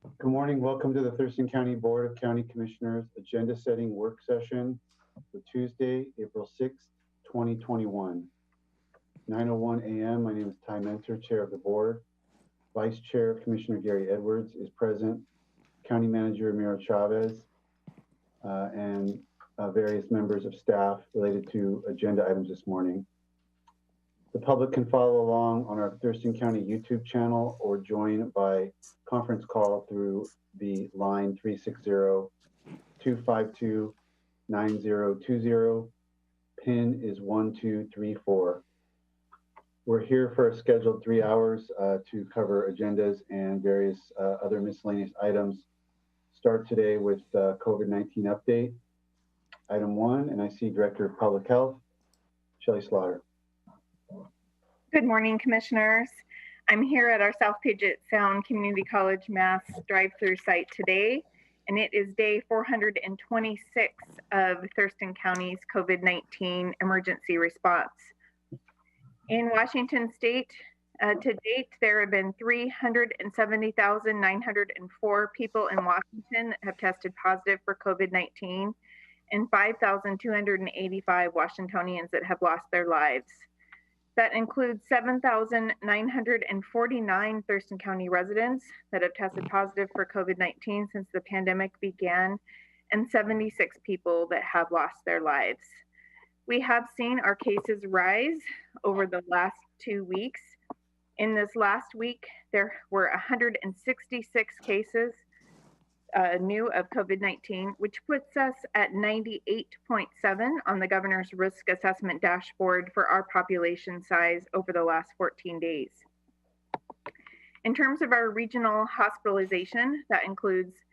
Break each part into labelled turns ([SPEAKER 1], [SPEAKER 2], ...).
[SPEAKER 1] Good morning. Welcome to the Thurston County Board of County Commissioners Agenda Setting Work Session for Tuesday, April 6th, 2021. 9:01 a.m. My name is Ty Mentor, Chair of the Board. Vice Chair Commissioner Gary Edwards is present. County Manager Mira Chavez and various members of staff related to agenda items this morning. The public can follow along on our Thurston County YouTube channel or join by conference call through the line 360-252-9020. PIN is 1234. We're here for a scheduled 3 hours to cover agendas and various other miscellaneous items. Start today with COVID-19 update. Item 1, and I see Director of Public Health, Shelley Slaughter.
[SPEAKER 2] Good morning, Commissioners. I'm here at our South Puget Sound Community College Mass drive-through site today, and it is day 426 of Thurston County's COVID-19 emergency response. In Washington State, to date, there have been 370,904 people in Washington that have tested positive for COVID-19 and 5,285 Washingtonians that have lost their lives. That includes 7,949 Thurston County residents that have tested positive for COVID-19 since the pandemic began, and 76 people that have lost their lives. We have seen our cases rise over the last 2 weeks. In this last week, there were 166 cases new of COVID-19, which puts us at 98.7 on the governor's risk assessment dashboard for our population size over the last 14 days. In terms of our regional hospitalization, that includes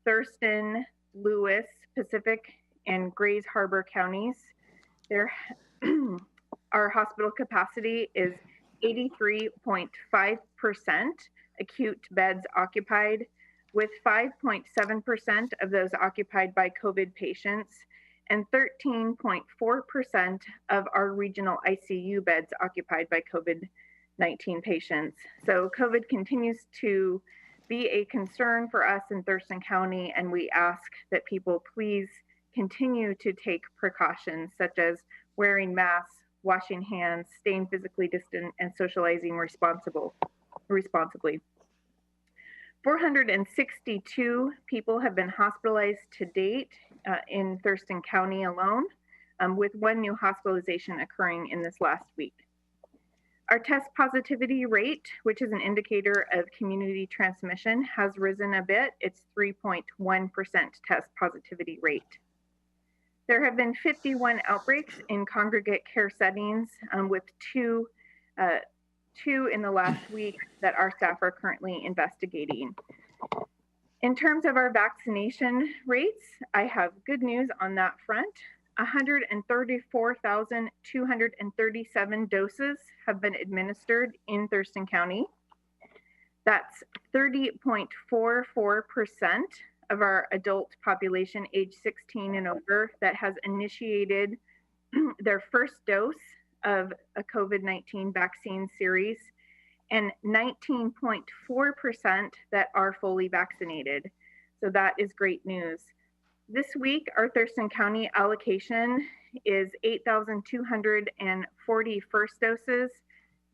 [SPEAKER 2] Thurston, Lewis, Pacific, and Grays Harbor counties. Our hospital capacity is 83.5% acute beds occupied, with 5.7% of those occupied by COVID patients and 13.4% of our regional ICU beds occupied by COVID-19 patients. So COVID continues to be a concern for us in Thurston County, and we ask that people please continue to take precautions such as wearing masks, washing hands, staying physically distant, and socializing responsibly. 462 people have been hospitalized to date in Thurston County alone, with one new hospitalization occurring in this last week. Our test positivity rate, which is an indicator of community transmission, has risen a bit. It's 3.1% test positivity rate. There have been 51 outbreaks in congregate care settings, with two in the last week that our staff are currently investigating. In terms of our vaccination rates, I have good news on that front. 134,237 doses have been administered in Thurston County. That's 30.44% of our adult population age 16 and over that has initiated their first dose of a COVID-19 vaccine series, and 19.4% that are fully vaccinated. So that is great news. This week, our Thurston County allocation is 8,240 first doses,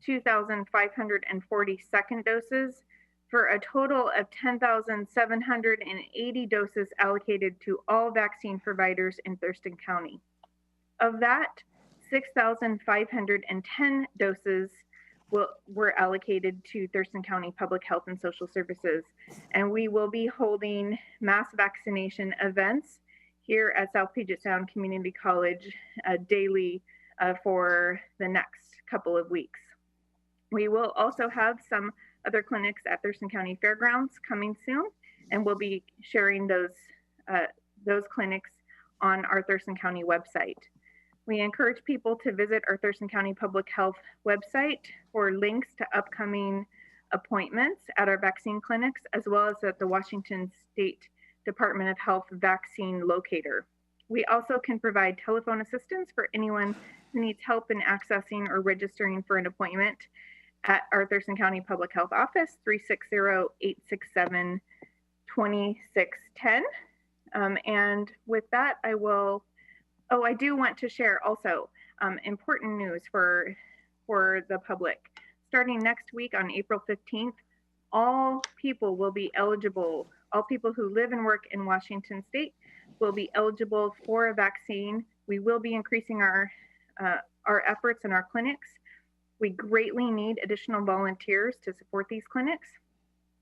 [SPEAKER 2] 2,540 second doses, for a total of 10,780 doses allocated to all vaccine providers in Thurston County. Of that, 6,510 doses were allocated to Thurston County Public Health and Social Services. And we will be holding mass vaccination events here at South Puget Sound Community College daily for the next couple of weeks. We will also have some other clinics at Thurston County Fairgrounds coming soon, and we'll be sharing those clinics on our Thurston County website. We encourage people to visit our Thurston County Public Health website for links to upcoming appointments at our vaccine clinics, as well as at the Washington State Department of Health vaccine locator. We also can provide telephone assistance for anyone who needs help in accessing or registering for an appointment at our Thurston County Public Health Office, 360-867-2333. 2610. And with that, I do want to share also important news for the public. Starting next week on April 15th, all people will be eligible, all people who live and work in Washington State will be eligible for a vaccine. We will be increasing our efforts in our clinics. We greatly need additional volunteers to support these clinics.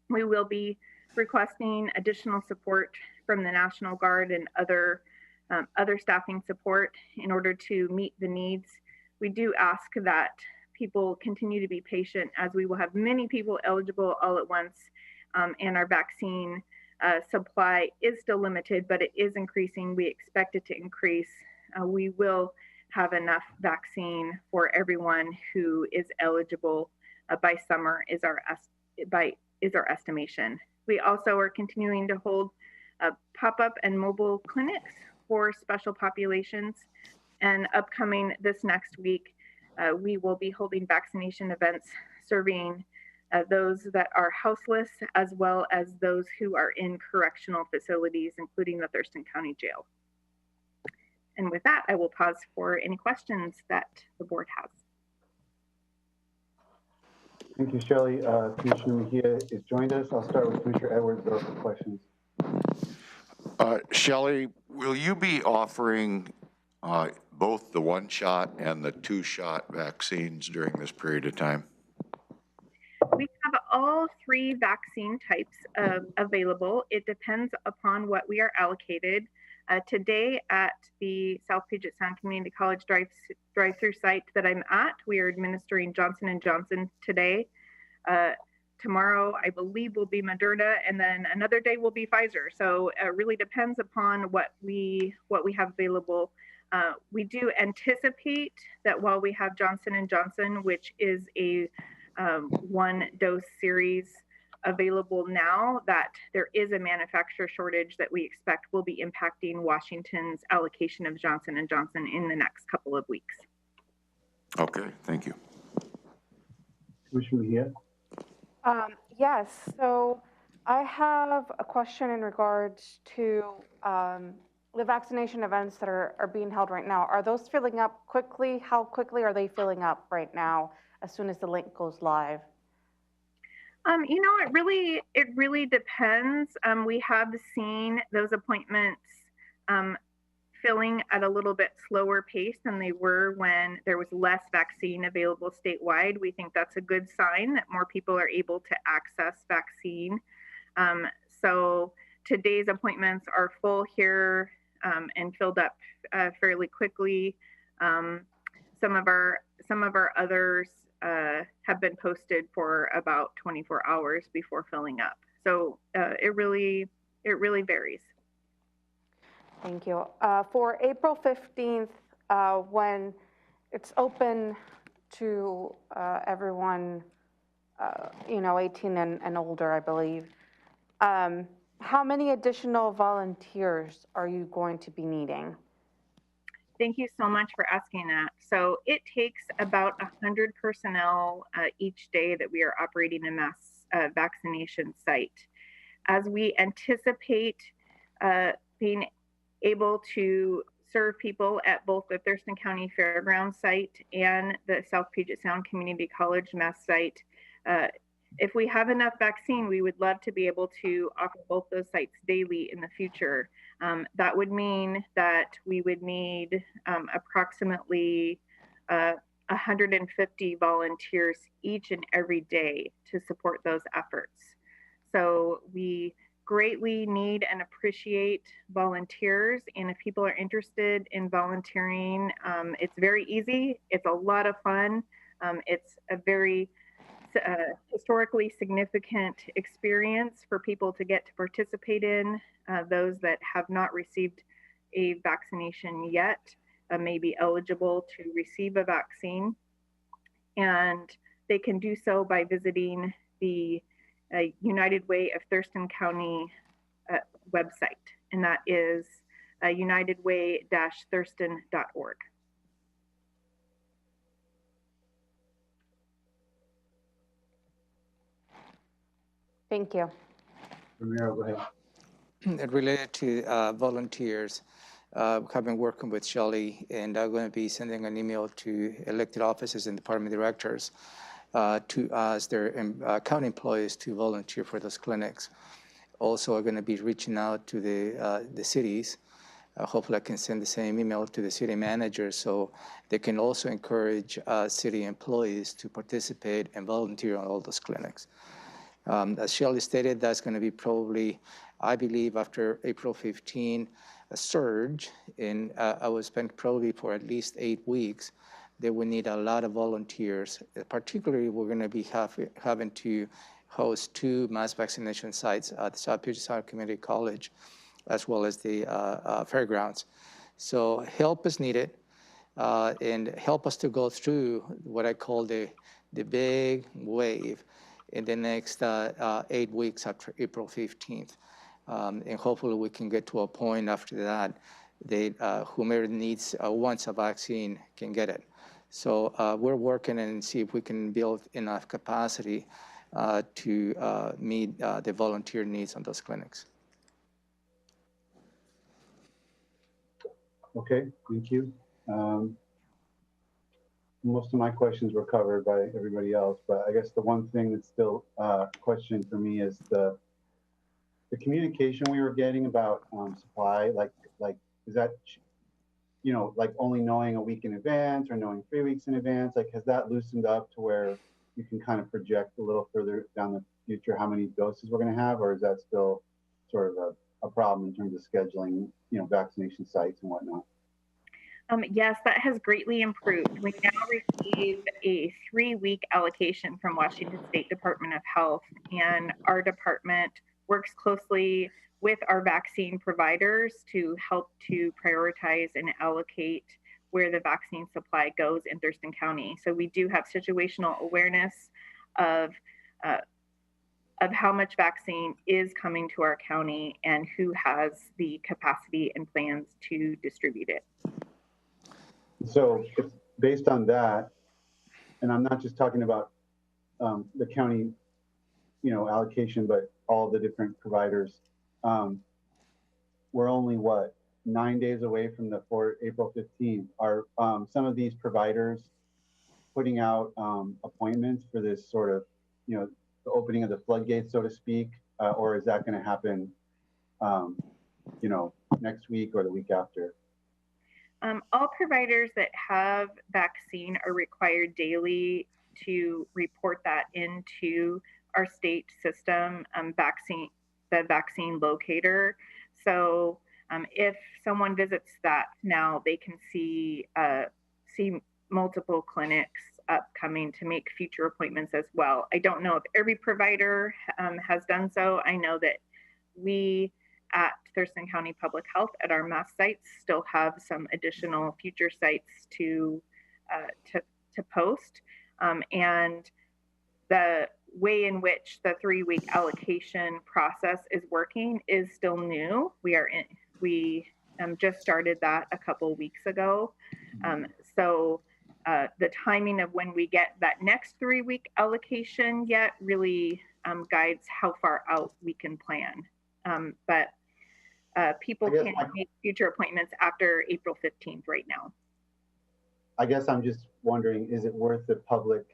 [SPEAKER 2] We will be requesting additional support from the National Guard and other staffing support in order to meet the needs. We do ask that people continue to be patient, as we will have many people eligible all at once, and our vaccine supply is still limited, but it is increasing. We expect it to increase. We will have enough vaccine for everyone who is eligible by summer is our estimation. We also are continuing to hold pop-up and mobile clinics for special populations, and upcoming this next week, we will be holding vaccination events serving those that are houseless, as well as those who are in correctional facilities, including the Thurston County Jail. And with that, I will pause for any questions that the board has.
[SPEAKER 1] Thank you, Shelley. Commissioner Mejia has joined us. I'll start with Commissioner Edwards for questions.
[SPEAKER 3] Shelley, will you be offering both the 1-shot and the 2-shot vaccines during this period of time?
[SPEAKER 2] We have all 3 vaccine types available. It depends upon what we are allocated. Today at the South Puget Sound Community College drive-through site that I'm at, we are administering Johnson & Johnson today. Tomorrow, I believe, will be Moderna, and then another day will be Pfizer. So it really depends upon what we have available. We do anticipate that while we have Johnson & Johnson, which is a 1-dose series available now, that there is a manufacturer shortage that we expect will be impacting Washington's allocation of Johnson & Johnson in the next couple of weeks.
[SPEAKER 3] Okay, thank you.
[SPEAKER 1] Commissioner Mejia?
[SPEAKER 4] Yes, so I have a question in regards to the vaccination events that are being held right now. Are those filling up quickly? How quickly are they filling up right now as soon as the link goes live?
[SPEAKER 2] You know, it really depends. We have seen those appointments filling at a little bit slower pace than they were when there was less vaccine available statewide. We think that's a good sign that more people are able to access vaccine. So today's appointments are full here and filled up fairly quickly. Some of our others have been posted for about 24 hours before filling up. So it really varies.
[SPEAKER 4] Thank you. For April 15th, when it's open to everyone, 18 and older, I believe, how many additional volunteers are you going to be needing?
[SPEAKER 2] Thank you so much for asking that. So it takes about 100 personnel each day that we are operating a mass vaccination site. As we anticipate being able to serve people at both the Thurston County Fairgrounds site and the South Puget Sound Community College mass site, if we have enough vaccine, we would love to be able to offer both those sites daily in the future. That would mean that we would need approximately 150 volunteers each and every day to support those efforts. So we greatly need and appreciate volunteers. And if people are interested in volunteering, it's very easy. It's a lot of fun. It's a very historically significant experience for people to get to participate in. Those that have not received a vaccination yet may be eligible to receive a vaccine. And they can do so by visiting the United Way of Thurston County website, and that is unitedway-thurston.org.
[SPEAKER 4] Thank you.
[SPEAKER 1] Ramiro, go ahead.
[SPEAKER 5] related to volunteers. I've been working with Shelley, and I'm going to be sending an email to elected officers and department directors to ask their county employees to volunteer for those clinics. Also, I'm going to be reaching out to the cities. Hopefully, I can send the same email to the city managers so they can also encourage city employees to participate and volunteer on all those clinics. As Shelley stated, that's going to be probably, I believe, after April 15, a surge, and I would spend probably for at least 8 weeks. They will need a lot of volunteers. Particularly, we're going to be having to host 2 mass vaccination sites at the South Puget Sound Community College, as well as the fairgrounds. So help is needed, and help us to go through what I call the big wave in the next 8 weeks after April 15th. And hopefully we can get to a point after that whomever needs, wants a vaccine can get it. So we're working and see if we can build enough capacity to meet the volunteer needs on those clinics.
[SPEAKER 1] Okay, thank you. Most of my questions were covered by everybody else, but I guess the one thing that's still a question for me is the communication we were getting about supply. Like is that, you know, like only knowing a week in advance or knowing 3 weeks in advance? Like, has that loosened up to where you can kind of project a little further down the future how many doses we're going to have, or is that still sort of a problem in terms of scheduling, you know, vaccination sites and whatnot?
[SPEAKER 2] Yes, that has greatly improved. We now receive a 3-week allocation from Washington State Department of Health, and our department works closely with our vaccine providers to help to prioritize and allocate where the vaccine supply goes in Thurston County. So we do have situational awareness of how much vaccine is coming to our county and who has the capacity and plans to distribute it.
[SPEAKER 1] So it's based on that, and I'm not just talking about the county, you know, allocation, but all the different providers. We're only, what, 9 days away from April 15th. Are some of these providers putting out appointments for this sort of, you know, the opening of the floodgates, so to speak, or is that going to happen, you know, next week or the week after?
[SPEAKER 2] All providers that have vaccine are required daily to report that into our state system, the vaccine locator. So if someone visits that now, they can see multiple clinics upcoming to make future appointments as well. I don't know if every provider has done so. I know that we at Thurston County Public Health at our mass sites still have some additional future sites to post. And the way in which the 3-week allocation process is working is still new. We just started that a couple weeks ago. So the timing of when we get that next 3-week allocation yet really guides how far out we can plan. But people can't make future appointments after April 15th right now.
[SPEAKER 1] I guess I'm just wondering, is it worth the public,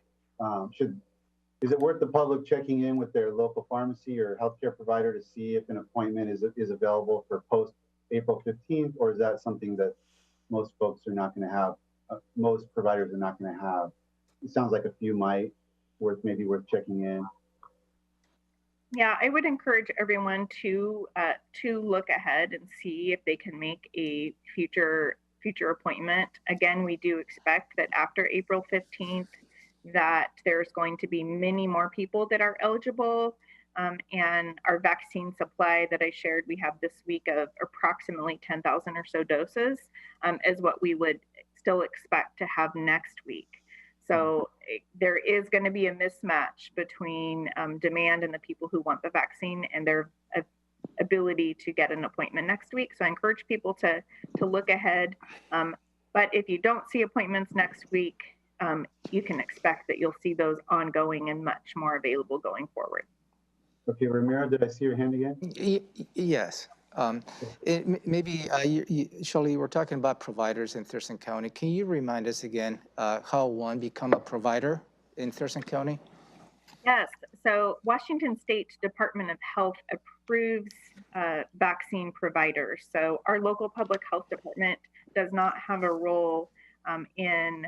[SPEAKER 1] is it worth the public checking in with their local pharmacy or healthcare provider to see if an appointment is available for post April 15th, or is that something that most folks are not going to have, most providers are not going to have? It sounds like a few might, maybe worth checking in.
[SPEAKER 2] Yeah, I would encourage everyone to look ahead and see if they can make a future appointment. Again, we do expect that after April 15th, that there's going to be many more people that are eligible. And our vaccine supply that I shared, we have this week of approximately 10,000 or so doses, is what we would still expect to have next week. So there is going to be a mismatch between demand and the people who want the vaccine and their ability to get an appointment next week. So I encourage people to look ahead. But if you don't see appointments next week, you can expect that you'll see those ongoing and much more available going forward.
[SPEAKER 1] Okay, Ramiro, did I see your hand again?
[SPEAKER 5] Yes. Maybe, Shirley, you were talking about providers in Thurston County. Can you remind us again how one become a provider in Thurston County?
[SPEAKER 2] Yes, so Washington State Department of Health approves vaccine providers. So our local public health department does not have a role in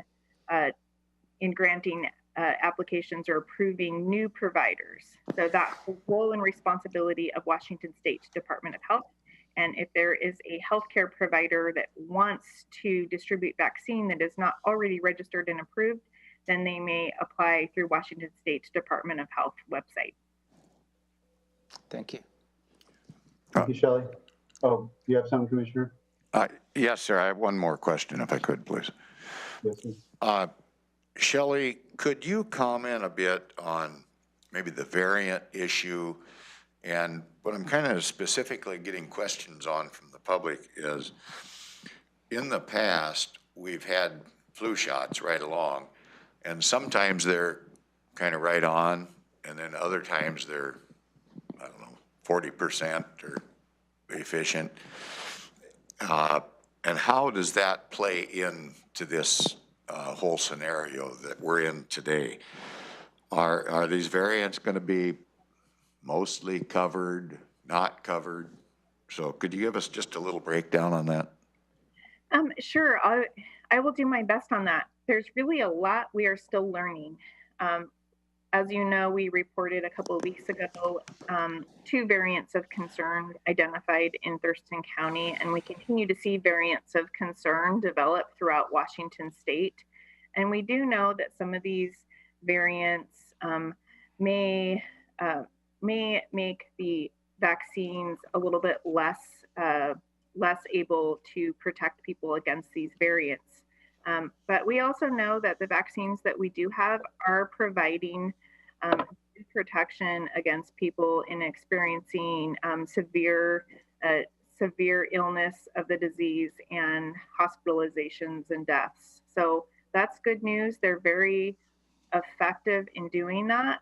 [SPEAKER 2] granting applications or approving new providers. So that's the role and responsibility of Washington State Department of Health. And if there is a healthcare provider that wants to distribute vaccine that is not already registered and approved, then they may apply through Washington State Department of Health website.
[SPEAKER 5] Thank you.
[SPEAKER 1] Thank you, Shelley. Oh, you have something, Commissioner?
[SPEAKER 3] Yes, sir. I have one more question, if I could, please.
[SPEAKER 1] Yes, sir.
[SPEAKER 3] Shelley, could you comment a bit on maybe the variant issue? And what I'm kind of specifically getting questions on from the public is, in the past, we've had flu shots right along, and sometimes they're kind of right on, and then other times they're, I don't know, 40% or efficient. And how does that play into this whole scenario that we're in today? Are these variants going to be mostly covered, not covered? So could you give us just a little breakdown on that?
[SPEAKER 2] Sure, I will do my best on that. There's really a lot we are still learning. As you know, we reported a couple of weeks ago 2 variants of concern identified in Thurston County, and we continue to see variants of concern develop throughout Washington State. And we do know that some of these variants may make the vaccines a little bit less able to protect people against these variants. But we also know that the vaccines that we do have are providing protection against people in experiencing severe illness of the disease and hospitalizations and deaths. So that's good news. They're very effective in doing that.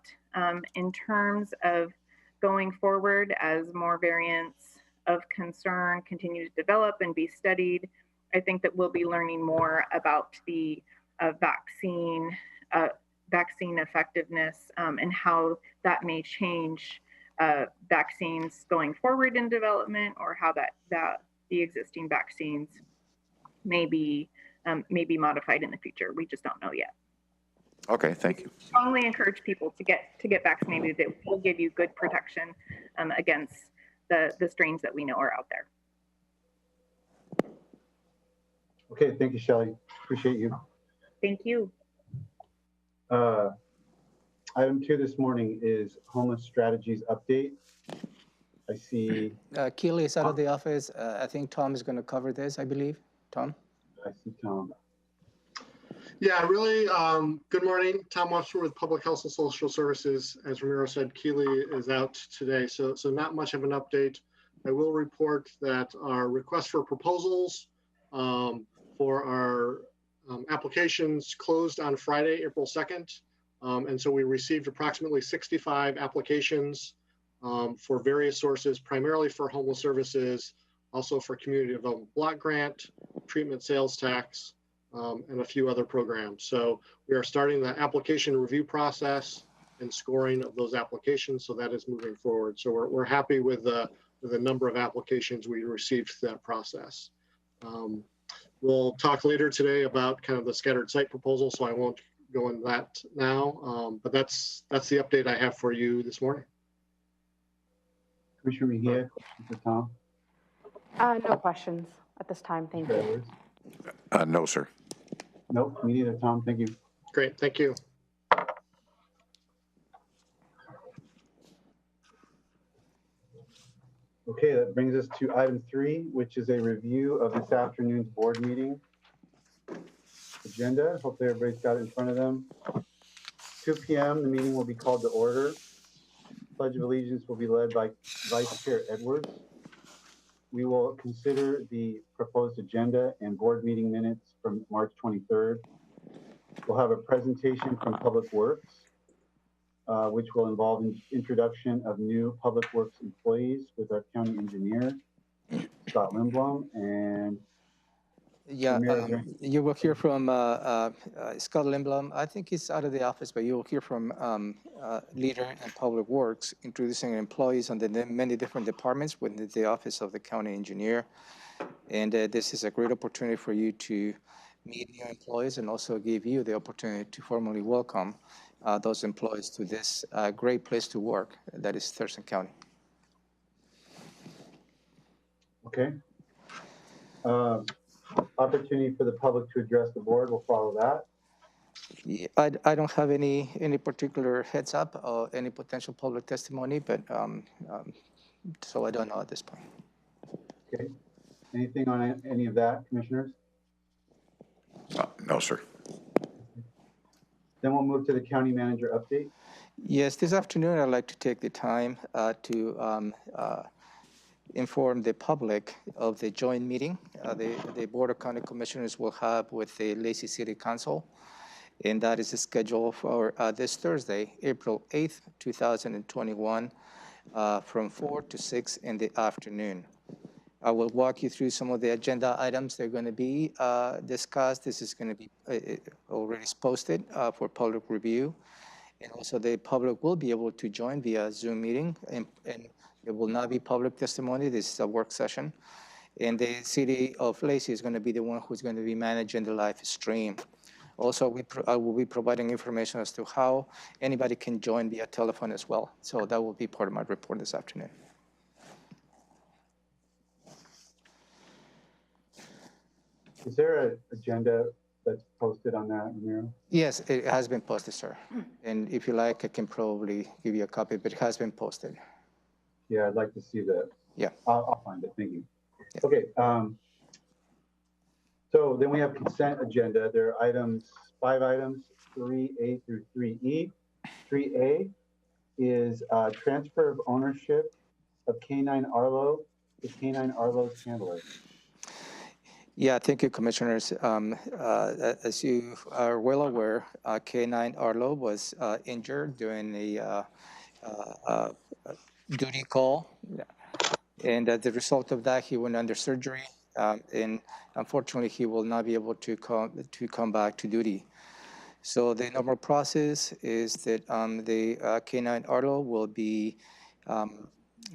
[SPEAKER 2] In terms of going forward, as more variants of concern continue to develop and be studied, I think that we'll be learning more about the vaccine effectiveness and how that may change vaccines going forward in development, or how that the existing vaccines may be modified in the future. We just don't know yet.
[SPEAKER 3] Okay, thank you.
[SPEAKER 2] Strongly encourage people to get vaccinated. It will give you good protection against the strains that we know are out there.
[SPEAKER 1] Okay, thank you, Shelley. Appreciate you.
[SPEAKER 2] Thank you.
[SPEAKER 1] Item 2 this morning is homeless strategies update. I see.
[SPEAKER 5] Keely is out of the office. I think Tom is going to cover this, I believe. Tom?
[SPEAKER 1] I see Tom.
[SPEAKER 6] Yeah, really, good morning. Tom Webster with Public Health and Social Services. As Ramiro said, Keely is out today, so not much of an update. I will report that our request for proposals for our applications closed on Friday, April 2nd. And so we received approximately 65 applications for various sources, primarily for homeless services, also for community development block grant, treatment sales tax, and a few other programs. So we are starting the application review process and scoring of those applications. So that is moving forward. So we're happy with the number of applications we received through that process. We'll talk later today about kind of the scattered site proposal, so I won't go into that now. But that's the update I have for you this morning.
[SPEAKER 1] Commissioner Mejia, question for Tom?
[SPEAKER 4] No questions at this time. Thank you.
[SPEAKER 3] No, sir.
[SPEAKER 1] Nope, me neither, Tom. Thank you.
[SPEAKER 6] Great, thank you.
[SPEAKER 1] Okay, that brings us to item 3, which is a review of this afternoon's board meeting agenda. Hopefully everybody's got it in front of them. 2 p.m., the meeting will be called to order. Pledge of Allegiance will be led by Vice Chair Edwards. We will consider the proposed agenda and board meeting minutes from March 23rd. We'll have a presentation from Public Works. which will involve introduction of new public works employees with our county engineer, Scott Lindblom, and
[SPEAKER 5] Yeah,
[SPEAKER 1] Ramiro, is there-
[SPEAKER 5] you will hear from Scott Lindblom. I think he's out of the office, but you will hear from leader in Public Works, introducing employees on the many different departments within the office of the county engineer. And this is a great opportunity for you to meet new employees and also give you the opportunity to formally welcome those employees to this great place to work that is Thurston County.
[SPEAKER 1] Okay. Opportunity for the public to address the board will follow that.
[SPEAKER 5] Yeah, I don't have any particular heads up or any potential public testimony, but so I don't know at this point.
[SPEAKER 1] Okay. Anything on any of that, commissioners?
[SPEAKER 3] No, sir.
[SPEAKER 1] Then we'll move to the county manager update.
[SPEAKER 5] Yes, this afternoon I'd like to take the time to inform the public of the joint meeting the Board of County Commissioners will have with the Lacey City Council. And that is scheduled for this Thursday, April 8th, 2021, from 4 to 6 in the afternoon. I will walk you through some of the agenda items that are going to be discussed. This is going to be already posted for public review. And also the public will be able to join via Zoom meeting, and it will not be public testimony. This is a work session. And the city of Lacey is going to be the one who's going to be managing the live stream. Also, I will be providing information as to how anybody can join via telephone as well. So that will be part of my report this afternoon.
[SPEAKER 1] Is there an agenda that's posted on that, Ramiro?
[SPEAKER 5] Yes, it has been posted, sir. And if you like, I can probably give you a copy, but it has been posted.
[SPEAKER 1] Yeah, I'd like to see that.
[SPEAKER 5] Yeah.
[SPEAKER 1] I'll find it. Thank you.
[SPEAKER 5] Yeah.
[SPEAKER 1] Okay. So then we have consent agenda. There are items, 5 items, 3A through 3E. 3A is transfer of ownership of K9 Arlo to K9 Arlo's handler.
[SPEAKER 5] Yeah, thank you, Commissioners. As you are well aware, K9 Arlo was injured during a duty call. And as a result of that, he went under surgery. And unfortunately, he will not be able to come back to duty. So the normal process is that the K9 Arlo will be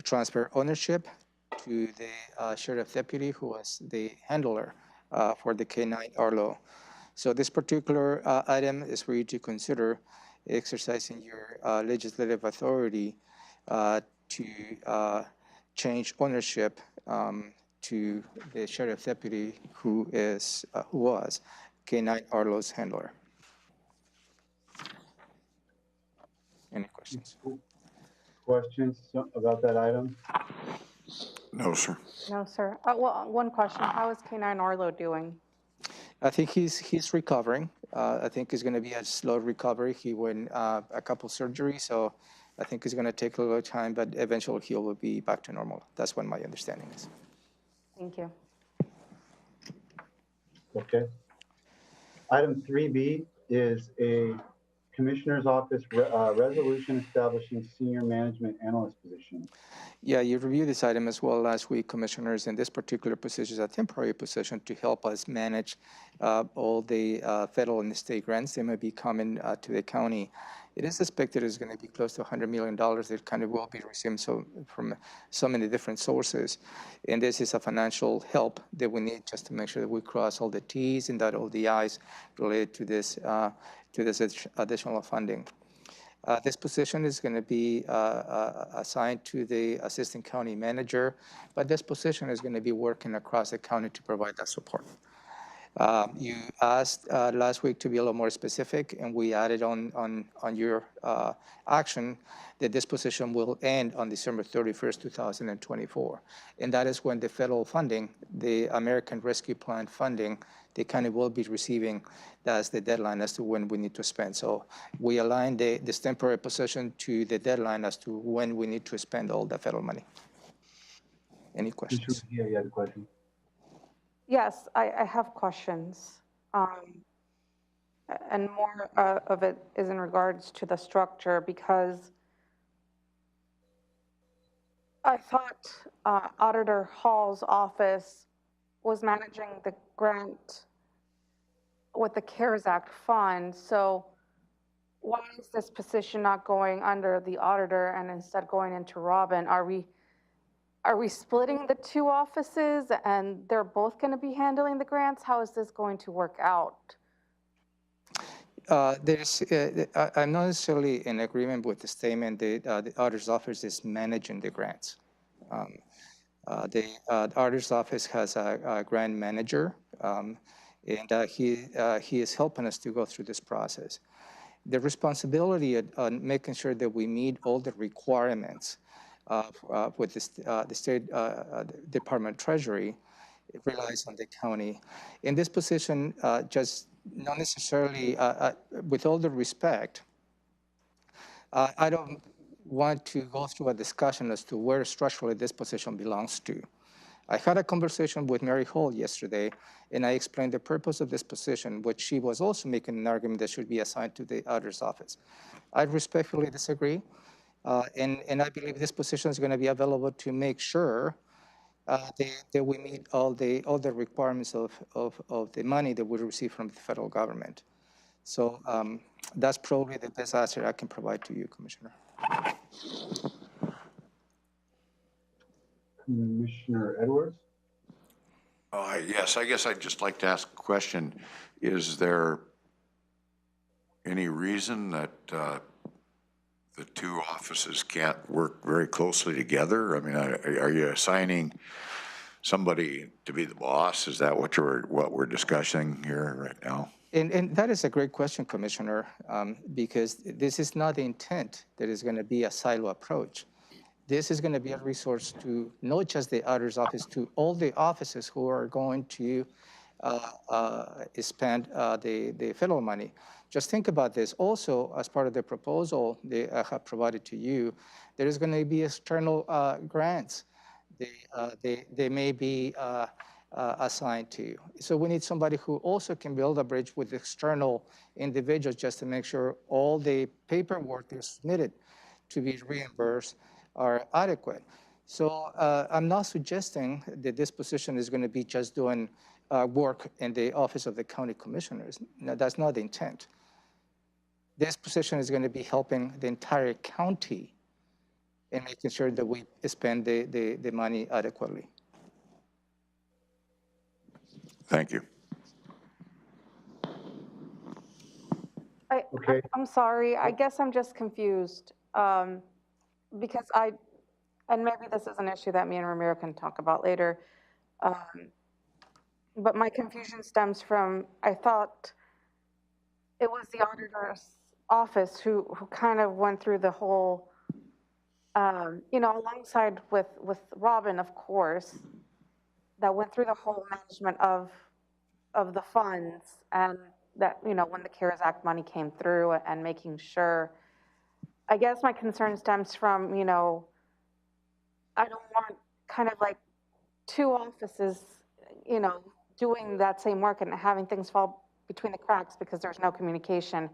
[SPEAKER 5] transfer ownership to the sheriff deputy who was the handler for the K9 Arlo. So this particular item is for you to consider exercising your legislative authority to change ownership to the sheriff deputy who was K9 Arlo's handler. Any questions?
[SPEAKER 1] Questions about that item?
[SPEAKER 3] No, sir.
[SPEAKER 4] No, sir. Well, one question. How is K9 Arlo doing?
[SPEAKER 5] I think he's recovering. I think it's going to be a slow recovery. He went a couple surgeries, so I think it's going to take a little time, but eventually he will be back to normal. That's what my understanding is.
[SPEAKER 4] Thank you.
[SPEAKER 1] Okay. Item 3B is a Commissioner's Office resolution establishing senior management analyst position.
[SPEAKER 5] Yeah, you reviewed this item as well last week, Commissioners, and this particular position is a temporary position to help us manage all the federal and state grants that may be coming to the county. It is expected it's going to be close to $100 million that kind of will be received from so many different sources. And this is a financial help that we need just to make sure that we cross all the T's and dot all the I's related to this additional funding. This position is going to be assigned to the assistant county manager, but this position is going to be working across the county to provide that support. You asked last week to be a little more specific, and we added on your action that this position will end on December 31st, 2024. And that is when the federal funding, the American Rescue Plan funding, the county will be receiving. That's the deadline as to when we need to spend. So we align this temporary position to the deadline as to when we need to spend all the federal money. Any questions?
[SPEAKER 1] Yeah, you had a question.
[SPEAKER 4] Yes, I have questions. and more of it is in regards to the structure, because I thought Auditor Hall's office was managing the grant with the CARES Act fund. So why is this position not going under the auditor and instead going into Robin? Are we splitting the two offices and they're both going to be handling the grants? How is this going to work out?
[SPEAKER 5] I'm not necessarily in agreement with the statement that the auditor's office is managing the grants. The auditor's office has a grant manager, and he is helping us to go through this process. The responsibility on making sure that we meet all the requirements with the State Department of Treasury, it relies on the county. In this position, just not necessarily, with all the respect, I don't want to go through a discussion as to where structurally this position belongs to. I had a conversation with Mary Hall yesterday, and I explained the purpose of this position, which she was also making an argument that should be assigned to the auditor's office. I respectfully disagree, and I believe this position is going to be available to make sure that we meet all the requirements of the money that we receive from the federal government. So that's probably the best answer I can provide to you, Commissioner.
[SPEAKER 1] Commissioner Edwards?
[SPEAKER 3] Yes, I guess I'd just like to ask a question. Is there any reason that the two offices can't work very closely together? I mean, are you assigning somebody to be the boss? Is that what we're discussing here right now?
[SPEAKER 5] And that is a great question, Commissioner, because this is not the intent that is going to be a silo approach. This is going to be a resource to not just the auditor's office, to all the offices who are going to spend the federal money. Just think about this. Also, as part of the proposal they have provided to you, there is going to be external grants. They may be assigned to you. So we need somebody who also can build a bridge with external individuals just to make sure all the paperwork that's submitted to be reimbursed are adequate. So I'm not suggesting that this position is going to be just doing work in the office of the county commissioners. No, that's not the intent. This position is going to be helping the entire county in making sure that we spend the money adequately.
[SPEAKER 3] Thank you.
[SPEAKER 1] Okay.
[SPEAKER 4] I'm sorry, I guess I'm just confused. Because and maybe this is an issue that me and Ramiro can talk about later. But my confusion stems from, I thought it was the auditor's office who kind of went through the whole, alongside with Robin, of course, that went through the whole management of the funds, and that, when the CARES Act money came through, and making sure. I guess my concern stems from, I don't want kind of like two offices, doing that same work and having things fall between the cracks because there's no communication.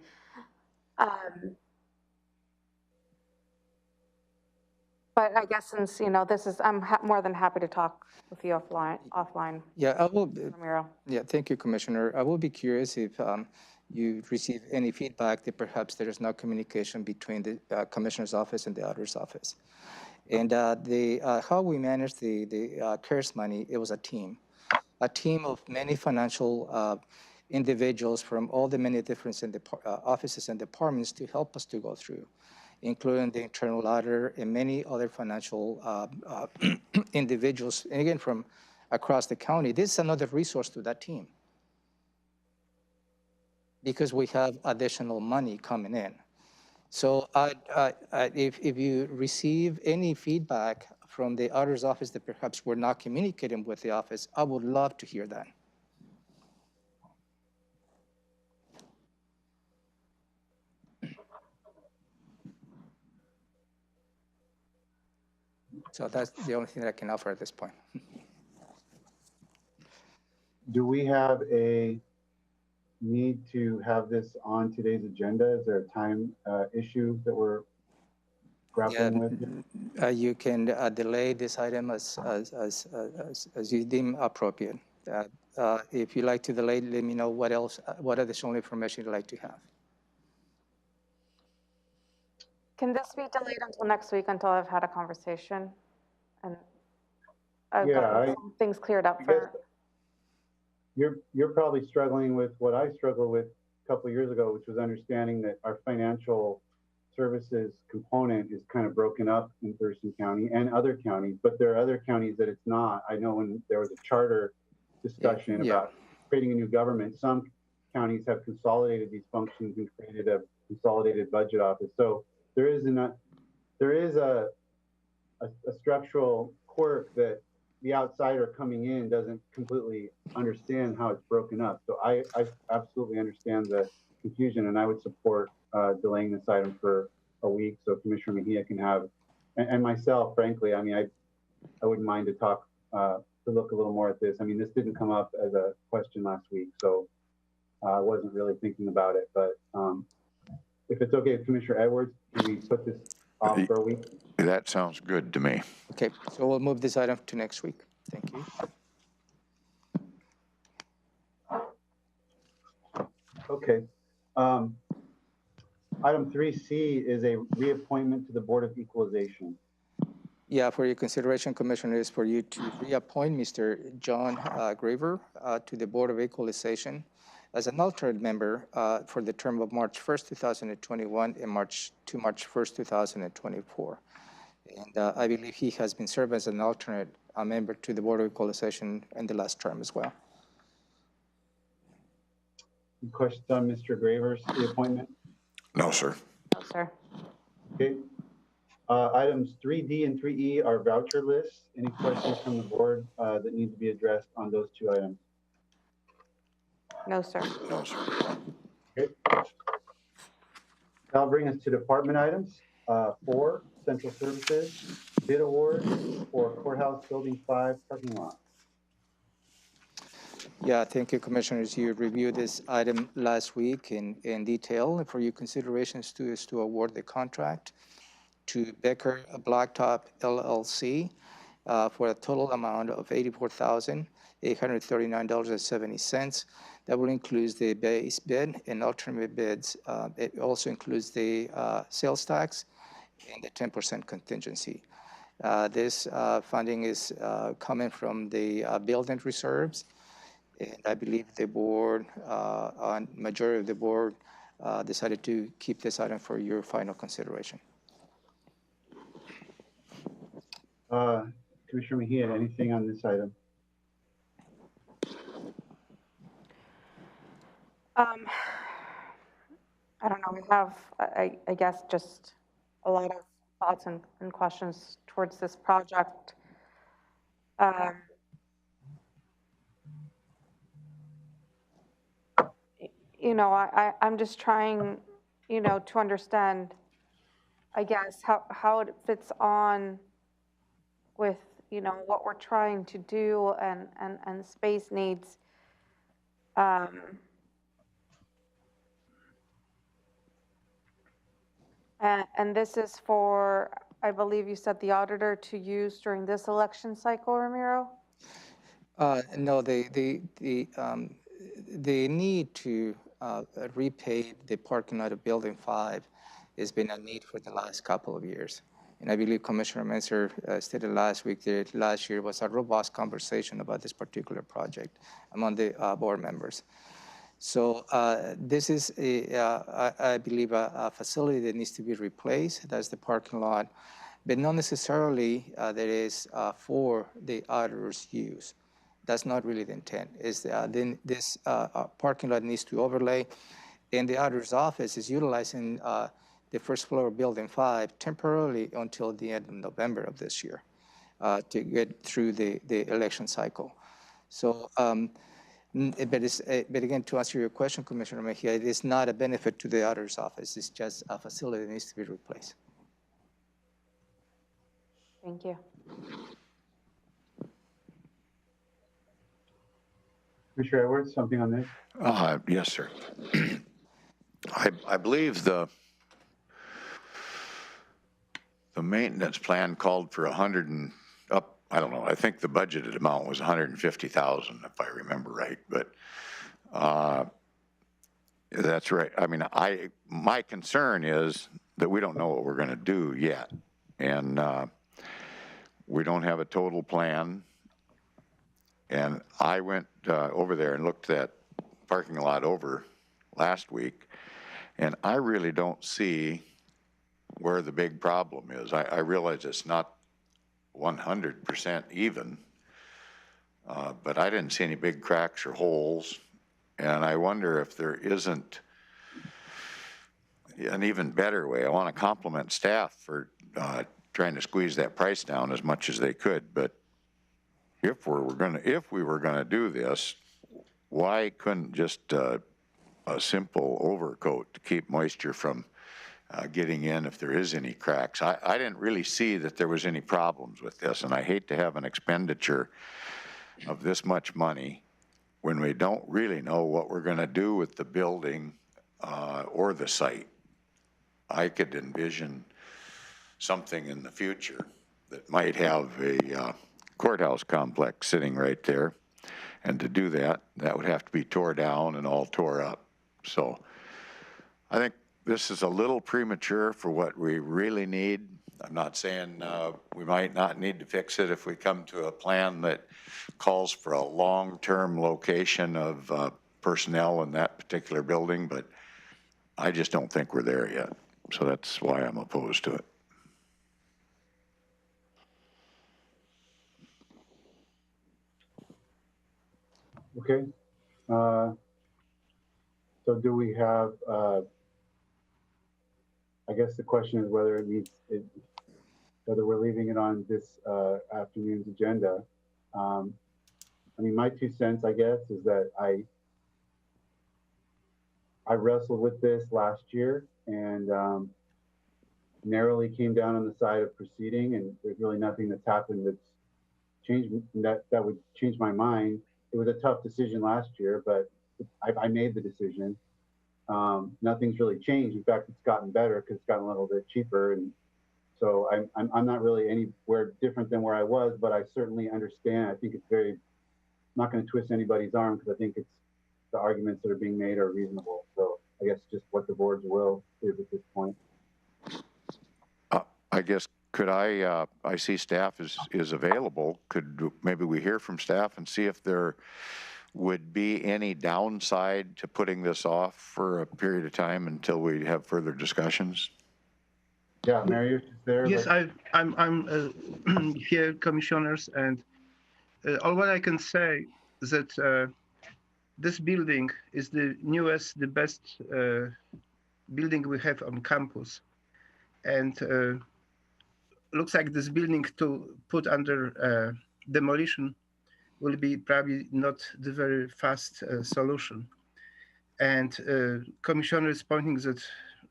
[SPEAKER 4] But I guess since, this is, I'm more than happy to talk with you offline.
[SPEAKER 5] Yeah, I will.
[SPEAKER 4] Ramiro.
[SPEAKER 5] Yeah, thank you, Commissioner. I will be curious if you receive any feedback that perhaps there is no communication between the Commissioner's office and the auditor's office. And how we managed the CARES money, it was a team of many financial individuals from all the many different offices and departments to help us to go through, including the internal auditor and many other financial individuals, and again, from across the county. This is another resource to that team because we have additional money coming in. So if you receive any feedback from the auditor's office that perhaps we're not communicating with the office, I would love to hear that. So that's the only thing that I can offer at this point.
[SPEAKER 1] Do we have a need to have this on today's agenda? Is there a time issue that we're grappling with?
[SPEAKER 5] You can delay this item as you deem appropriate. If you like to delay, let me know what else, what additional information you'd like to have.
[SPEAKER 4] Can this be delayed until next week until I've had a conversation? And I've
[SPEAKER 1] Yeah,
[SPEAKER 4] gotten some things cleared up
[SPEAKER 1] I
[SPEAKER 4] for,
[SPEAKER 1] guess you're probably struggling with what I struggled with a couple of years ago, which was understanding that our financial services component is kind of broken up in Thurston County and other counties, but there are other counties that it's not. I know when there was a charter discussion
[SPEAKER 5] Yeah.
[SPEAKER 1] about creating a new government, some counties have consolidated these functions and created a consolidated budget office. So there is a structural quirk that the outsider coming in doesn't completely understand how it's broken up. So I absolutely understand the confusion, and I would support delaying this item for a week so Commissioner Mejia can have, and myself, frankly, I mean, I wouldn't mind to talk, to look a little more at this. I mean, this didn't come up as a question last week, so I wasn't really thinking about it. But if it's okay with Commissioner Edwards, can we put this off for a week?
[SPEAKER 3] That sounds good to me.
[SPEAKER 5] Okay, so we'll move this item to next week. Thank you.
[SPEAKER 1] Okay. Item 3C is a reappointment to the Board of Equalization.
[SPEAKER 5] Yeah, for your consideration, Commissioner, is for you to reappoint Mr. John Graver to the Board of Equalization as an alternate member for the term of March 1st, 2021 and March 1st, 2024. And I believe he has been served as an alternate member to the Board of Equalization in the last term as well.
[SPEAKER 1] Any questions on Mr. Graver's reappointment?
[SPEAKER 3] No, sir.
[SPEAKER 4] no, sir.
[SPEAKER 1] Okay. Items 3D and 3E are voucher lists. Any questions from the board that need to be addressed on those two items?
[SPEAKER 4] No, sir.
[SPEAKER 3] No, sir.
[SPEAKER 1] Okay. That'll bring us to department items. 4, Central Services, bid award for Courthouse Building 5 parking lot.
[SPEAKER 5] Yeah, thank you, Commissioners. You reviewed this item last week in detail. And for your considerations is to award the contract to Becker Blacktop LLC for a total amount of $84,839.70. That will include the base bid and alternate bids. It also includes the sales tax and the 10% contingency. This funding is coming from the building reserves. And I believe the board, majority of the board, decided to keep this item for your final consideration.
[SPEAKER 1] Commissioner Mejia, anything on this item?
[SPEAKER 4] I don't know, we have, I guess, just a lot of thoughts and questions towards this project. You know, I'm just trying, you know, to understand, I guess, how it fits on with, you know, what we're trying to do and space needs. And this is for, I believe you said the auditor to use during this election cycle, Ramiro?
[SPEAKER 5] No, the need to repave the parking lot of Building 5 has been a need for the last couple of years. And I believe Commissioner Menser stated last week that last year was a robust conversation about this particular project among the board members. So this is, I believe, a facility that needs to be replaced. That's the parking lot, but not necessarily that is for the auditor's use. That's not really the intent. Then this parking lot needs to overlay, and the auditor's office is utilizing the first floor of Building 5 temporarily until the end of November of this year to get through the election cycle. So, but again, to answer your question, Commissioner Mejia, it is not a benefit to the auditor's office. It's just a facility that needs to be replaced.
[SPEAKER 4] Thank you.
[SPEAKER 1] Commissioner Edwards, something on this?
[SPEAKER 3] Yes, sir. I believe the maintenance plan called for 100 and up, I don't know, I think the budgeted amount was 150,000 if I remember right, but that's right. I mean, my concern is that we don't know what we're going to do yet. And we don't have a total plan. And I went over there and looked at parking lot over last week, and I really don't see where the big problem is. I realize it's not 100% even, but I didn't see any big cracks or holes. And I wonder if there isn't an even better way. I want to compliment staff for trying to squeeze that price down as much as they could. But if we were gonna do this, why couldn't just a simple overcoat to keep moisture from getting in if there is any cracks? I didn't really see that there was any problems with this, and I hate to have an expenditure of this much money when we don't really know what we're going to do with the building or the site. I could envision something in the future that might have a courthouse complex sitting right there. And to do that, that would have to be tore down and all tore up. So I think this is a little premature for what we really need. I'm not saying we might not need to fix it if we come to a plan that calls for a long-term location of personnel in that particular building, but I just don't think we're there yet. So that's why I'm opposed to it.
[SPEAKER 1] Okay. So do we have, I guess the question is whether whether we're leaving it on this afternoon's agenda. I mean, my 2 cents, I guess, is that I wrestled with this last year and narrowly came down on the side of proceeding, and there's really nothing that's happened that's changed that would change my mind. It was a tough decision last year, but I made the decision. Nothing's really changed. In fact, it's gotten better because it's gotten a little bit cheaper, and so I'm not really anywhere different than where I was, but I certainly understand. I think it's I'm not going to twist anybody's arm because I think it's the arguments that are being made are reasonable. So I guess just what the board's will is at this point.
[SPEAKER 3] I guess could I see staff is available. Could maybe we hear from staff and see if there would be any downside to putting this off for a period of time until we have further discussions?
[SPEAKER 1] Yeah, Mary, is there?
[SPEAKER 7] Yes, I'm here, commissioners, and all what I can say is that this building is the newest, the best building we have on campus, and looks like this building to put under demolition will be probably not the very fast solution. And commissioner is pointing that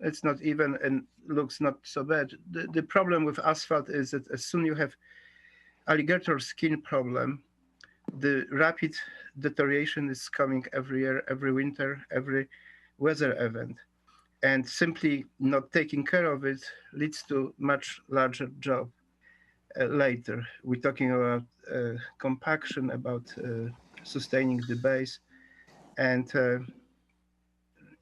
[SPEAKER 7] it's not even and looks not so bad. The problem with asphalt is that as soon you have alligator skin problem, the rapid deterioration is coming every year, every winter, every weather event. And simply not taking care of it leads to much larger job later. We're talking about compaction, about sustaining the base. And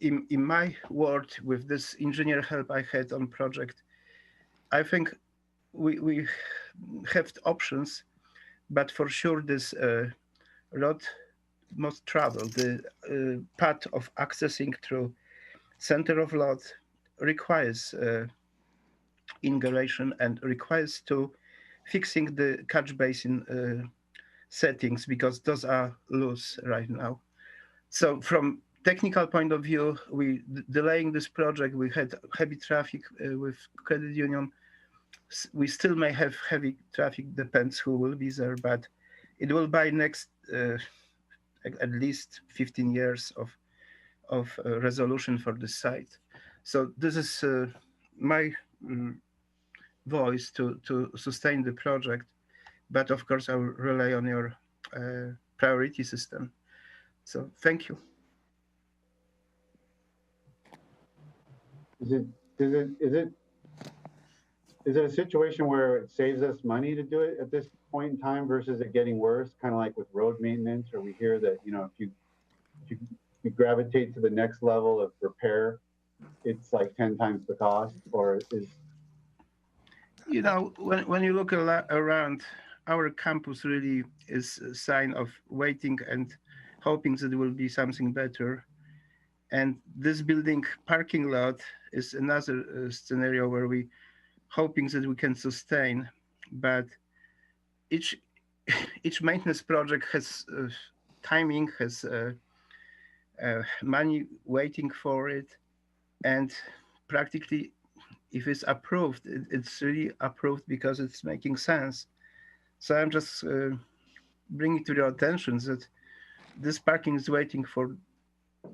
[SPEAKER 7] in my work with this engineer help I had on project, I think we have options, but for sure this road must travel. The path of accessing through center of lot requires ingression and requires to fixing the catch basin settings because those are loose right now. So from technical point of view, we delaying this project. We had heavy traffic with credit union. We still may have heavy traffic, depends who will be there, but it will by next at least 15 years of resolution for this site. So this is my voice to sustain the project, but of course I will rely on your priority system. So thank you.
[SPEAKER 1] Is it a situation where it saves us money to do it at this point in time versus it getting worse? Kind of like with road maintenance, or we hear that, if you gravitate to the next level of repair, it's like 10 times the cost, or is.
[SPEAKER 7] When you look around, our campus really is a sign of waiting and hoping that there will be something better. And this building parking lot is another scenario where we hoping that we can sustain, but each maintenance project has timing, has money waiting for it, and practically, if it's approved, it's really approved because it's making sense. So I'm just bringing to your attention that this parking is waiting for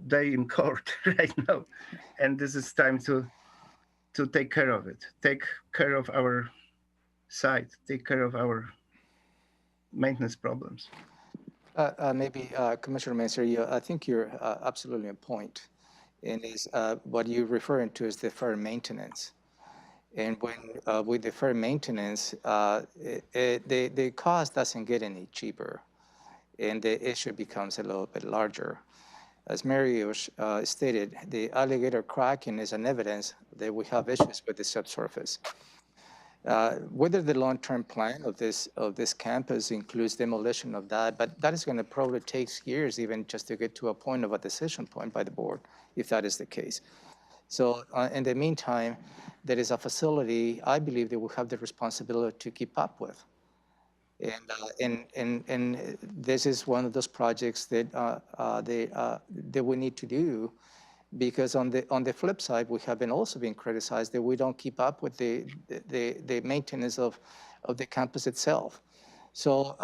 [SPEAKER 7] day in court right now, and this is time to take care of it, take care of our site, take care of our maintenance problems.
[SPEAKER 5] Maybe Commissioner Mensah, I think you're absolutely on point. And is what you're referring to is deferred maintenance. And when with deferred maintenance, the cost doesn't get any cheaper, and the issue becomes a little bit larger. As Mario stated, the alligator cracking is an evidence that we have issues with the subsurface. Whether the long-term plan of this campus includes demolition of that, but that is going to probably take years even just to get to a point of a decision point by the board, if that is the case. So in the meantime, there is a facility I believe that we have the responsibility to keep up with. And this is one of those projects that that we need to do, because on the flip side, we have also been criticized that we don't keep up with the maintenance of the campus itself. So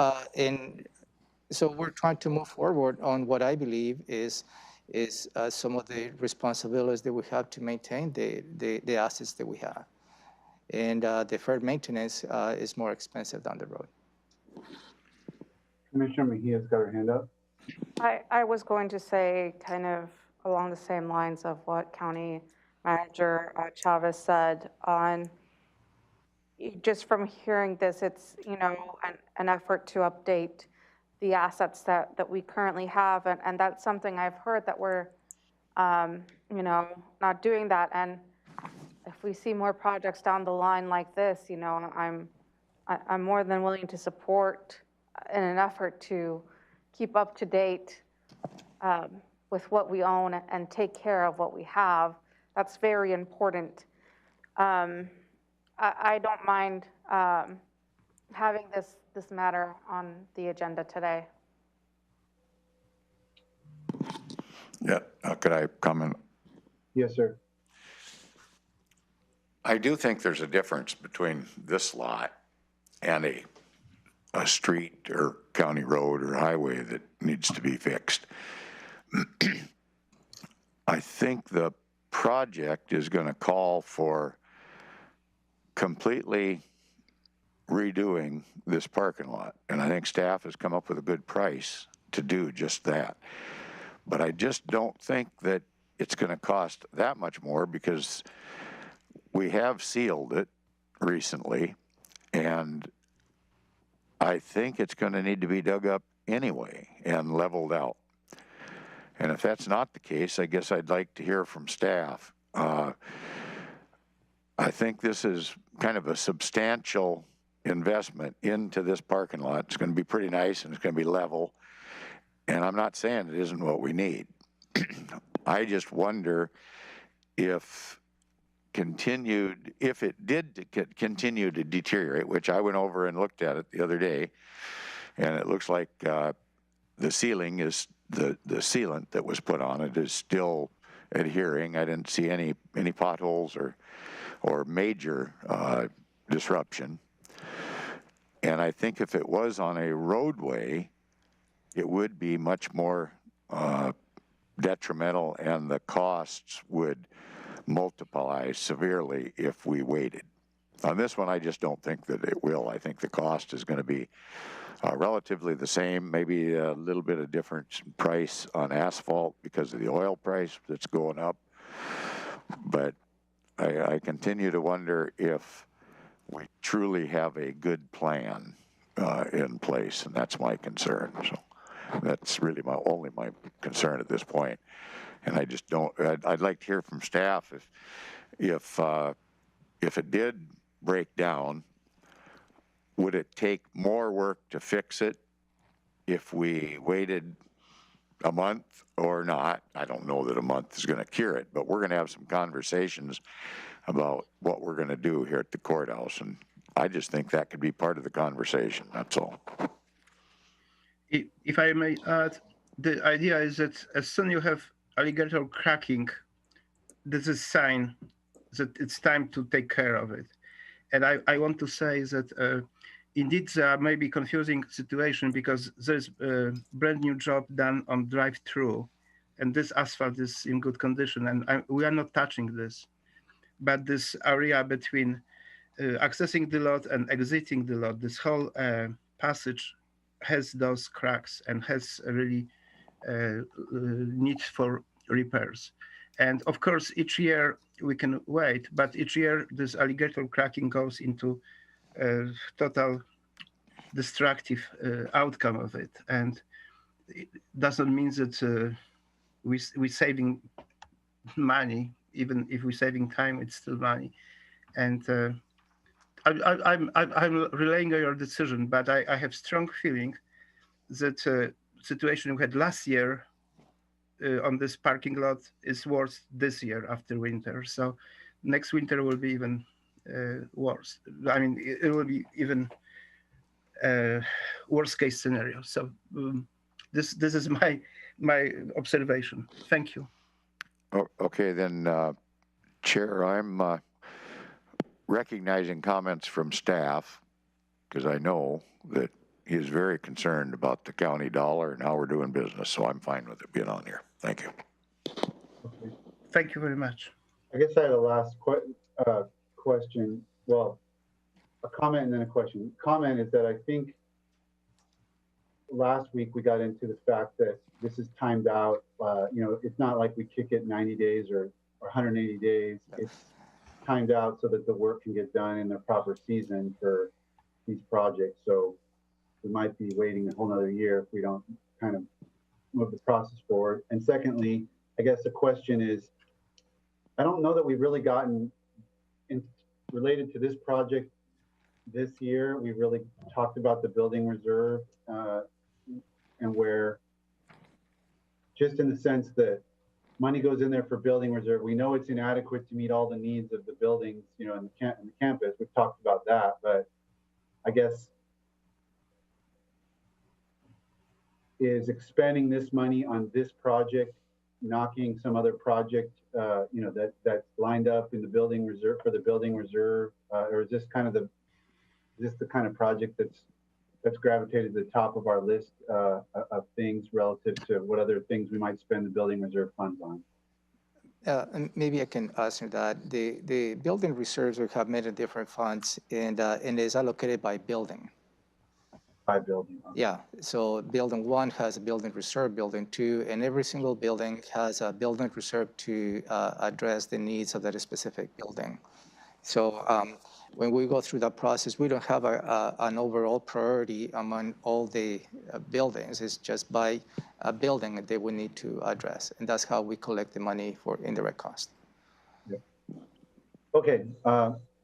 [SPEAKER 5] so we're trying to move forward on what I believe is some of the responsibilities that we have to maintain the assets that we have. And deferred maintenance is more expensive down the road.
[SPEAKER 1] Commissioner Mejia's got her hand up.
[SPEAKER 4] I was going to say kind of along the same lines of what County Manager Chavez said on, just from hearing this, it's, an effort to update the assets that we currently have. And that's something I've heard that we're, not doing that. And if we see more projects down the line like this, I'm more than willing to support in an effort to keep up to date with what we own and take care of what we have. That's very important. I don't mind having this matter on the agenda today.
[SPEAKER 3] Yeah, could I comment?
[SPEAKER 1] Yes, sir.
[SPEAKER 3] I do think there's a difference between this lot and a street or county road or highway that needs to be fixed. I think the project is going to call for completely redoing this parking lot. And I think staff has come up with a good price to do just that. But I just don't think that it's going to cost that much more, because we have sealed it recently, and I think it's going to need to be dug up anyway and leveled out. And if that's not the case, I guess I'd like to hear from staff. I think this is kind of a substantial investment into this parking lot. It's going to be pretty nice and it's going to be level. And I'm not saying it isn't what we need. I just wonder if it did continue to deteriorate, which I went over and looked at it the other day, and it looks like the ceiling is, the sealant that was put on it is still adhering. I didn't see any potholes or major disruption. And I think if it was on a roadway, it would be much more detrimental, and the costs would multiply severely if we waited. On this one, I just don't think that it will. I think the cost is going to be relatively the same, maybe a little bit of difference in price on asphalt because of the oil price that's going up. But I continue to wonder if we truly have a good plan in place, and that's my concern. So that's really my concern at this point. And I just don't. I'd like to hear from staff if it did break down, would it take more work to fix it if we waited a month or not? I don't know that a month is going to cure it, but we're going to have some conversations about what we're going to do here at the courthouse, and I just think that could be part of the conversation. That's all.
[SPEAKER 7] If I may add, the idea is that as soon as you have alligator cracking, this is a sign that it's time to take care of it. And I want to say that indeed there may be confusing situation because there's a brand new job done on drive-through, and this asphalt is in good condition, and we are not touching this. But this area between accessing the lot and exiting the lot, this whole passage has those cracks and has a really need for repairs. And of course, each year we can wait, but each year this alligator cracking goes into total destructive outcome of it. And it doesn't mean that we're saving money. Even if we're saving time, it's still money. And I'm relaying your decision, but I have strong feeling that situation we had last year on this parking lot is worse this year after winter. So next winter will be even worse. I mean, it will be even worst case scenario. So this is my observation. Thank you.
[SPEAKER 3] Oh, okay, then, Chair, I'm recognizing comments from staff because I know that he is very concerned about the county dollar and how we're doing business, so I'm fine with it being on here. Thank you.
[SPEAKER 1] Okay.
[SPEAKER 7] Thank you very much.
[SPEAKER 1] I guess I had a last question. Well, a comment and then a question. Comment is that I think last week we got into the fact that this is timed out. It's not like we kick it 90 days or 180 days. It's timed out so that the work can get done in the proper season for these projects. So we might be waiting a whole nother year if we don't kind of move the process forward. And secondly, I guess the question is, I don't know that we've really gotten related to this project this year. We really talked about the building reserve and where, just in the sense that money goes in there for building reserve. We know it's inadequate to meet all the needs of the buildings, in the campus. We've talked about that, but I guess is expending this money on this project, knocking some other project, that's lined up in the building reserve for the building reserve, or is this the kind of project that's gravitated to the top of our list of things relative to what other things we might spend the building reserve funds on?
[SPEAKER 5] And maybe I can answer that. The building reserves we have many different funds, and is allocated by building.
[SPEAKER 1] By building. Okay.
[SPEAKER 5] Yeah, so building 1 has a building reserve, building 2, and every single building has a building reserve to address the needs of that specific building. So when we go through that process, we don't have an overall priority among all the buildings. It's just by a building that we need to address, and that's how we collect the money for indirect cost.
[SPEAKER 1] Yeah. Okay,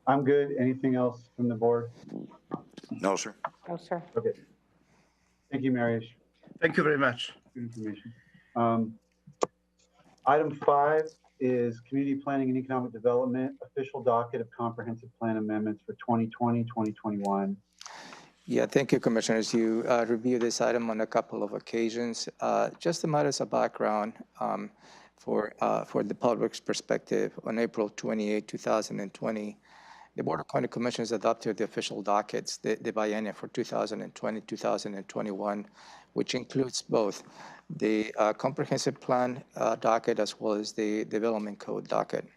[SPEAKER 1] I'm good. Anything else from the board?
[SPEAKER 3] No, sir.
[SPEAKER 4] No, sir.
[SPEAKER 1] Okay. Thank you, Mariusz.
[SPEAKER 7] Thank you very much.
[SPEAKER 1] Good information. Item 5 is Community Planning and Economic Development, official docket of comprehensive plan amendments for 2020, 2021.
[SPEAKER 5] Yeah, thank you, Commissioners. You reviewed this item on a couple of occasions. Just a matter of background for the public's perspective, on April 28, 2020, the Board of County Commissioners adopted the official dockets, the biennium for 2020, 2021, which includes both the comprehensive plan docket as well as the development code docket.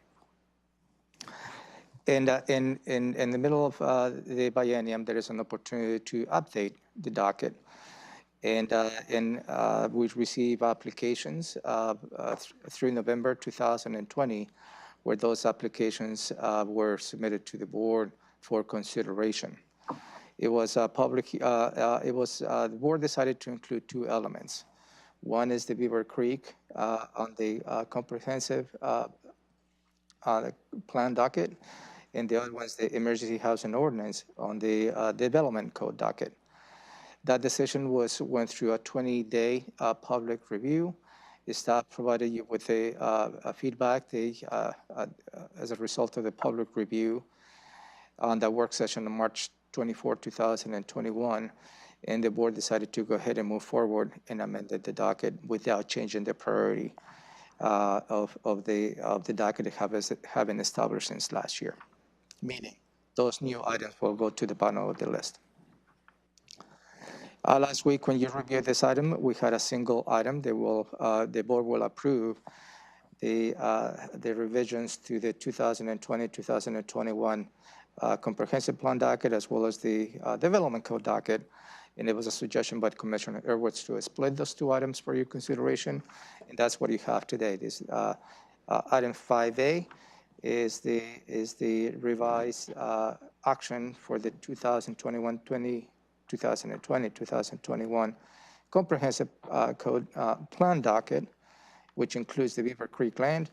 [SPEAKER 5] And in the middle of the biennium, there is an opportunity to update the docket. And we receive applications through November 2020, where those applications were submitted to the board for consideration. It was the board decided to include two elements. One is the Beaver Creek on the comprehensive plan docket, and the other one is the emergency housing ordinance on the development code docket. That decision went through a 20-day public review. The staff provided you with a feedback as a result of the public review on that work session on March 24, 2021, and the board decided to go ahead and move forward and amended the docket without changing the priority of the docket that have been established since last year. Meaning, those new items will go to the bottom of the list. Last week, when you reviewed this item, we had a single item. The board will approve the revisions to the 2020-2021 comprehensive plan docket, as well as the development code docket. And it was a suggestion by Commissioner Edwards to split those two items for your consideration. And that's what you have today. This item 5A is the revised action for the 2020-2021 comprehensive code plan docket, which includes the Beaver Creek land.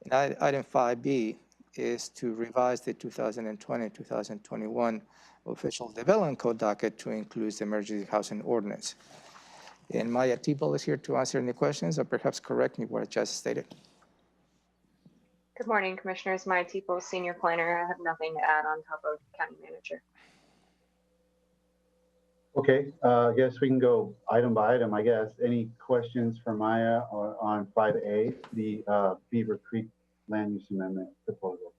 [SPEAKER 5] And item 5B is to revise the 2020-2021 official development code docket to include the emergency housing ordinance. And Maya Tebow is here to answer any questions or perhaps correct me what I just stated.
[SPEAKER 8] Good morning, Commissioners. Maya Tebow, Senior Planner. I have nothing to add on top of County Manager.
[SPEAKER 1] Okay, I guess we can go item by item, I guess. Any questions for Maya on 5A, the Beaver Creek Land Use Amendment proposal?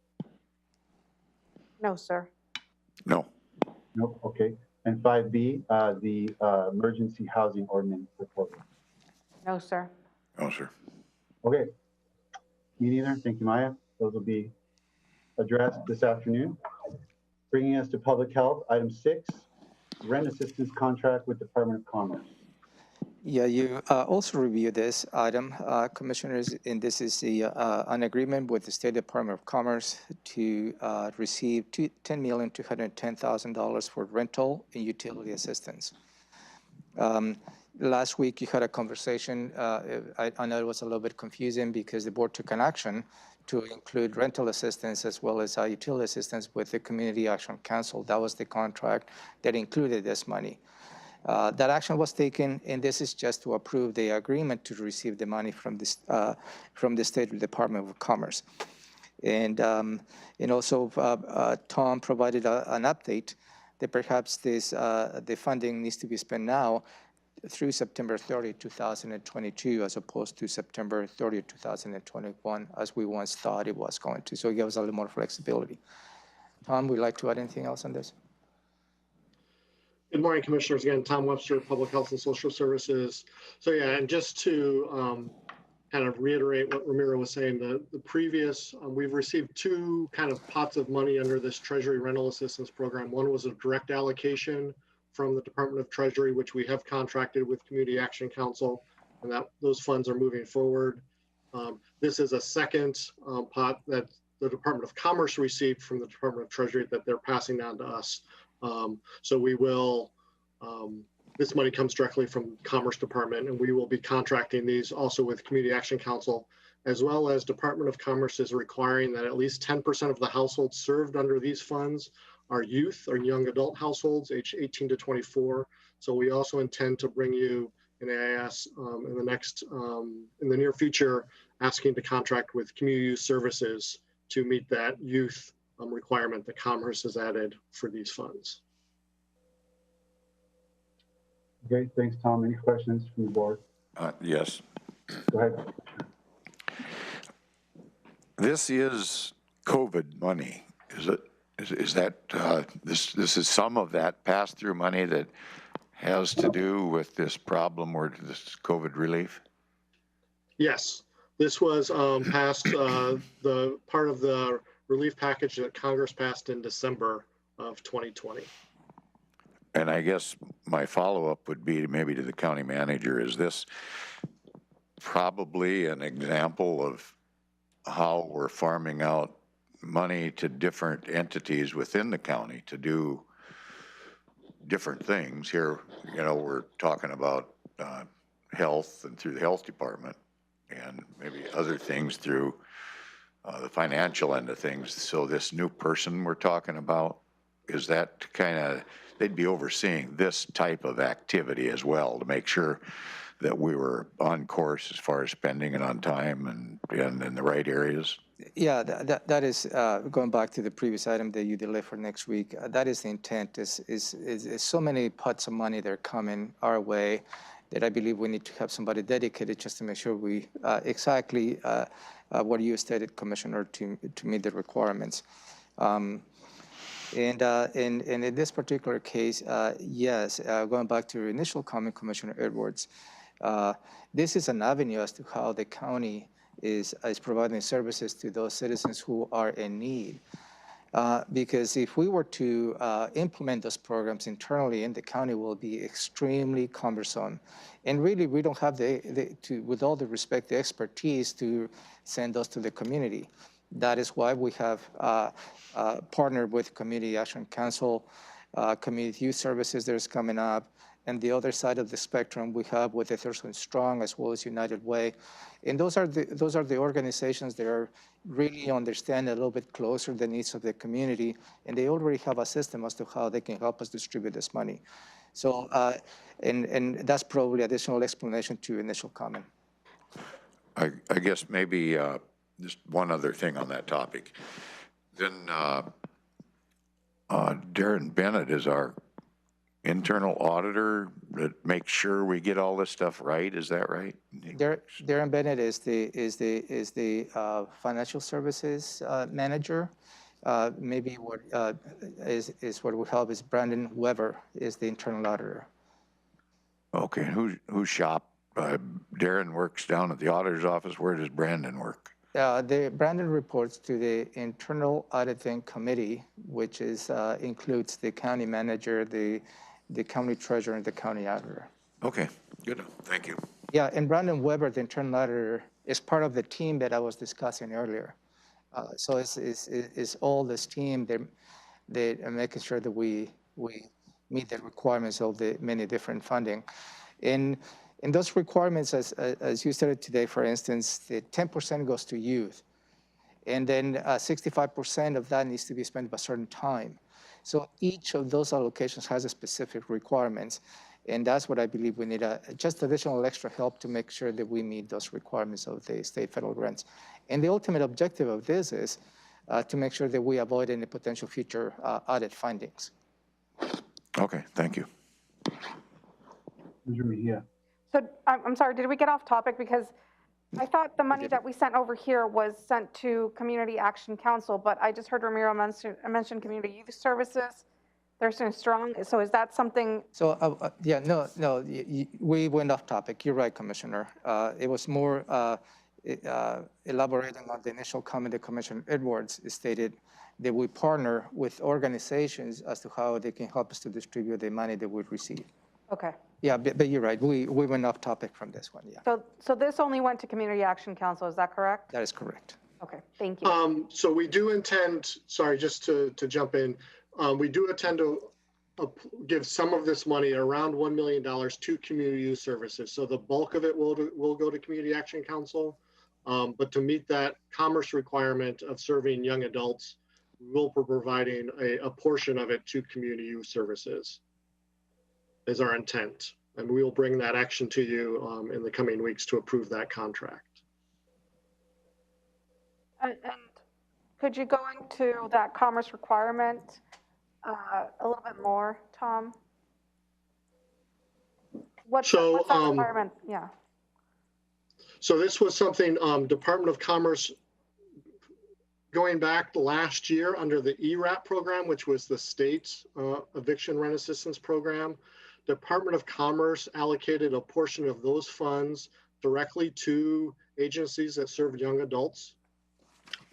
[SPEAKER 4] No, sir.
[SPEAKER 3] No.
[SPEAKER 1] Nope, okay. And 5B, the Emergency Housing Ordinance proposal?
[SPEAKER 4] No, sir.
[SPEAKER 3] No, sir.
[SPEAKER 1] Okay. Me neither. Thank you, Maya. Those will be addressed this afternoon. Bringing us to public health, item 6, rent assistance contract with Department of Commerce.
[SPEAKER 5] Yeah, you also reviewed this item, Commissioners, and this is an agreement with the State Department of Commerce to receive $10,210,000 for rental and utility assistance. Last week, you had a conversation. I know it was a little bit confusing because the board took an action to include rental assistance as well as utility assistance with the Community Action Council. That was the contract that included this money. That action was taken, and this is just to approve the agreement to receive the money from the State Department of Commerce. And also, Tom provided an update that perhaps the funding needs to be spent now through September 30, 2022, as opposed to September 30, 2021, as we once thought it was going to. So it gives us a little more flexibility. Tom, would you like to add anything else on this?
[SPEAKER 6] Good morning, Commissioners. Again, Tom Webster, Public Health and Social Services. So yeah, and just to kind of reiterate what Ramiro was saying, the previous, we've received two kind of pots of money under this Treasury Rental Assistance Program. One was a direct allocation from the Department of Treasury, which we have contracted with Community Action Council, and that those funds are moving forward. This is a second pot that the Department of Commerce received from the Department of Treasury that they're passing on to us. So we will, this money comes directly from Commerce Department, and we will be contracting these also with Community Action Council, as well as Department of Commerce is requiring that at least 10% of the households served under these funds are youth or young adult households aged 18 to 24. So we also intend to bring you an AIS in the near future, asking to contract with Community Youth Services to meet that youth requirement that Commerce has added for these funds.
[SPEAKER 1] Okay, thanks, Tom. Any questions from the board?
[SPEAKER 3] Yes.
[SPEAKER 1] Go ahead.
[SPEAKER 3] This is COVID money, is it? Is that this is some of that pass-through money that has to do with this problem or this COVID relief?
[SPEAKER 6] Yes, this was passed the part of the relief package that Congress passed in December of 2020.
[SPEAKER 3] And I guess my follow-up would be maybe to the county manager, is this probably an example of how we're farming out money to different entities within the county to do different things? Here, you know, we're talking about health and through the health department, and maybe other things through the financial end of things. So this new person we're talking about, is that kind of, they'd be overseeing this type of activity as well to make sure that we were on course as far as spending and on time and in the right areas?
[SPEAKER 5] Yeah, that is, going back to the previous item that you delayed for next week, that is the intent, is so many pots of money that are coming our way that I believe we need to have somebody dedicated just to make sure we exactly what you stated, Commissioner, to meet the requirements. And in this particular case, yes, going back to your initial comment, Commissioner Edwards, this is an avenue as to how the county is providing services to those citizens who are in need. Because if we were to implement those programs internally in the county, will be extremely cumbersome. And really, we don't have with all the respect, the expertise to send those to the community. That is why we have partnered with Community Action Council, Community Youth Services that is coming up, and the other side of the spectrum we have with the Thurston Strong as well as United Way. And those are the organizations that are really understand a little bit closer the needs of the community, and they already have a system as to how they can help us distribute this money. So, and that's probably additional explanation to initial comment.
[SPEAKER 3] I guess maybe just one other thing on that topic. Then Darren Bennett is our internal auditor that makes sure we get all this stuff right. Is that right?
[SPEAKER 5] Darren Bennett is the financial services manager. Maybe what is what will help is Brandon Weber is the internal auditor.
[SPEAKER 3] Okay, whose shop? Darren works down at the auditor's office. Where does Brandon work?
[SPEAKER 5] Brandon reports to the internal auditing committee, which is includes the county manager, the county treasurer, and the county auditor.
[SPEAKER 3] Okay, good. Thank you.
[SPEAKER 5] Yeah, and Brandon Weber, the internal auditor, is part of the team that I was discussing earlier. So it's all this team that are making sure that we meet the requirements of the many different funding. And those requirements, as you stated today, for instance, the 10% goes to youth. And then 65% of that needs to be spent by a certain time. So each of those allocations has a specific requirements. And that's what I believe we need, just additional extra help to make sure that we meet those requirements of the state federal grants. And the ultimate objective of this is to make sure that we avoid any potential future audit findings.
[SPEAKER 3] Okay, thank you.
[SPEAKER 4] So I'm sorry, did we get off topic? Because I thought the money that we sent over here was sent to Community Action Council, but I just heard Ramiro mention Community Youth Services, Thurston Strong. So is that something?
[SPEAKER 5] So yeah, no, we went off topic. You're right, Commissioner. It was more elaborating on the initial comment that Commissioner Edwards stated that we partner with organizations as to how they can help us to distribute the money that we receive.
[SPEAKER 4] Okay.
[SPEAKER 5] Yeah, but you're right. We went off topic from this one, yeah.
[SPEAKER 4] So this only went to Community Action Council, is that correct?
[SPEAKER 5] That is correct.
[SPEAKER 4] Okay, thank you.
[SPEAKER 6] So we do intend, sorry, just to jump in, we do intend to give some of this money, around $1 million, to community youth services. So the bulk of it will go to Community Action Council. But to meet that commerce requirement of serving young adults, we will be providing a portion of it to community youth services is our intent. And we will bring that action to you in the coming weeks to approve that contract.
[SPEAKER 4] And could you go into that commerce requirement a little bit more, Tom? What's that requirement? Yeah.
[SPEAKER 6] So this was something Department of Commerce, going back last year under the ERAP program, which was the state eviction rent assistance program, Department of Commerce allocated a portion of those funds directly to agencies that serve young adults.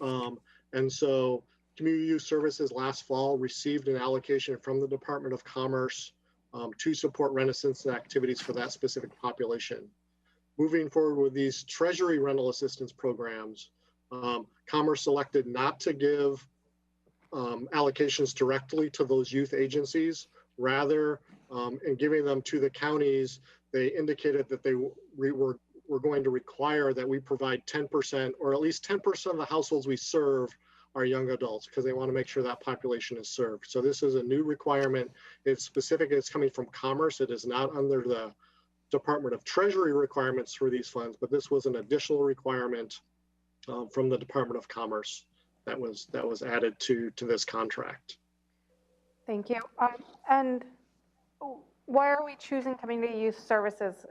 [SPEAKER 6] And And so Community Youth Services last fall received an allocation from the Department of Commerce to support rent assistance activities for that specific population. Moving forward with these Treasury rental assistance programs, Commerce elected not to give allocations directly to those youth agencies. Rather, in giving them to the counties, they indicated that they were going to require that we provide 10%, or at least 10% of the households we serve are young adults, because they want to make sure that population is served. So this is a new requirement. It's specific, it's coming from Commerce. It is not under the Department of Treasury requirements for these funds, but this was an additional requirement from the Department of Commerce that was added to this contract.
[SPEAKER 4] Thank you. And why are we choosing Community Youth Services?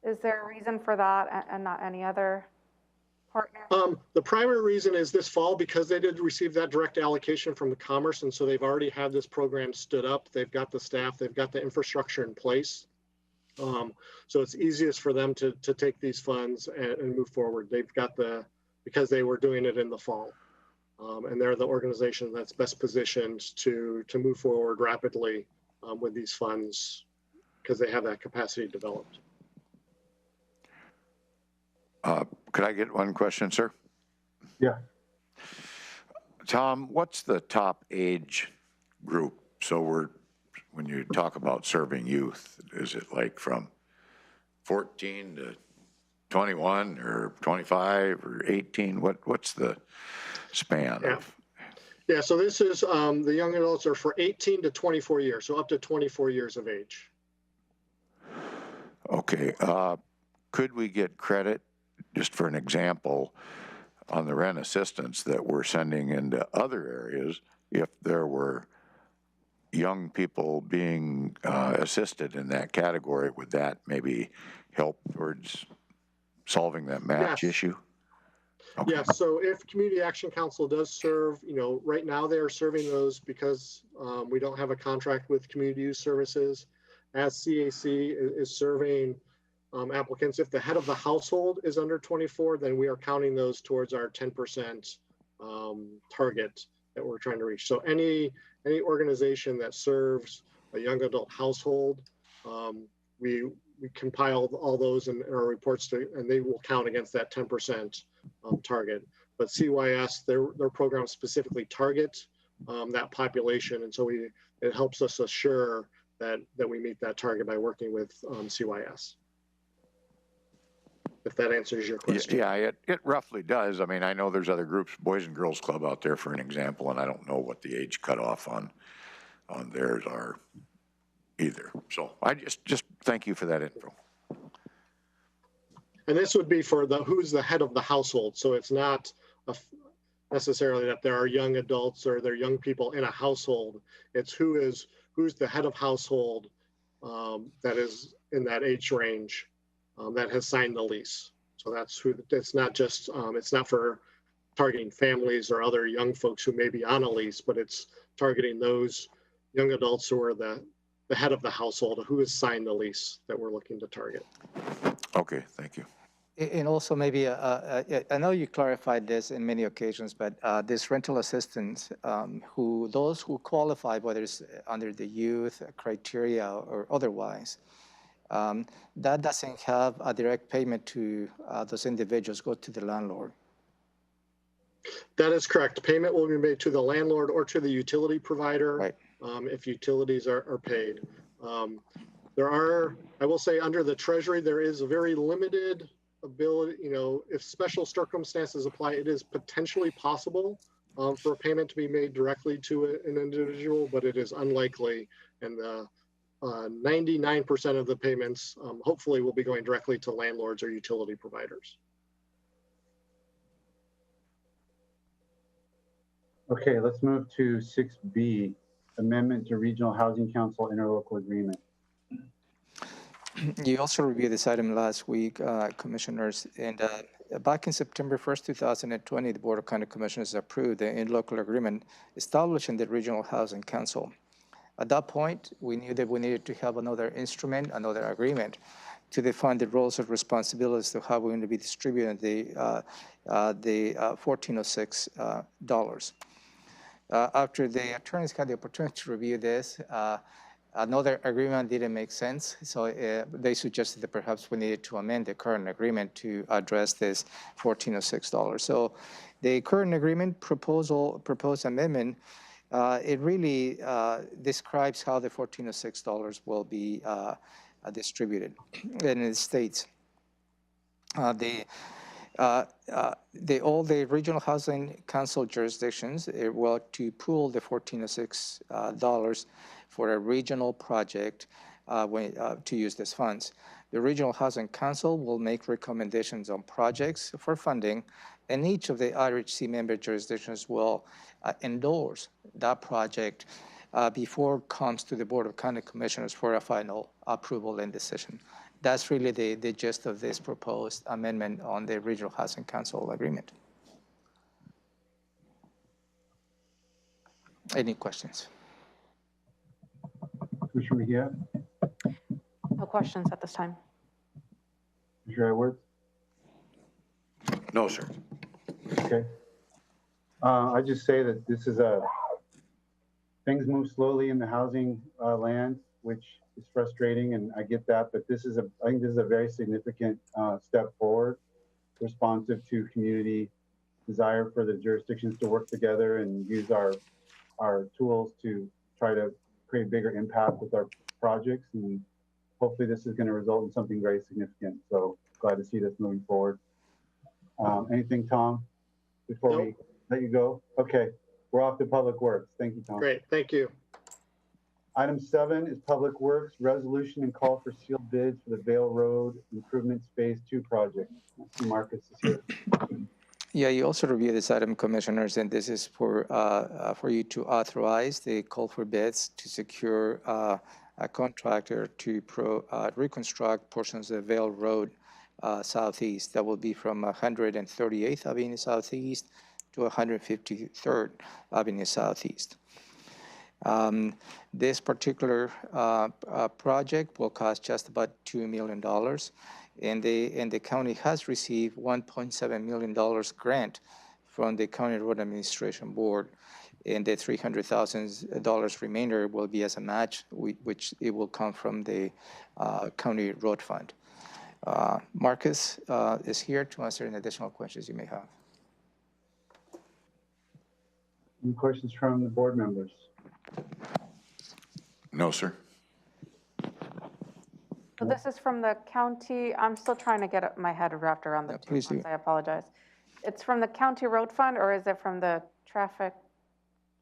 [SPEAKER 4] Is there a reason for that and not any other partner?
[SPEAKER 6] The primary reason is this fall, because they did receive that direct allocation from the Commerce, and so they've already had this program stood up. They've got the staff, they've got the infrastructure in place. So it's easiest for them to take these funds and move forward. They've got because they were doing it in the fall. And they're the organization that's best positioned to move forward rapidly with these funds, because they have that capacity developed.
[SPEAKER 3] Could I get one question, sir?
[SPEAKER 1] Yeah.
[SPEAKER 3] Tom, what's the top age group? So when you talk about serving youth, is it like from 14 to 21 or 25 or 18? What's the span of?
[SPEAKER 6] Yeah, so this is, the young adults are for 18 to 24 years, so up to 24 years of age.
[SPEAKER 3] Okay, could we get credit, just for an example, on the rent assistance that we're sending into other areas if there were young people being assisted in that category? Would that maybe help towards solving that match issue? Okay.
[SPEAKER 6] Yes, so if Community Action Council does serve, right now they are serving those because we don't have a contract with Community Youth Services. As CAC is serving applicants, if the head of the household is under 24, then we are counting those towards our 10% target that we're trying to reach. So any organization that serves a young adult household, we compile all those in our reports and they will count against that 10% target. But CYS, their programs specifically target that population, and so it helps us assure that we meet that target by working with CYS. If that answers your question.
[SPEAKER 3] Yeah, it roughly does. I mean, I know there's other groups, Boys and Girls Club out there, for an example, and I don't know what the age cutoff on theirs are either. So I just thank you for that info.
[SPEAKER 6] And this would be for who's the head of the household. So it's not necessarily that there are young adults or there are young people in a household. It's who's the head of household that is in that age range that has signed the lease. So that's who. It's not just. It's not for targeting families or other young folks who may be on a lease, but it's targeting those young adults who are the head of the household, who has signed the lease that we're looking to target.
[SPEAKER 3] Okay, thank you.
[SPEAKER 5] And also maybe, I know you clarified this in many occasions, but this rental assistance, those who qualify, whether it's under the youth criteria or otherwise, that doesn't have a direct payment to those individuals, go to the landlord.
[SPEAKER 6] That is correct. Payment will be made to the landlord or to the utility provider,
[SPEAKER 5] right,
[SPEAKER 6] if utilities are paid. There are, I will say, under the Treasury, there is a very limited ability, if special circumstances apply, it is potentially possible for a payment to be made directly to an individual, but it is unlikely. And 99% of the payments hopefully will be going directly to landlords or utility providers.
[SPEAKER 1] Okay, let's move to 6B, Amendment to Regional Housing Council Interlocal Agreement.
[SPEAKER 5] You also reviewed this item last week, commissioners, and back in September 1st, 2020, the Board of County Commissioners approved the interlocal agreement establishing the Regional Housing Council. At that point, we knew that we needed to have another instrument, another agreement to define the roles and responsibilities of how we're going to be distributing the $1,406. After the attorneys had the opportunity to review this, another agreement didn't make sense, so they suggested that perhaps we needed to amend the current agreement to address this $1,406. So the current agreement proposed amendment, it really describes how the $1,406 will be distributed. And it states all the regional housing council jurisdictions were to pool the $1,406 for a regional project to use these funds. The regional housing council will make recommendations on projects for funding, and each of the RHC member jurisdictions will endorse that project before it comes to the Board of County Commissioners for a final approval and decision. That's really the gist of this proposed amendment on the Regional Housing Council agreement. Any questions?
[SPEAKER 1] Commissioner Mejia,
[SPEAKER 4] No questions at this time.
[SPEAKER 1] Commissioner Edwards?
[SPEAKER 3] No, sir.
[SPEAKER 1] Okay. I just say that this is things move slowly in the housing land, which is frustrating, and I get that, but I think this is a very significant step forward, responsive to community desire for the jurisdictions to work together and use our tools to try to create bigger impact with our projects. And hopefully this is going to result in something very significant. So glad to see this moving forward. Anything, Tom, before we let you go? Okay, we're off to Public Works. Thank you, Tom.
[SPEAKER 6] Great, thank you.
[SPEAKER 1] Item 7 is Public Works, resolution and call for sealed bids for the Vale Road Improvements Phase 2 project. I see Marcus is here.
[SPEAKER 5] Yeah, you also review this item, Commissioners, and this is for you to authorize the call for bids to secure a contractor to reconstruct portions of Vale Road Southeast. That will be from 138th Avenue Southeast to 153rd Avenue Southeast. This particular project will cost just about $2 million. And the county has received $1.7 million grant from the County Road Administration Board, and the $300,000 remainder will be as a match, which it will come from the County Road Fund. Marcus is here to answer any additional questions you may have.
[SPEAKER 1] Any questions from the board members?
[SPEAKER 3] No, sir.
[SPEAKER 4] So this is from the county. I'm still trying to get my head wrapped around the two
[SPEAKER 5] please
[SPEAKER 4] funds.
[SPEAKER 5] do.
[SPEAKER 4] I apologize. It's from the county road fund, or is it from the traffic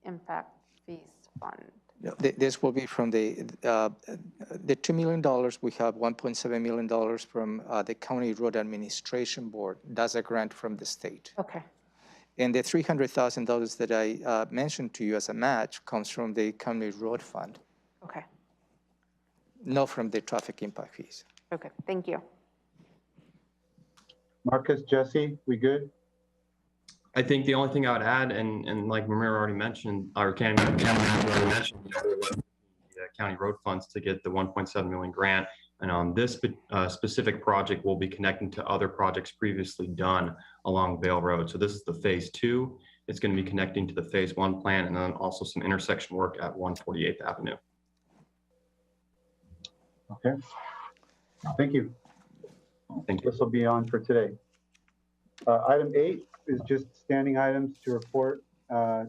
[SPEAKER 4] impact fees fund?
[SPEAKER 5] This will be from the $2 million. We have $1.7 million from the County Road Administration Board. That's a grant from the state.
[SPEAKER 4] Okay.
[SPEAKER 5] And the $300,000 that I mentioned to you as a match comes from the County Road Fund,
[SPEAKER 4] Okay.
[SPEAKER 5] not from the traffic impact fees.
[SPEAKER 4] Okay. Thank you.
[SPEAKER 1] Marcus, Jesse, we good?
[SPEAKER 9] I think the only thing I would add, and like Ramiro already mentioned, our county manager already mentioned, the county road funds to get the 1.7 million grant. And this specific project will be connecting to other projects previously done along Vale Road. So this is the phase 2. It's going to be connecting to the phase 1 plan, and then also some intersection work at 148th Avenue.
[SPEAKER 1] Okay. Thank you.
[SPEAKER 9] Thank you.
[SPEAKER 1] This will be on for today. Item 8 is just standing items to report for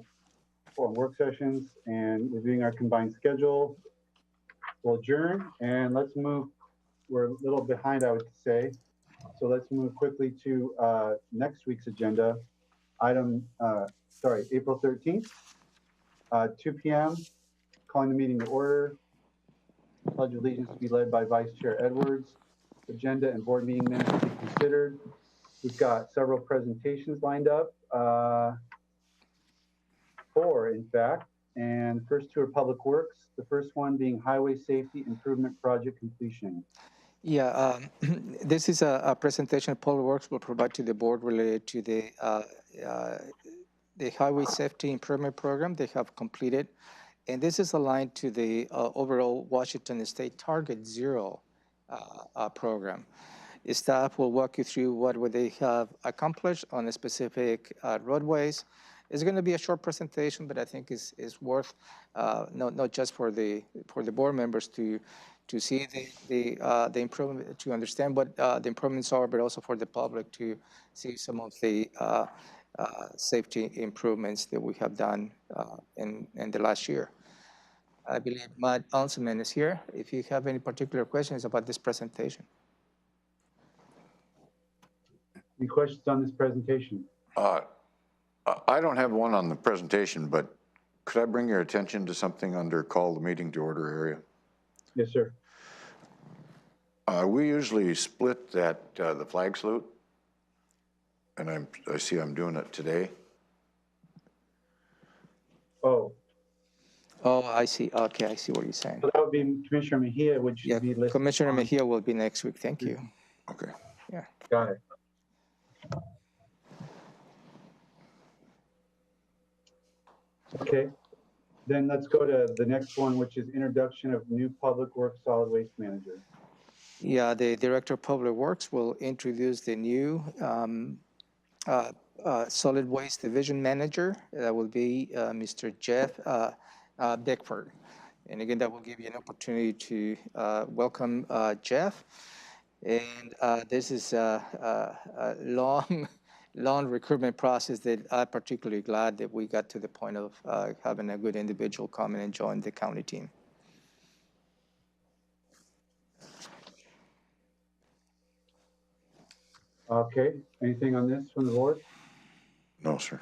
[SPEAKER 1] work sessions and reviewing our combined schedule. We'll adjourn and let's move. We're a little behind, I would say. So let's move quickly to next week's agenda. April 13th, 2 p.m., calling the meeting to order. Pledge of Allegiance to be led by Vice Chair Edwards. Agenda and board meeting minutes to be considered. We've got several presentations lined up, 4 in fact, and the first 2 are Public Works, the first one being Highway Safety Improvement Project Completion.
[SPEAKER 5] Yeah, this is a presentation Public Works will provide to the board related to the Highway Safety Improvement Program they have completed. And this is aligned to the overall Washington State Target 0 program. Staff will walk you through what would they have accomplished on the specific roadways. It's going to be a short presentation, but I think is worth not just for the board members to see the improvement, to understand what the improvements are, but also for the public to see some of the safety improvements that we have done in the last year. I believe Matt Alseman is here. If you have any particular questions about this presentation.
[SPEAKER 1] Any questions on this presentation?
[SPEAKER 3] I don't have one on the presentation, but could I bring your attention to something under call the meeting to order area?
[SPEAKER 1] Yes, sir.
[SPEAKER 3] We usually split that, the flag salute, and I see I'm doing it today.
[SPEAKER 1] Oh,
[SPEAKER 5] I see. Okay, I see what you're saying.
[SPEAKER 1] so that would be Commissioner Mejia, which should be listed.
[SPEAKER 5] Commissioner
[SPEAKER 1] on-
[SPEAKER 5] Mejia will be next week. Thank you.
[SPEAKER 3] Okay.
[SPEAKER 5] Yeah.
[SPEAKER 1] Got it. Okay, then let's go to the next one, which is introduction of new Public Works Solid Waste Manager.
[SPEAKER 5] Yeah, the Director of Public Works will introduce the new Solid Waste Division Manager. That will be Mr. Jeff Bickford. And again, that will give you an opportunity to welcome Jeff. And this is a long recruitment process that I'm particularly glad that we got to the point of having a good individual come in and join the county team.
[SPEAKER 1] Okay, anything on this from the board?
[SPEAKER 3] No, sir.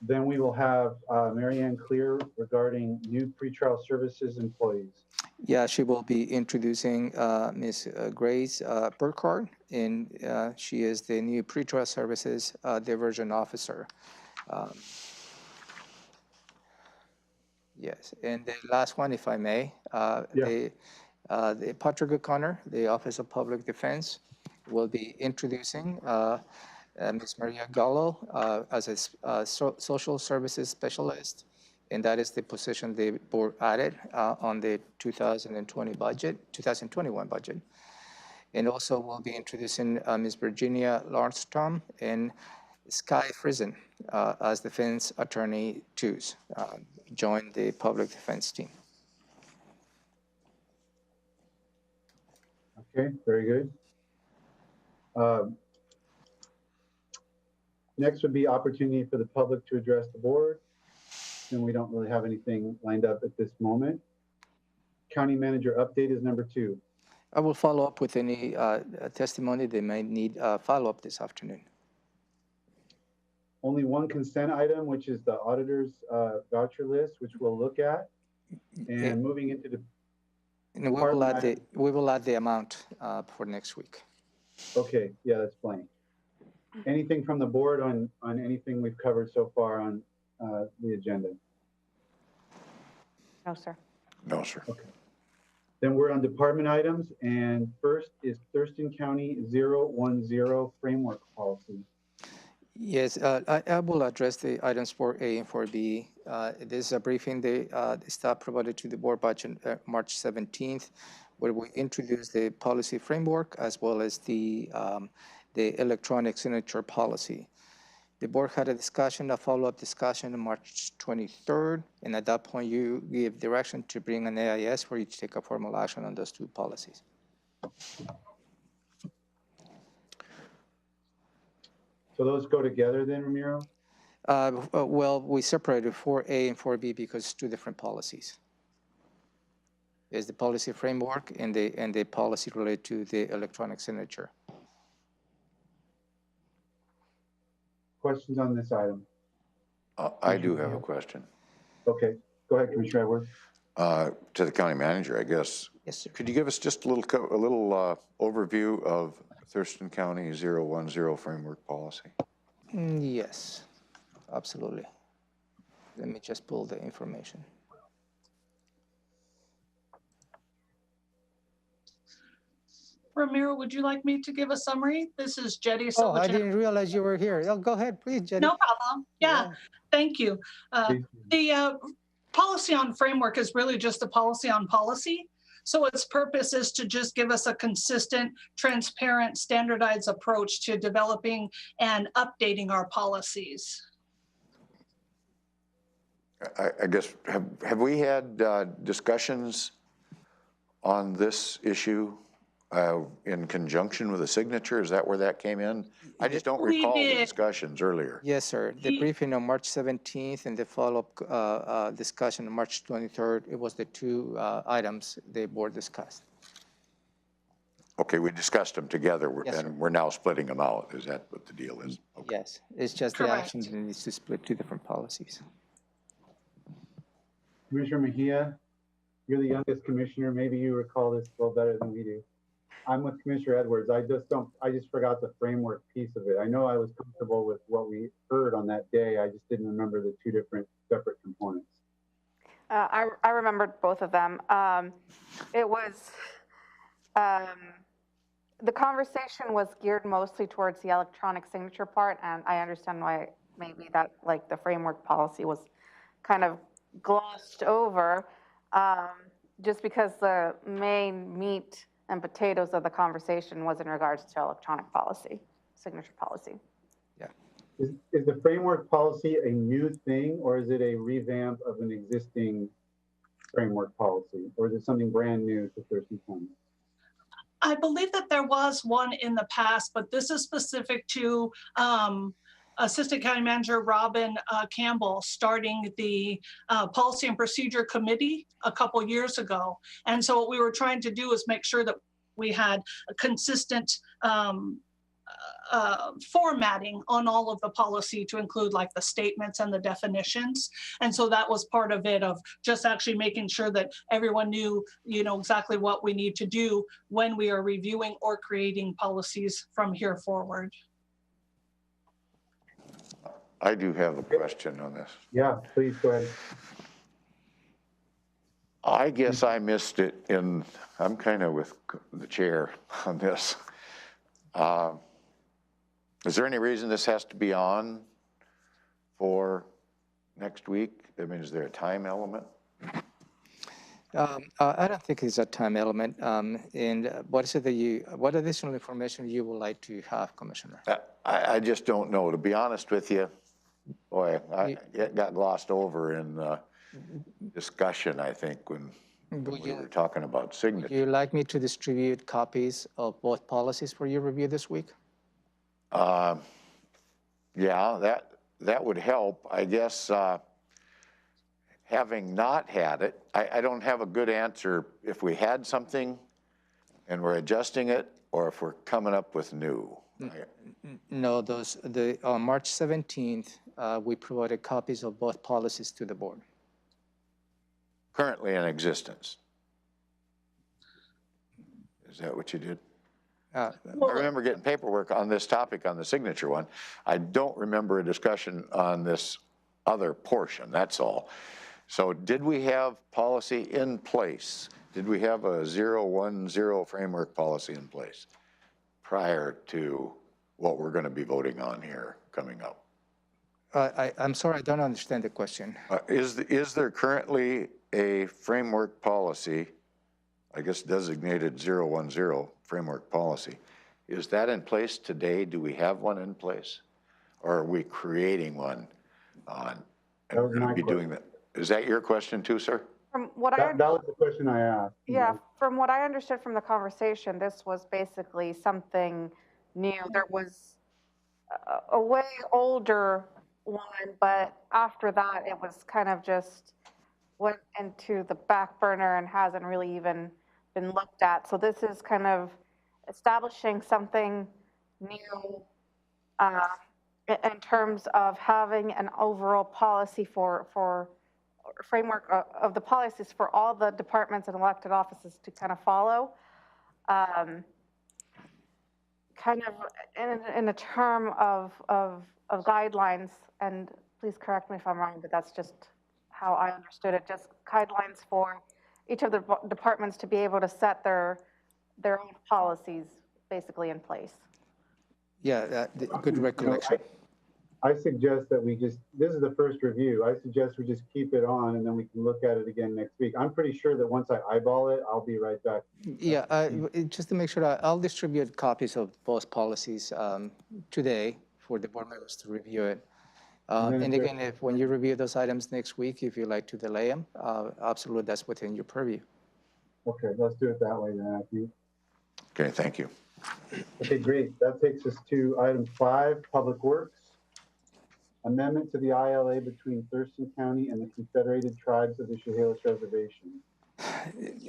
[SPEAKER 1] Then we will have Mary Ann Clear regarding new pretrial services employees.
[SPEAKER 5] Yeah, she will be introducing Ms. Grace Burkhardt, and she is the new pretrial services diversion officer. Yes, and the last one, if I may, the Patrick O'Connor, the Office of Public Defense, will be introducing Ms. Maria Gallo as a social services specialist, and that is the position the board added on the 2021 budget. And also we'll be introducing Ms. Virginia Lawrence-Tom and Sky Friesen as defense attorney twos, join the public defense team.
[SPEAKER 1] Okay, very good. Next would be opportunity for the public to address the board. And we don't really have anything lined up at this moment. County manager update is number 2.
[SPEAKER 5] I will follow up with any testimony they may need follow-up this afternoon.
[SPEAKER 1] Only one consent item, which is the auditor's voucher list, which we'll look at. And moving into the
[SPEAKER 5] And we will add the amount for next week.
[SPEAKER 1] Okay, yeah, that's plenty. Anything from the board on anything we've covered so far on the agenda?
[SPEAKER 4] No, sir.
[SPEAKER 3] No, sir.
[SPEAKER 1] Okay. Then we're on department items, and first is Thurston County 010 framework policy.
[SPEAKER 5] Yes, I will address the items 4A and 4B. This is a briefing the staff provided to the board budget March 17th, where we introduced the policy framework as well as the electronic signature policy. The board had a follow-up discussion on March 23rd, and at that point you give direction to bring an AIS for you to take a formal action on those two policies.
[SPEAKER 1] So those go together then, Ramiro?
[SPEAKER 5] Well, we separated 4A and 4B because it's two different policies. It's the policy framework and the policy related to the electronic signature.
[SPEAKER 1] Questions on this item?
[SPEAKER 3] I do have a question.
[SPEAKER 1] Okay, go ahead, Commissioner Edwards.
[SPEAKER 3] To the county manager, I guess.
[SPEAKER 5] Yes, sir.
[SPEAKER 3] Could you give us just a little overview of Thurston County 010 framework policy?
[SPEAKER 5] Yes, absolutely. Let me just pull the information.
[SPEAKER 10] Ramiro, would you like me to give a summary? This is Jetty.
[SPEAKER 5] Oh, I didn't realize you were here. Oh, go ahead, please, Jenny.
[SPEAKER 10] No problem. Yeah, thank you. The policy on framework is really just a policy on policy. So its purpose is to just give us a consistent, transparent, standardized approach to developing and updating our policies.
[SPEAKER 3] I guess, have we had discussions on this issue in conjunction with a signature? Is that where that came in? I just don't
[SPEAKER 10] We
[SPEAKER 3] recall the
[SPEAKER 10] did.
[SPEAKER 3] discussions earlier.
[SPEAKER 5] Yes, sir. The briefing on March 17th and the follow-up discussion on March 23rd, it was the two items the board discussed.
[SPEAKER 3] Okay, we discussed them together
[SPEAKER 5] Yes, sir.
[SPEAKER 3] and we're now splitting them out. Is that what the deal is? Okay.
[SPEAKER 5] Yes, it's just the
[SPEAKER 10] Correct.
[SPEAKER 5] action that needs to split two different policies.
[SPEAKER 1] Commissioner Mejia, you're the youngest commissioner. Maybe you recall this a little better than we do. I'm with Commissioner Edwards. I just forgot the framework piece of it. I know I was comfortable with what we heard on that day. I just didn't remember the two different separate components.
[SPEAKER 4] I remembered both of them. It was, the conversation was geared mostly towards the electronic signature part, and I understand why maybe that, like, the framework policy was kind of glossed over, just because the main meat and potatoes of the conversation was in regards to electronic policy, signature policy.
[SPEAKER 1] Is the framework policy a new thing, or is it a revamp of an existing framework policy, or is it something brand new to Thurston County?
[SPEAKER 10] I believe that there was one in the past, but this is specific to Assistant County Manager Robin Campbell starting the Policy and Procedure Committee a couple years ago. And so what we were trying to do is make sure that we had a consistent formatting on all of the policy to include like the statements and the definitions. And so that was part of it, of just actually making sure that everyone knew, exactly what we need to do when we are reviewing or creating policies from here forward.
[SPEAKER 3] I do have a question on this.
[SPEAKER 1] Yeah, please go ahead.
[SPEAKER 3] I guess I missed it I'm kind of with the chair on this. Is there any reason this has to be on for next week? I mean, is there a time element?
[SPEAKER 5] I don't think it's a time element. And what is it what additional information you would like to have, Commissioner?
[SPEAKER 3] I just don't know. To be honest with you, boy, it got glossed over in discussion, I think, when we were talking about signature.
[SPEAKER 5] Would you like me to distribute copies of both policies for your review this week?
[SPEAKER 3] Yeah, that would help. I guess having not had it, I don't have a good answer if we had something and we're adjusting it, or if we're coming up with new.
[SPEAKER 5] No, on March 17th, we provided copies of both policies to the board.
[SPEAKER 3] Currently in existence. Is that what you did? I remember getting paperwork on this topic on the signature one. I don't remember a discussion on this other portion, that's all. So did we have policy in place? Did we have a 010 framework policy in place prior to what we're going to be voting on here coming up?
[SPEAKER 5] I'm sorry, I don't understand the question.
[SPEAKER 3] Is there currently a framework policy, I guess designated 010 framework policy? Is that in place today? Do we have one in place? Or are we creating one on, and we're going to be doing that? Is that your question too, sir?
[SPEAKER 4] From what
[SPEAKER 1] That was the question I asked.
[SPEAKER 4] Yeah, from what I understood from the conversation, this was basically something new. There was a way older one, but after that, it was kind of just went into the back burner and hasn't really even been looked at. So this is kind of establishing something new in terms of having an overall policy for framework of the policies for all the departments and elected offices to kind of follow. Kind of in a term of guidelines, and please correct me if I'm wrong, but that's just how I understood it, just guidelines for each of the departments to be able to set their own policies basically in place.
[SPEAKER 5] Yeah, good recollection.
[SPEAKER 1] I suggest that we just, this is the first review. I suggest we just keep it on and then we can look at it again next week. I'm pretty sure that once I eyeball it, I'll be right back.
[SPEAKER 5] Yeah, just to make sure, I'll distribute copies of both policies today for the board members to review it. And again, when you review those items next week, if you like to delay them, absolutely, that's within your purview.
[SPEAKER 1] Okay, let's do it that way then, I think.
[SPEAKER 3] Okay, thank you.
[SPEAKER 1] Okay, great. That takes us to item 5, Public Works. Amendment to the ILA between Thurston County and the Confederated Tribes of the Chehalis Reservation.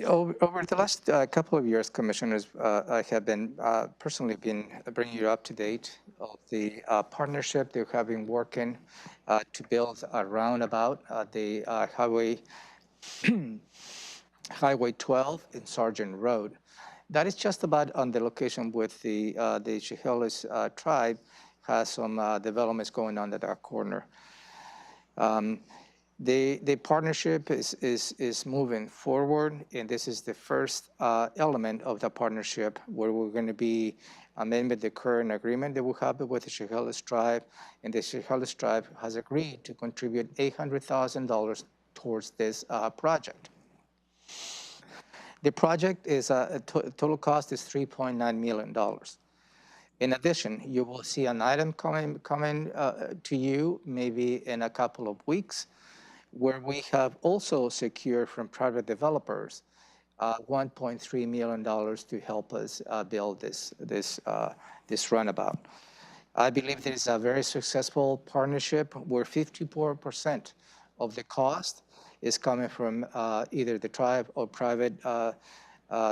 [SPEAKER 5] Over the last couple of years, commissioners, I have been personally been bringing you up to date of the partnership they have been working to build a roundabout, the Highway 12 in Sargent Road. That is just about on the location with the Chehalis tribe has some developments going on at that corner. The partnership is moving forward, and this is the first element of the partnership where we're going to be amending the current agreement that we have with the Chehalis tribe, and the Chehalis tribe has agreed to contribute $800,000 towards this project. The project is total cost is $3.9 million. In addition, you will see an item coming to you maybe in a couple of weeks, where we have also secured from private developers $1.3 million to help us build this runabout. I believe this is a very successful partnership where 54% of the cost is coming from either the tribe or private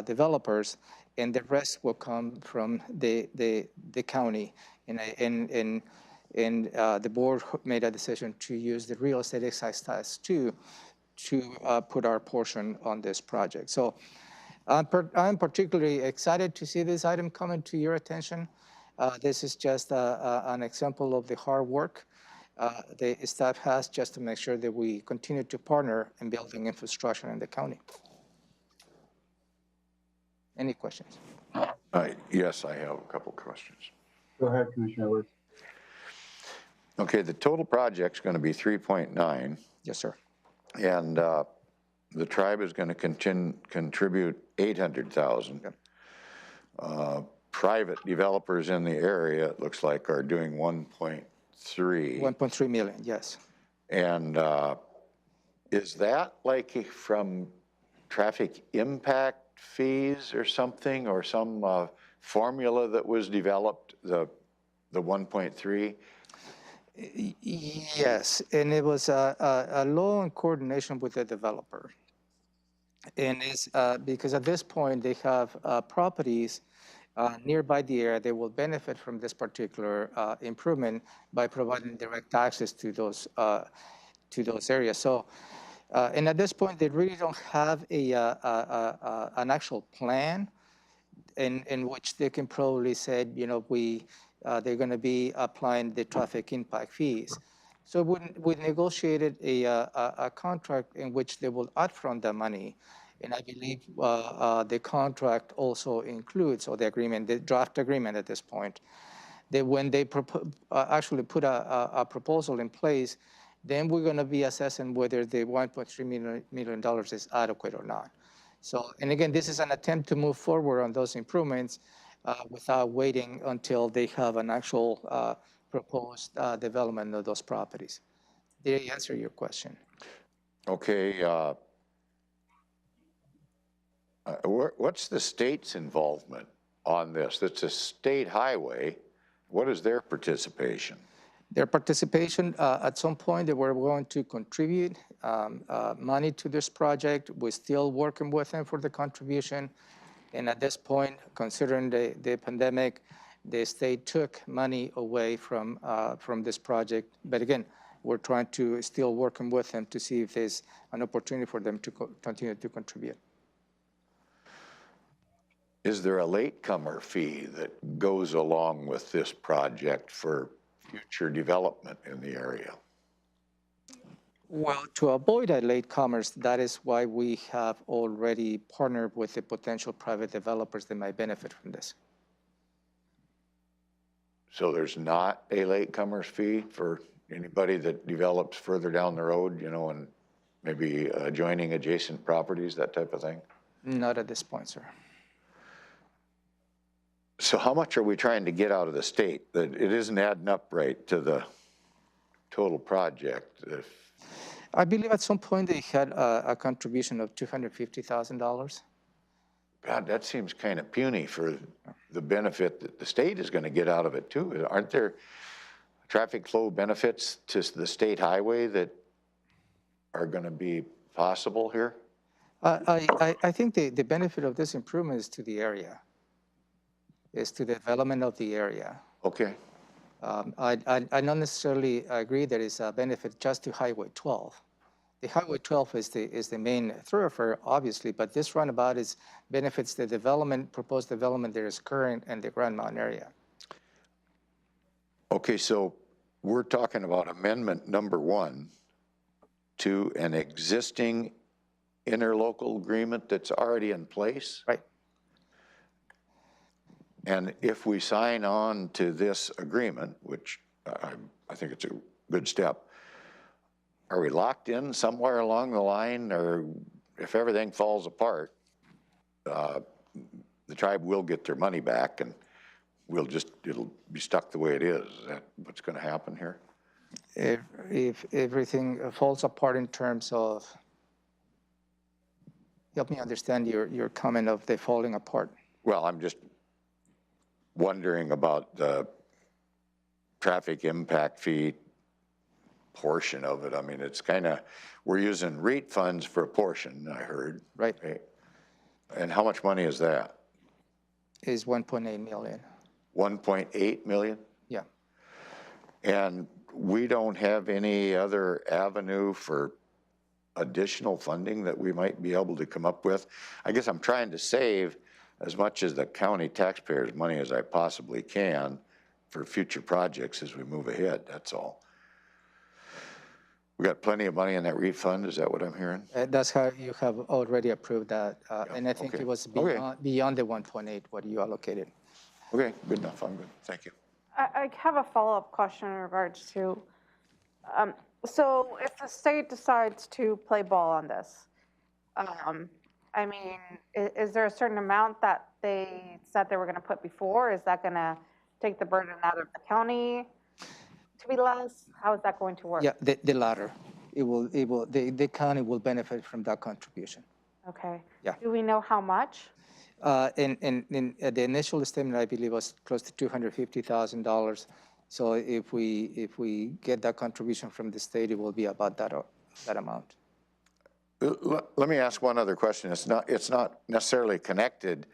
[SPEAKER 5] developers, and the rest will come from the county. And the board made a decision to use the real estate excise tax to put our portion on this project. So I'm particularly excited to see this item coming to your attention. This is just an example of the hard work the staff has just to make sure that we continue to partner in building infrastructure in the county. Any questions?
[SPEAKER 3] Yes, I have a couple questions.
[SPEAKER 1] Go ahead, Commissioner Edwards.
[SPEAKER 3] Okay, the total project's going to be 3.9,
[SPEAKER 5] Yes, sir.
[SPEAKER 3] and the tribe is going to contribute 800,000.
[SPEAKER 5] Yep.
[SPEAKER 3] Private developers in the area, it looks like, are doing 1.3.
[SPEAKER 5] 1.3 million, yes.
[SPEAKER 3] And is that like from traffic impact fees or something, or some formula that was developed, the 1.3?
[SPEAKER 5] Yes, and it was a law in coordination with the developer. And it's because at this point they have properties nearby the area. They will benefit from this particular improvement by providing direct access to those areas. So, and at this point, they really don't have an actual plan in which they can probably say, you know, they're going to be applying the traffic impact fees. So we negotiated a contract in which they will upfront the money. And I believe the contract also includes, or the agreement, the draft agreement at this point, that when they actually put a proposal in place, then we're going to be assessing whether the $1.3 million is adequate or not. So, and again, this is an attempt to move forward on those improvements without waiting until they have an actual proposed development of those properties. Did I answer your question?
[SPEAKER 3] Okay. What's the state's involvement on this? It's a state highway. What is their participation?
[SPEAKER 5] Their participation, at some point, they were going to contribute money to this project. We're still working with them for the contribution. And at this point, considering the pandemic, the state took money away from this project. But again, we're trying to still working with them to see if there's an opportunity for them to continue to contribute.
[SPEAKER 3] Is there a latecomer fee that goes along with this project for future development in the area?
[SPEAKER 5] Well, to avoid a latecomers, that is why we have already partnered with the potential private developers that might benefit from this.
[SPEAKER 3] So there's not a latecomer's fee for anybody that develops further down the road, and maybe adjoining adjacent properties, that type of thing?
[SPEAKER 5] Not at this point, sir.
[SPEAKER 3] So how much are we trying to get out of the state? That it isn't adding up right to the total project.
[SPEAKER 5] I believe at some point they had a contribution of $250,000.
[SPEAKER 3] God, that seems kind of puny for the benefit that the state is going to get out of it too. Aren't there traffic flow benefits to the state highway that are going to be possible here?
[SPEAKER 5] I think the benefit of this improvement is to the area, is to the development of the area.
[SPEAKER 3] Okay.
[SPEAKER 5] I don't necessarily agree that it's a benefit just to Highway 12. The Highway 12 is the main thoroughfare, obviously, but this runabout benefits the proposed development that is current in the Grand Mountain area.
[SPEAKER 3] Okay, so we're talking about amendment number 1 to an existing interlocal agreement that's already in place?
[SPEAKER 5] Right.
[SPEAKER 3] And if we sign on to this agreement, which I think it's a good step, are we locked in somewhere along the line, or if everything falls apart, the tribe will get their money back and it'll be stuck the way it is? Is that what's going to happen here?
[SPEAKER 5] If everything falls apart in terms of, help me understand your comment of the falling apart.
[SPEAKER 3] Well, I'm just wondering about the traffic impact fee portion of it. I mean, it's kind of, we're using REAP funds for a portion, I heard.
[SPEAKER 5] Right.
[SPEAKER 3] And how much money is that?
[SPEAKER 5] Is 1.8 million.
[SPEAKER 3] 1.8 million?
[SPEAKER 5] Yeah.
[SPEAKER 3] And we don't have any other avenue for additional funding that we might be able to come up with? I guess I'm trying to save as much as the county taxpayers' money as I possibly can for future projects as we move ahead, that's all. We got plenty of money in that refund, is that what I'm hearing?
[SPEAKER 5] That's how you have already approved that, and I think
[SPEAKER 3] okay.
[SPEAKER 5] it was
[SPEAKER 3] Okay.
[SPEAKER 5] beyond the 1.8 what you allocated.
[SPEAKER 3] Okay, good enough, I'm good, thank you.
[SPEAKER 4] I have a follow-up question in regards to, so if the state decides to play ball on this, I mean, is there a certain amount that they said they were going to put before? Is that going to take the burden out of the county to be less? How is that going to work?
[SPEAKER 5] Yeah, the latter. The county will benefit from that contribution.
[SPEAKER 4] Okay.
[SPEAKER 5] Yeah.
[SPEAKER 4] Do we know how much?
[SPEAKER 5] In the initial statement, I believe was close to $250,000. So if we get that contribution from the state, it will be about that amount.
[SPEAKER 3] Let me ask one other question. It's not necessarily connected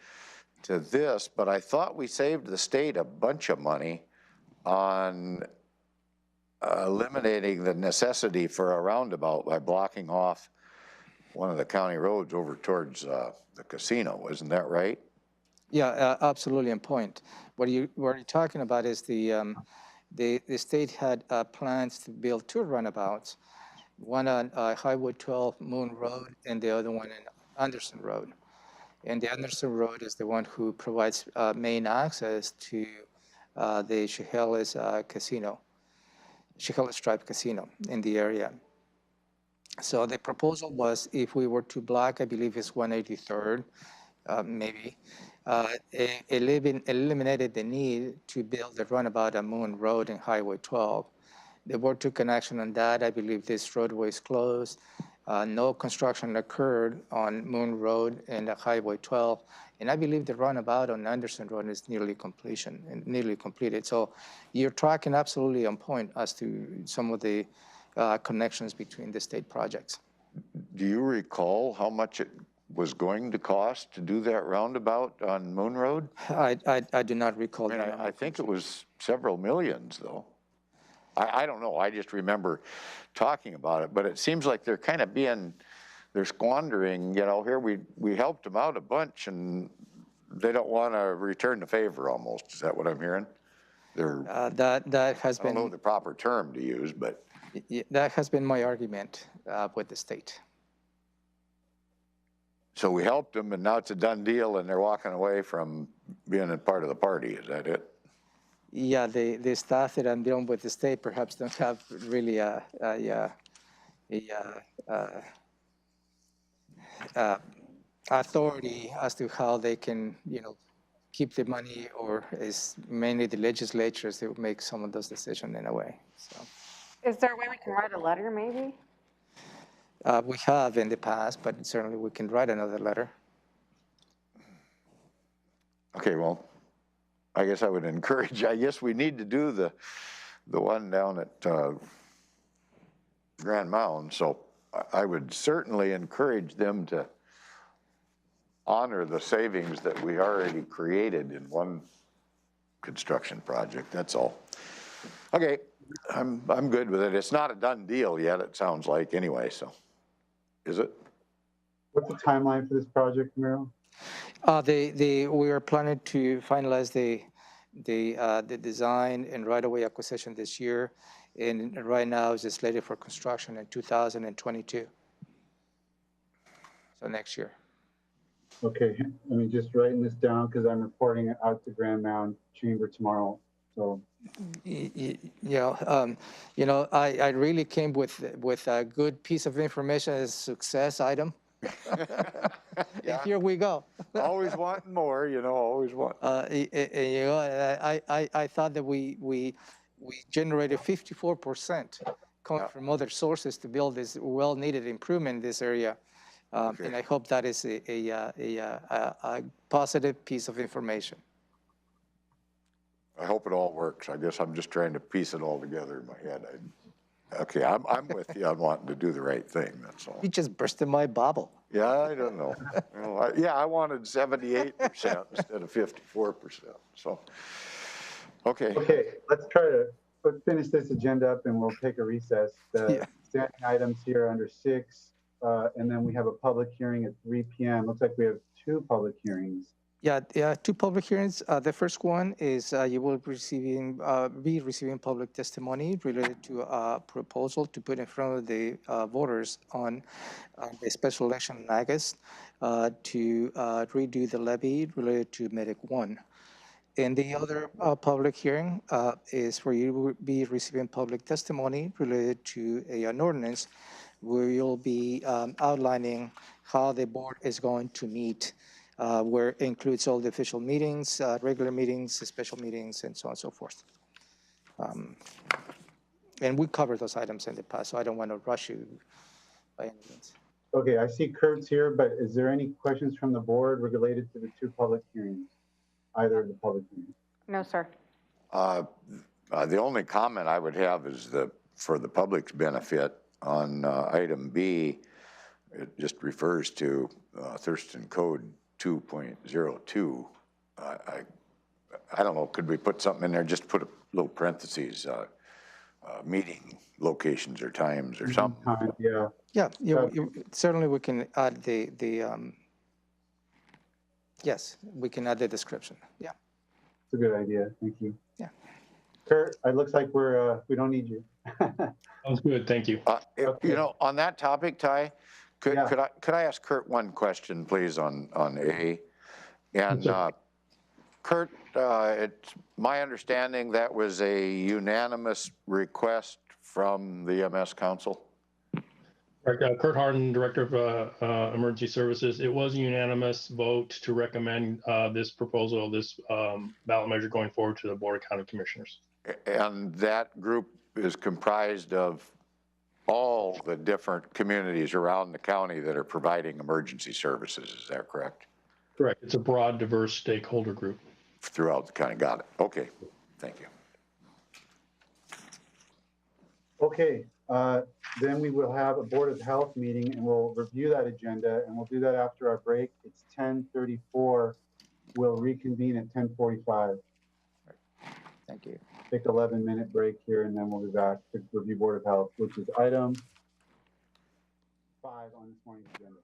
[SPEAKER 3] to this, but I thought we saved the state a bunch of money on eliminating the necessity for a roundabout by blocking off one of the county roads over towards the casino. Isn't that right?
[SPEAKER 5] Yeah, absolutely on point. What you're talking about is the state had plans to build 2 runabouts, one on Highway 12 Moon Road and the other one in Anderson Road. And the Anderson Road is the one who provides main access to the Chehalis Casino, Chehalis Tribe Casino in the area. So the proposal was if we were to block, I believe it's 183rd, maybe, eliminated the need to build a runabout on Moon Road and Highway 12. The board took an action on that. I believe this roadway is closed. No construction occurred on Moon Road and Highway 12. And I believe the runabout on Anderson Road is nearly completed. So you're tracking absolutely on point as to some of the connections between the state projects.
[SPEAKER 3] Do you recall how much it was going to cost to do that roundabout on Moon Road?
[SPEAKER 5] I do not recall.
[SPEAKER 3] I mean, I think it was several millions, though. I don't know. I just remember talking about it, but it seems like they're kind of they're squandering, here we helped them out a bunch and they don't want to return the favor almost. Is that what I'm hearing?
[SPEAKER 5] That has been,
[SPEAKER 3] I don't know the proper term to use, but.
[SPEAKER 5] That has been my argument with the state.
[SPEAKER 3] So we helped them and now it's a done deal and they're walking away from being a part of the party. Is that it?
[SPEAKER 5] Yeah, the staff that I'm dealing with the state perhaps don't have really authority as to how they can, keep the money, or is mainly the legislatures that make some of those decisions in a way. So
[SPEAKER 4] Is there a way we can write a letter, maybe?
[SPEAKER 5] we have in the past, but certainly we can write another letter.
[SPEAKER 3] Okay, well, I guess I would encourage, I guess we need to do the one down at Grand Mound, so I would certainly encourage them to honor the savings that we already created in one construction project, that's all. Okay, I'm good with it. It's not a done deal yet, it sounds like, anyway, so. Is it?
[SPEAKER 1] What's the timeline for this project, Miro?
[SPEAKER 5] We are planning to finalize the design and right-of-way acquisition this year, and right now it's slated for construction in 2022. So next year.
[SPEAKER 1] Okay, I mean, just writing this down because I'm reporting it out to Grand Mound Chamber tomorrow. So,
[SPEAKER 5] I really came with a good piece of information as a success item.
[SPEAKER 3] Yeah.
[SPEAKER 5] Here we go.
[SPEAKER 3] Always wanting more, always want.
[SPEAKER 5] I thought that we generated 54% coming from other sources to build this well-needed improvement in this area. And I hope that is a positive piece of information.
[SPEAKER 3] I hope it all works. I guess I'm just trying to piece it all together in my head. Okay, I'm with you on wanting to do the right thing, that's all.
[SPEAKER 5] You just bursted my bubble.
[SPEAKER 3] Yeah, I don't know. I wanted 78% instead of 54%, so. Okay.
[SPEAKER 1] okay, let's finish this agenda up and we'll take a recess. The standing items here are under 6, and then we have a public hearing at 3 p.m. Looks like we have 2 public hearings.
[SPEAKER 5] Yeah, 2 public hearings. The first one is you will be receiving public testimony related to a proposal to put in front of the voters on the special election in August to redo the levy related to Medic 1. And the other public hearing is where you will be receiving public testimony related to an ordinance where you'll be outlining how the board is going to meet, where it includes all the official meetings, regular meetings, special meetings, and so on and so forth. And we covered those items in the past, so I don't want to rush you by any means.
[SPEAKER 1] Okay, I see Kurt's here, but is there any questions from the board related to the 2 public hearings? Either of the public hearings?
[SPEAKER 4] No, sir.
[SPEAKER 3] The only comment I would have is for the public's benefit on item B, it just refers to Thurston Code 2.02. I don't know, could we put something in there, just put a little parentheses, meeting locations or times or something?
[SPEAKER 1] Yeah.
[SPEAKER 5] Yeah, certainly we can add yes, we can add the description, yeah.
[SPEAKER 1] It's a good idea, thank you.
[SPEAKER 5] Yeah.
[SPEAKER 1] Kurt, it looks like we don't need you.
[SPEAKER 11] Sounds good, thank you.
[SPEAKER 3] On that topic, Ty, could I ask Kurt one question, please, on A? And Kurt, it's my understanding that was a unanimous request from the EMS Council?
[SPEAKER 11] Kurt Harden, Director of Emergency Services. It was a unanimous vote to recommend this proposal, this ballot measure going forward to the Board of County Commissioners.
[SPEAKER 3] And that group is comprised of all the different communities around the county that are providing emergency services, is that correct?
[SPEAKER 11] Correct. It's a broad, diverse stakeholder group.
[SPEAKER 3] Throughout the county, got it. Okay, thank you.
[SPEAKER 1] Okay, then we will have a Board of Health meeting and we'll review that agenda and we'll do that after our break. It's 10:34. We'll reconvene at 10:45.
[SPEAKER 5] Thank you.
[SPEAKER 1] Take an 11-minute break here and then we'll be back to review Board of Health, which is item 5 on this morning's agenda.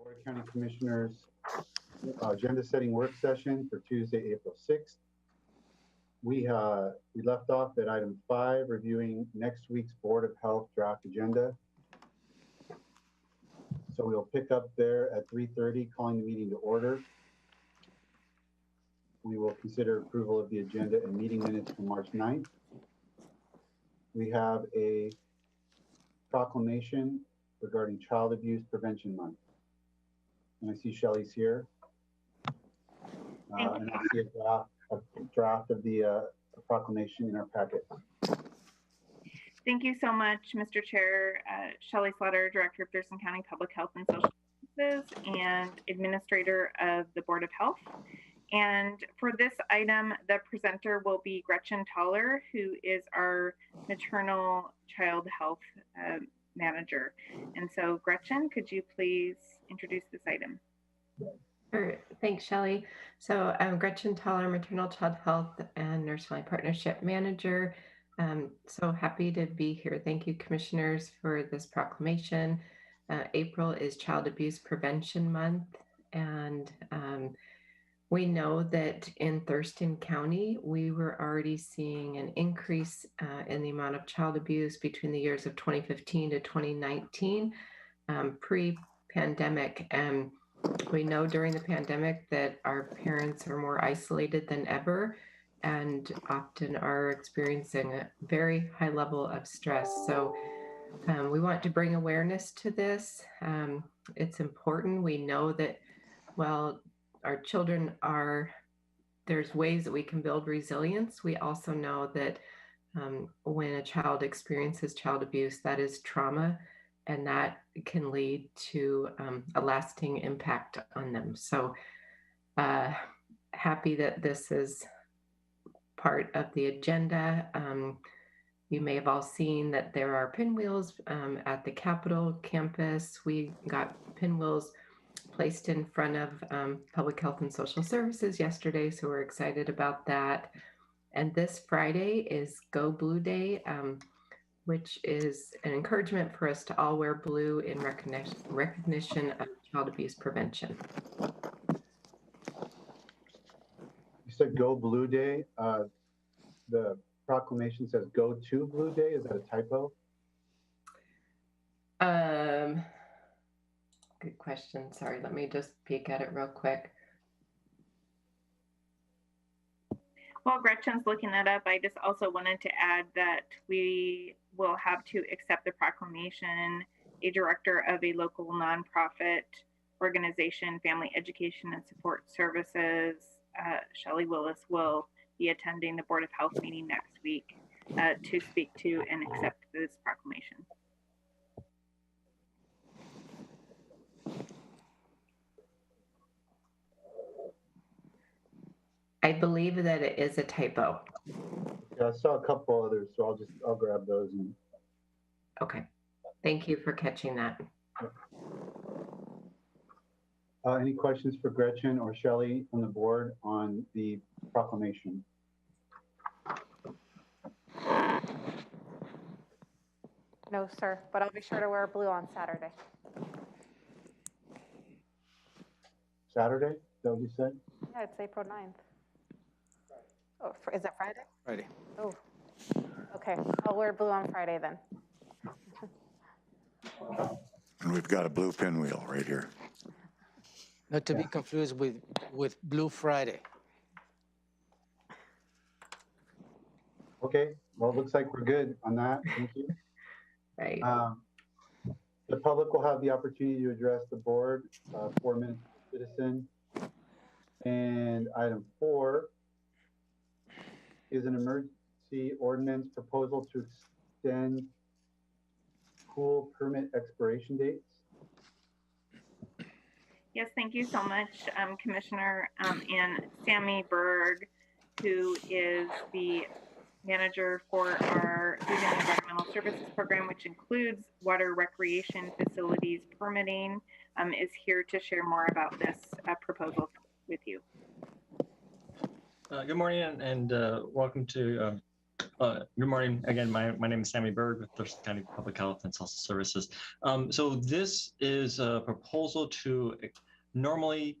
[SPEAKER 1] Board of County Commissioners agenda setting work session for Tuesday, April 6th. We left off at item 5, reviewing next week's Board of Health draft agenda. So we'll pick up there at 3:30, calling the meeting to order. We will consider approval of the agenda and meeting minutes from March 9th. We have a proclamation regarding Child Abuse Prevention Month. And I see Shelley's here. And I see a draft of the proclamation in our packet.
[SPEAKER 2] Thank you so much, Mr. Chair. Shelley Slaughter, Director of Thurston County Public Health and Social Services and Administrator of the Board of Health. And for this item, the presenter will be Gretchen Toller, who is our maternal child health manager. And so Gretchen, could you please introduce this item?
[SPEAKER 12] Sure. Thanks, Shelley. So I'm Gretchen Toller, Maternal Child Health and Nurse Family Partnership Manager. So happy to be here. Thank you, commissioners, for this proclamation. April is Child Abuse Prevention Month, and we know that in Thurston County, we were already seeing an increase in the amount of child abuse between the years of 2015 to 2019, pre-pandemic. And we know during the pandemic that our parents are more isolated than ever and often are experiencing a very high level of stress. So we want to bring awareness to this. It's important. We know that, well, our children there's ways that we can build resilience. We also know that when a child experiences child abuse, that is trauma, and that can lead to a lasting impact on them. So happy that this is part of the agenda. You may have all seen that there are pinwheels at the Capitol campus. We got pinwheels placed in front of Public Health and Social Services yesterday, so we're excited about that. And this Friday is Go Blue Day, which is an encouragement for us to all wear blue in recognition of child abuse prevention.
[SPEAKER 1] You said Go Blue Day. The proclamation says Go to Blue Day. Is that a typo?
[SPEAKER 12] Good question. Sorry, let me just peek at it real quick.
[SPEAKER 2] While Gretchen's looking that up, I just also wanted to add that we will have to accept the proclamation. A director of a local nonprofit organization, Family Education and Support Services, Shelley Willis, will be attending the Board of Health meeting next week to speak to and accept this proclamation.
[SPEAKER 12] I believe that it is a typo.
[SPEAKER 1] Yeah, I saw a couple others, so I'll grab those.
[SPEAKER 12] Okay. Thank you for catching that.
[SPEAKER 1] Any questions for Gretchen or Shelley on the board on the proclamation?
[SPEAKER 4] No, sir, but I'll be sure to wear blue on Saturday.
[SPEAKER 1] Saturday? Is that what you said?
[SPEAKER 4] Yeah, it's April 9th. Oh, is it Friday?
[SPEAKER 5] Friday.
[SPEAKER 4] Oh, okay. I'll wear blue on Friday then.
[SPEAKER 3] And we've got a blue pinwheel right here.
[SPEAKER 5] Not to be confused with Blue Friday.
[SPEAKER 1] Okay, well, it looks like we're good on that. Thank you.
[SPEAKER 12] Right.
[SPEAKER 1] The public will have the opportunity to address the board, 4 minutes per citizen. And item 4 is an emergency ordinance proposal to extend pool permit expiration dates.
[SPEAKER 2] Yes, thank you so much, Commissioner. And Sammy Berg, who is the manager for our Food and Environmental Services Program, which includes water recreation facilities permitting, is here to share more about this proposal with you.
[SPEAKER 13] Good morning and welcome to Good morning. Again, my name is Sammy Berg with Thurston County Public Health and Social Services. So this is a proposal to normally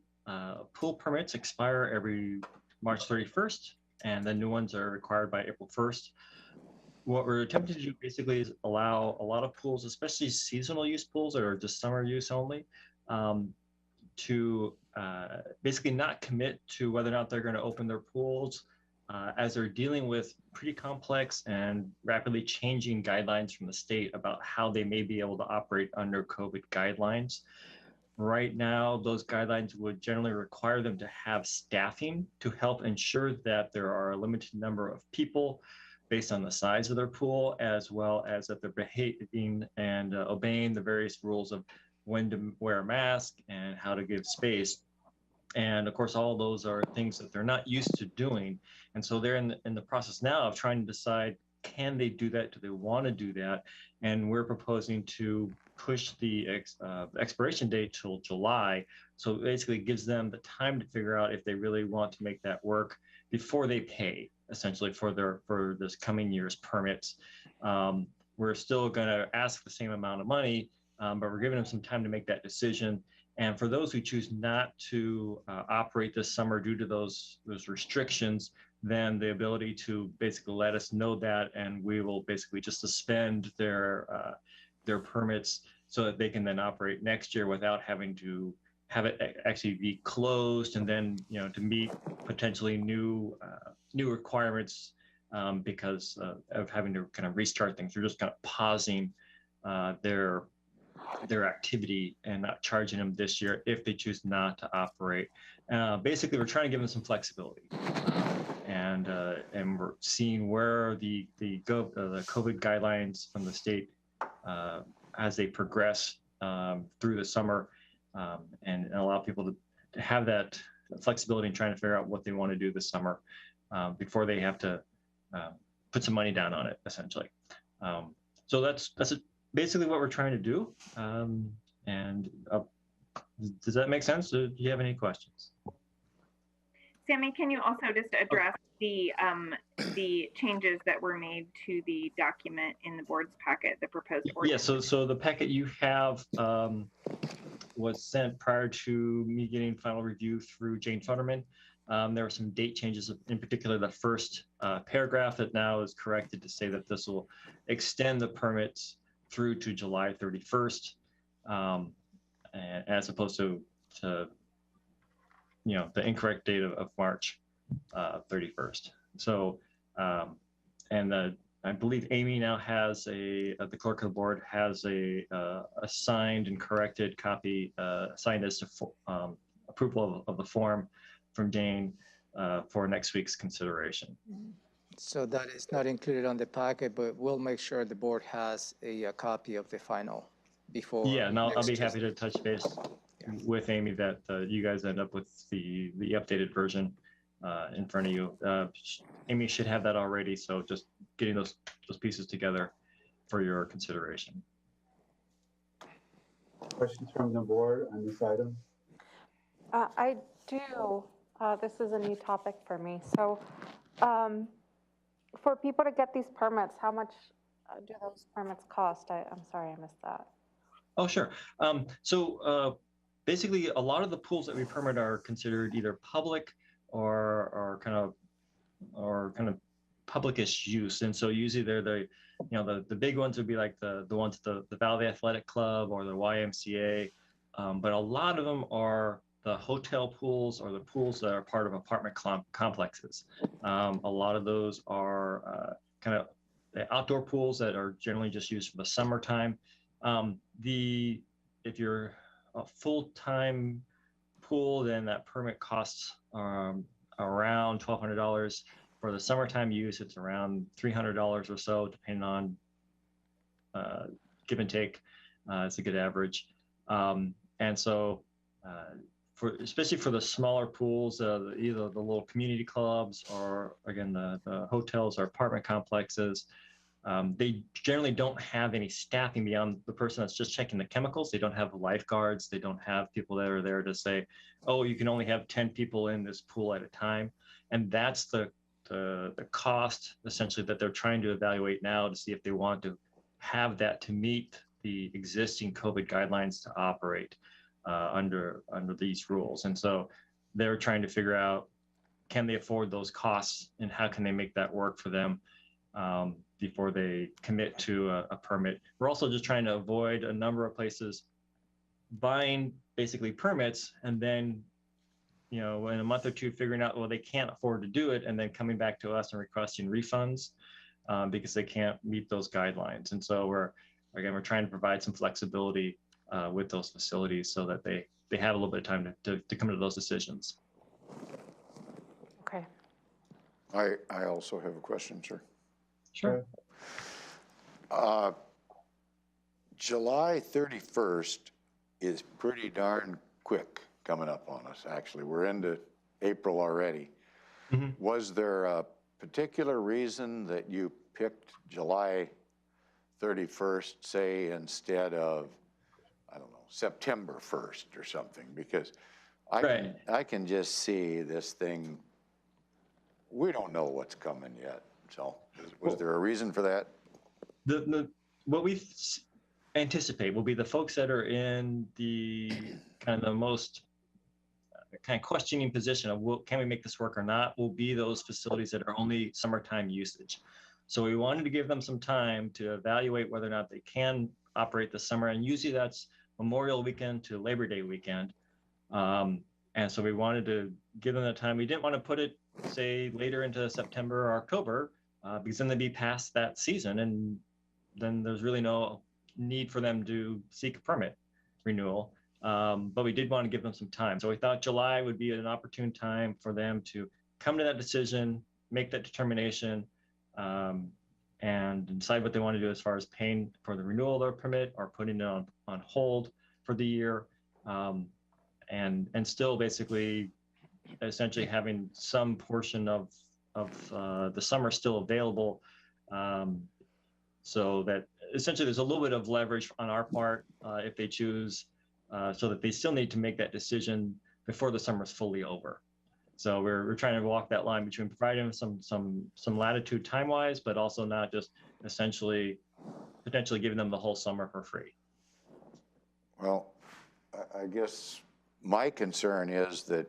[SPEAKER 13] pool permits expire every March 31st, and the new ones are required by April 1st. What we're attempting to do basically is allow a lot of pools, especially seasonal use pools that are just summer use only, to basically not commit to whether or not they're going to open their pools as they're dealing with pretty complex and rapidly changing guidelines from the state about how they may be able to operate under COVID guidelines. Right now, those guidelines would generally require them to have staffing to help ensure that there are a limited number of people based on the size of their pool, as well as that they're behaving and obeying the various rules of when to wear a mask and how to give space. And of course, all of those are things that they're not used to doing. And so they're in the process now of trying to decide, can they do that? Do they want to do that? And we're proposing to push the expiration date till July. So basically it gives them the time to figure out if they really want to make that work before they pay, essentially, for this coming year's permits. We're still going to ask the same amount of money, but we're giving them some time to make that decision. And for those who choose not to operate this summer due to those restrictions, then the ability to basically let us know that, and we will basically just suspend their permits so that they can then operate next year without having to have it actually be closed, and then to meet potentially new requirements because of having to kind of restart things. We're just kind of pausing their activity and not charging them this year if they choose not to operate. Basically, we're trying to give them some flexibility, and we're seeing where the COVID guidelines from the state as they progress through the summer, and allow people to have that flexibility in trying to figure out what they want to do this summer before they have to put some money down on it, essentially. So that's basically what we're trying to do. Does that make sense? Do you have any questions?
[SPEAKER 2] Sammy, can you also just address the changes that were made to the document in the board's packet, the proposed ordinance?
[SPEAKER 13] Yeah, so the packet you have was sent prior to me getting final review through Jane Futterman. There were some date changes, in particular the first paragraph that now is corrected to say that this will extend the permits through to July 31st, as opposed to the incorrect date of March 31st. So, I believe Amy now has the clerk of the board has a signed and corrected copy, signed as to approval of the form from Jane for next week's consideration.
[SPEAKER 5] So that is not included on the packet, but we'll make sure the board has a copy of the final before.
[SPEAKER 13] Yeah, and I'll be happy to touch base with Amy that you guys end up with the updated version in front of you. Amy should have that already, so just getting those pieces together for your consideration.
[SPEAKER 1] Questions from the board on this item?
[SPEAKER 4] I do. This is a new topic for me. So for people to get these permits, how much do those permits cost? I'm sorry, I missed that.
[SPEAKER 13] Oh, sure. So basically, a lot of the pools that we permit are considered either public or kind of public-ish use, and so usually they're the big ones would be like the ones at the Valley Athletic Club or the YMCA, but a lot of them are the hotel pools or the pools that are part of apartment complexes. A lot of those are kind of the outdoor pools that are generally just used for the summertime. If you're a full-time pool, then that permit costs around $1,200. For the summertime use, it's around $300 or so, depending on give and take. It's a good average. And so especially for the smaller pools, either the little community clubs or, again, the hotels or apartment complexes, they generally don't have any staffing beyond the person that's just checking the chemicals. They don't have lifeguards. They don't have people that are there to say, oh, you can only have 10 people in this pool at a time. And that's the the cost essentially that they're trying to evaluate now to see if they want to have that to meet the existing COVID guidelines to operate under these rules. And so they're trying to figure out, can they afford those costs and how can they make that work for them before they commit to a permit. We're also just trying to avoid a number of places buying basically permits and then, you know, in a month or two figuring out, well, they can't afford to do it, and then coming back to us and requesting refunds because they can't meet those guidelines. And so we're trying to provide some flexibility with those facilities so that they have a little bit of time to come to those decisions.
[SPEAKER 4] Okay.
[SPEAKER 3] I also have a question, sir.
[SPEAKER 13] Sure.
[SPEAKER 3] July 31st is pretty darn quick coming up on us, actually. We're into April already.
[SPEAKER 13] Mm-hmm.
[SPEAKER 3] Was there a particular reason that you picked July 31st, say, instead of, I don't know, September 1st or something? Because I can just see this thing, we don't know what's coming yet. So was there a reason for that?
[SPEAKER 13] What we anticipate will be the folks that are in the kind of the most kind of questioning position of, well, can we make this work or not, will be those facilities that are only summertime usage. So we wanted to give them some time to evaluate whether or not they can operate this summer. And usually that's Memorial Weekend to Labor Day weekend. And so we wanted to give them the time. We didn't want to put it, say, later into September or October, because then they'd be past that season. And then there's really no need for them to seek a permit renewal. But we did want to give them some time. So we thought July would be an opportune time for them to come to that decision, make that determination, and decide what they want to do as far as paying for the renewal of their permit or putting it on hold for the year. And still basically essentially having some portion of the summer still available, so that essentially there's a little bit of leverage on our part if they choose, so that they still need to make that decision before the summer is fully over. So we're trying to walk that line between providing some latitude time-wise, but also not just essentially potentially giving them the whole summer for free.
[SPEAKER 3] Well, I guess my concern is that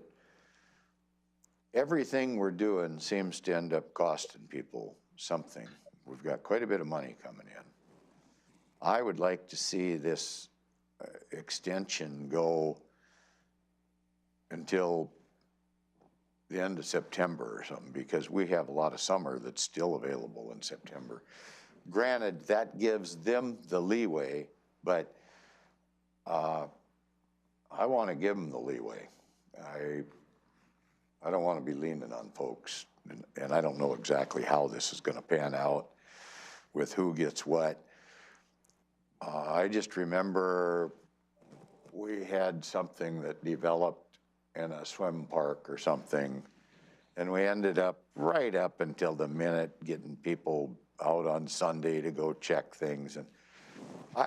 [SPEAKER 3] everything we're doing seems to end up costing people something. We've got quite a bit of money coming in. I would like to see this extension go until the end of September or something, because we have a lot of summer that's still available in September. Granted, that gives them the leeway, but I want to give them the leeway. I don't want to be leaning on folks, and I don't know exactly how this is going to pan out with who gets what. I just remember we had something that developed in a swim park or something, and we ended up right up until the minute getting people out on Sunday to go check things. And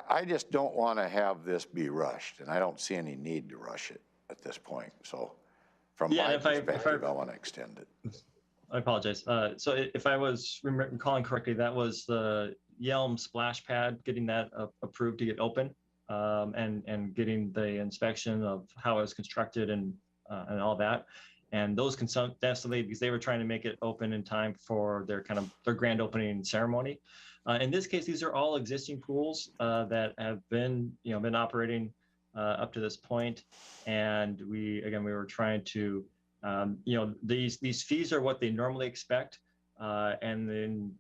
[SPEAKER 3] I just don't want to have this be rushed, and I don't see any need to rush it at this point. So from my perspective, I want to extend it.
[SPEAKER 13] I apologize. So if I was recalling correctly, that was the Yelm splash pad, getting that approved to get open, and getting the inspection of how it was constructed and all that. And those that's delayed because they were trying to make it open in time for their grand opening ceremony. In this case, these are all existing pools that have been operating up to this point. And we were trying to, these fees are what they normally expect. And then,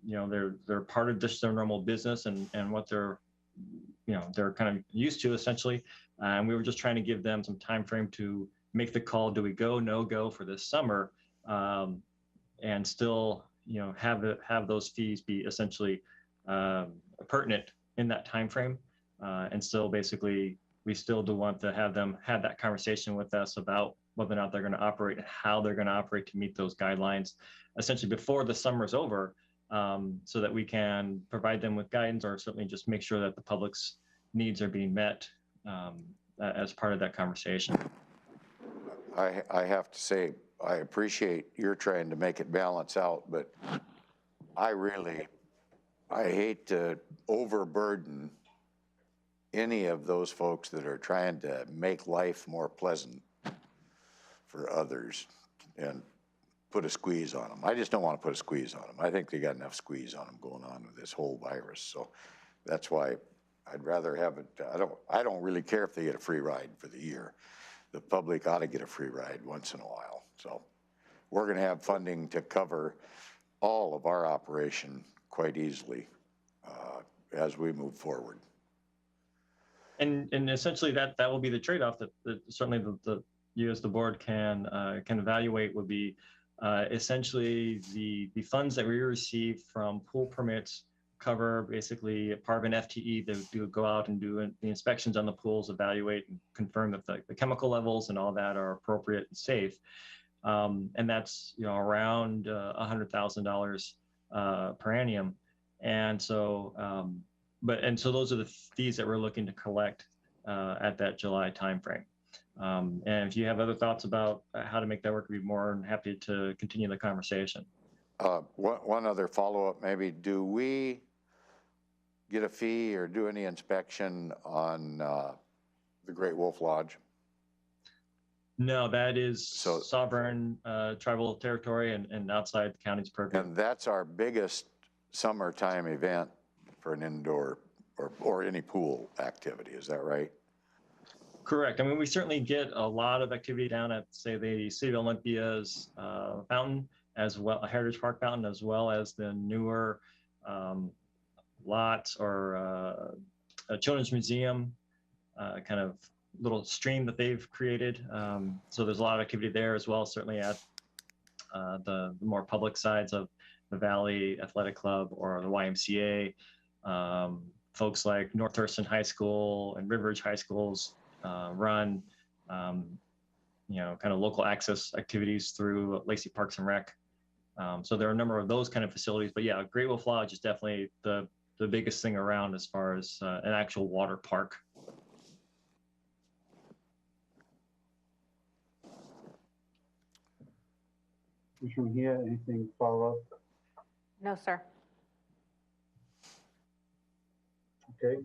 [SPEAKER 13] they're part of just their normal business and what they're kind of used to essentially. And we were just trying to give them some time frame to make the call. Do we go, no go for this summer? And still, have those fees be essentially pertinent in that time frame. And still basically, we still do want to have them have that conversation with us about whether or not they're going to operate and how they're going to operate to meet those guidelines essentially before the summer's over, so that we can provide them with guidance or certainly just make sure that the public's needs are being met as part of that conversation.
[SPEAKER 3] I have to say, I appreciate you're trying to make it balance out, but I hate to overburden any of those folks that are trying to make life more pleasant for others and put a squeeze on them. I just don't want to put a squeeze on them. I think they got enough squeeze on them going on with this whole virus. So that's why I'd rather have it. I don't really care if they get a free ride for the year. The public ought to get a free ride once in a while. So we're going to have funding to cover all of our operation quite easily as we move forward.
[SPEAKER 13] And essentially that will be the trade-off that certainly you as the board can evaluate would be essentially the funds that we receive from pool permits cover basically part of an FTE that do go out and do the inspections on the pools, evaluate and confirm that the chemical levels and all that are appropriate and safe. And that's around $100,000 per annum. And so so those are the fees that we're looking to collect at that July timeframe. And if you have other thoughts about how to make that work, we'd be more than happy to continue the conversation.
[SPEAKER 3] One other follow-up, maybe, do we get a fee or do any inspection on the Great Wolf Lodge?
[SPEAKER 13] No, that is sovereign tribal territory and outside the county's purview.
[SPEAKER 3] And that's our biggest summertime event for an indoor or any pool activity, is that right?
[SPEAKER 13] Correct. I mean, we certainly get a lot of activity down at, say, the City of Olympia's fountain, as well, Heritage Park fountain, as well as the newer lots or a children's museum kind of little stream that they've created. So there's a lot of activity there as well, certainly at the more public sides of the Valley Athletic Club or the YMCA. Folks like North Thurston High School and River Ridge High Schools run, kind of local access activities through Lacey Parks and Rec. So there are a number of those kind of facilities, but yeah, Great Wolf Lodge is definitely the biggest thing around as far as an actual water park.
[SPEAKER 1] Commissioner Mejia, anything follow up?
[SPEAKER 4] No, sir.
[SPEAKER 1] Okay.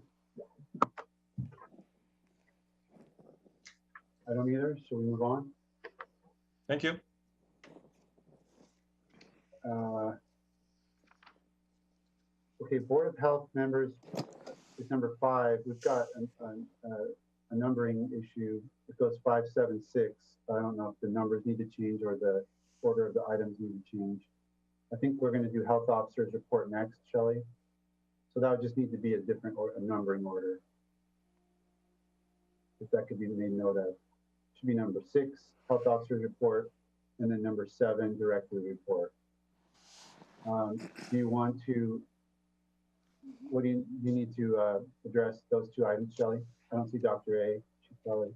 [SPEAKER 1] I don't either, so we move on.
[SPEAKER 13] Thank you.
[SPEAKER 1] Okay, Board of Health members is number 5. We've got a numbering issue. It goes 576. I don't know if the numbers need to change or the order of the items need to change. I think we're going to do Health Officer's report next, Shelley. So that would just need to be a different numbering order. If that could be made note of. Should be number 6, Health Officer's report, and then number 7, Director's report. Do you want to, what do you need to address those 2 items, Shelley? I don't see Dr. A. Shelley.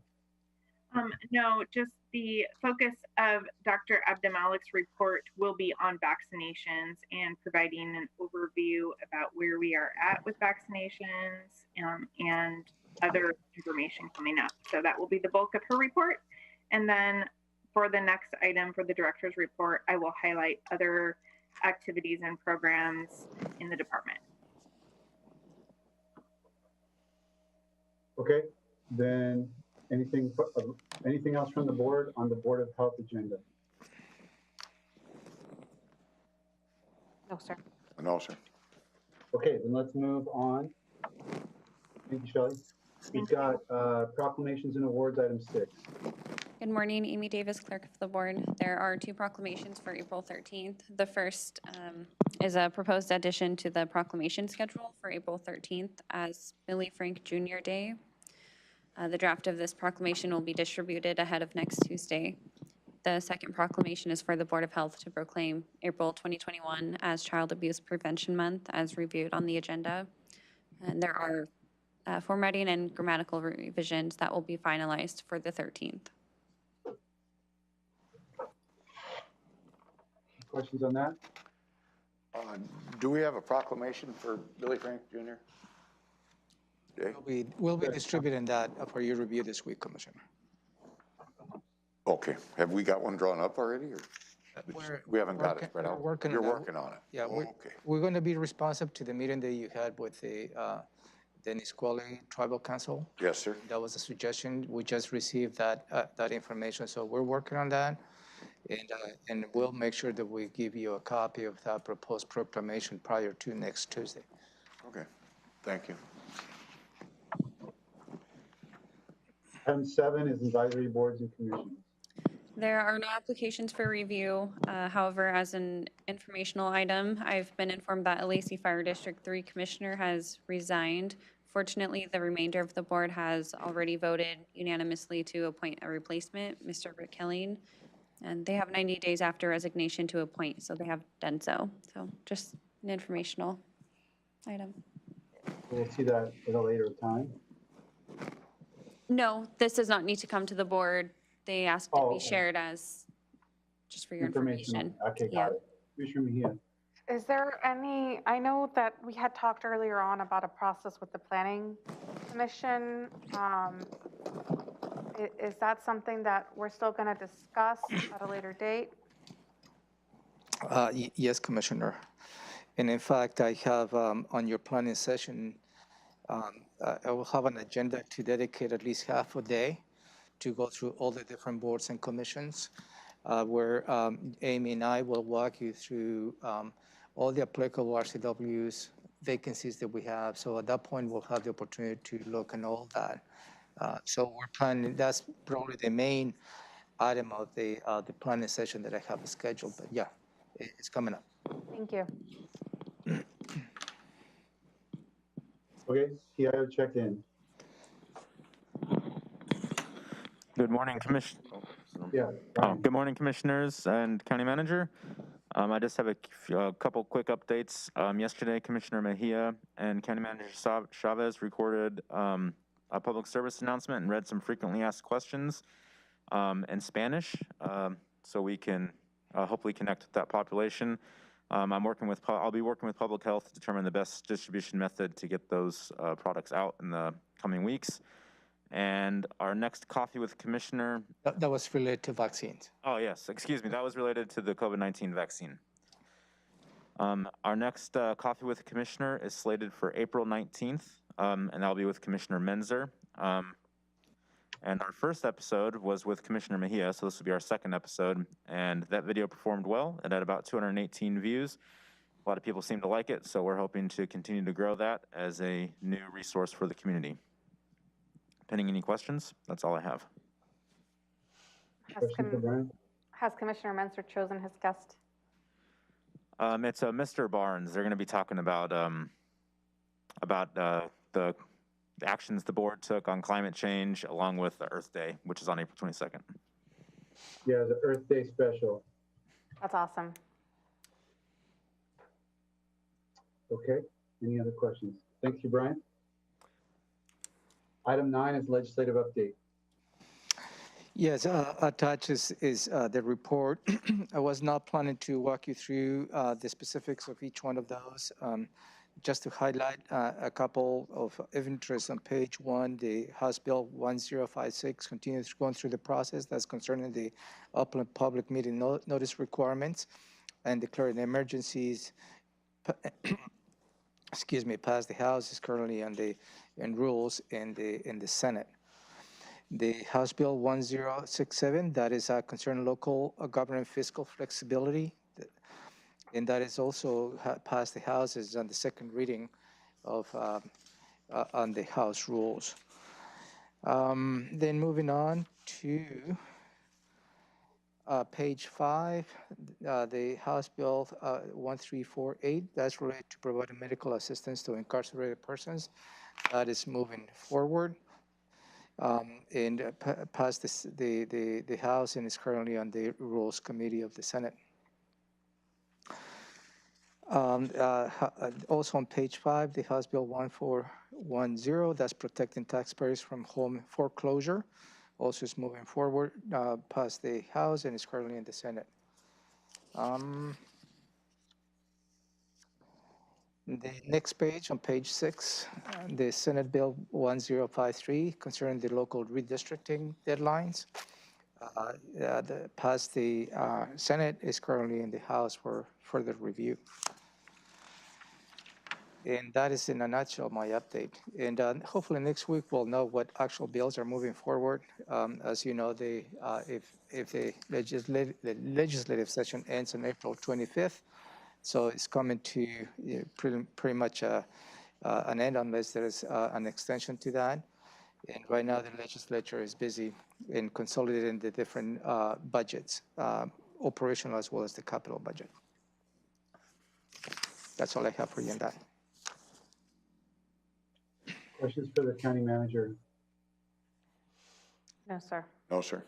[SPEAKER 2] No, just the focus of Dr. Abdemalik's report will be on vaccinations and providing an overview about where we are at with vaccinations and other information coming up. So that will be the bulk of her report. And then for the next item for the director's report, I will highlight other activities and programs in the department.
[SPEAKER 1] Okay, then anything else from the board on the Board of Health agenda?
[SPEAKER 4] No, sir.
[SPEAKER 3] No, sir.
[SPEAKER 1] Okay, then let's move on. Thank you, Shelley. We've got proclamations and awards, item 6.
[SPEAKER 14] Good morning, Amy Davis, clerk of the board. There are 2 proclamations for April 13th. The first is a proposed addition to the proclamation schedule for April 13th as Billy Frank Jr. Day. The draft of this proclamation will be distributed ahead of next Tuesday. The second proclamation is for the Board of Health to proclaim April 2021 as Child Abuse Prevention Month as reviewed on the agenda. And there are formatting and grammatical revisions that will be finalized for the 13th.
[SPEAKER 1] Questions on that?
[SPEAKER 3] Do we have a proclamation for Billy Frank Jr.?
[SPEAKER 5] We'll be distributing that for your review this week, Commissioner.
[SPEAKER 3] Oh, Okay, have we got one drawn up already, or? We haven't got it spread out? You're working on it?
[SPEAKER 5] Yeah,
[SPEAKER 3] Okay.
[SPEAKER 5] we're going to be responsive to the meeting that you had with the Nisqually Tribal Council.
[SPEAKER 3] Yes, sir.
[SPEAKER 5] That was a suggestion. We just received that information, so we're working on that. And we'll make sure that we give you a copy of that proposed proclamation prior to next Tuesday.
[SPEAKER 3] Okay, thank you.
[SPEAKER 1] Item 7 is advisory boards and commissions.
[SPEAKER 14] There are no applications for review. However, as an informational item, I've been informed that a Lacey Fire District 3 commissioner has resigned. Fortunately, the remainder of the board has already voted unanimously to appoint a replacement, Mr. Rick Killing. And they have 90 days after resignation to appoint, so they have done so. So just an informational item.
[SPEAKER 1] We'll see that at a later time.
[SPEAKER 14] No, this does not need to come to the board. They asked to
[SPEAKER 1] Oh,
[SPEAKER 14] be
[SPEAKER 1] okay.
[SPEAKER 14] shared as, just for your information.
[SPEAKER 1] Okay,
[SPEAKER 14] Yeah.
[SPEAKER 1] got it. Commissioner Mejia.
[SPEAKER 4] Is there any, I know that we had talked earlier on about a process with the Planning Commission. Is that something that we're still going to discuss at a later date?
[SPEAKER 5] Yes, Commissioner. And in fact, I have on your planning session, I will have an agenda to dedicate at least half a day to go through all the different boards and commissions, where Amy and I will walk you through all the applicable RCWs, vacancies that we have. So at that point, we'll have the opportunity to look at all that. So we're planning, that's probably the main item of the planning session that I have scheduled, but yeah, it's coming up.
[SPEAKER 4] Thank you.
[SPEAKER 1] Okay, TIO checked in.
[SPEAKER 15] Good morning,
[SPEAKER 1] Yeah.
[SPEAKER 15] Good morning, commissioners and county manager. I just have a couple quick updates. Yesterday, Commissioner Mejia and County Manager Chavez recorded a public service announcement and read some frequently asked questions in Spanish, so we can hopefully connect with that population. I'll be working with public health to determine the best distribution method to get those products out in the coming weeks. And our next coffee with Commissioner.
[SPEAKER 5] That was related to vaccines.
[SPEAKER 15] Oh, yes, excuse me. That was related to the COVID-19 vaccine. Our next coffee with the Commissioner is slated for April 19th, and that'll be with Commissioner Menzer. And our first episode was with Commissioner Mejia, so this will be our second episode. And that video performed well. It had about 218 views. A lot of people seem to like it, so we're hoping to continue to grow that as a new resource for the community. Pending any questions, that's all I have.
[SPEAKER 4] Has Commissioner Menzer chosen his guest?
[SPEAKER 15] It's Mr. Barnes. They're going to be talking about the actions the board took on climate change, along with the Earth Day, which is on April 22nd.
[SPEAKER 1] Yeah, the Earth Day special.
[SPEAKER 4] That's awesome.
[SPEAKER 1] Okay, any other questions? Thank you, Brian. Item 9 is legislative update.
[SPEAKER 5] Yes, attached is the report. I was not planning to walk you through the specifics of each one of those. Just to highlight a couple of interest on page 1, the House Bill 1056 continues going through the process that's concerning the upland public meeting notice requirements and declaring emergencies. Excuse me, passed the House, is currently in rules in the Senate. The House Bill 1067, that is concerning local government fiscal flexibility, and that is also passed the House, is on the second reading of on the House rules. Then moving on to page 5, the House Bill 1348, that's related to providing medical assistance to incarcerated persons. That is moving forward and passed the House and is currently on the Rules Committee of the Senate. Also on page 5, the House Bill 1410, that's protecting taxpayers from home foreclosure, also is moving forward, past the House and is currently in the Senate. The next page, on page 6, the Senate Bill 1053 concerning the local redistricting deadlines. Passed the Senate, is currently in the House for further review. And that is in a nutshell my update. And hopefully next week we'll know what actual bills are moving forward. As you know, if the legislative session ends on April 25th, so it's coming to pretty much an end unless there is an extension to that. And right now the legislature is busy in consolidating the different budgets, operational as well as the capital budget. That's all I have for you on that.
[SPEAKER 1] Questions for the county manager?
[SPEAKER 4] No, sir.
[SPEAKER 3] No, sir.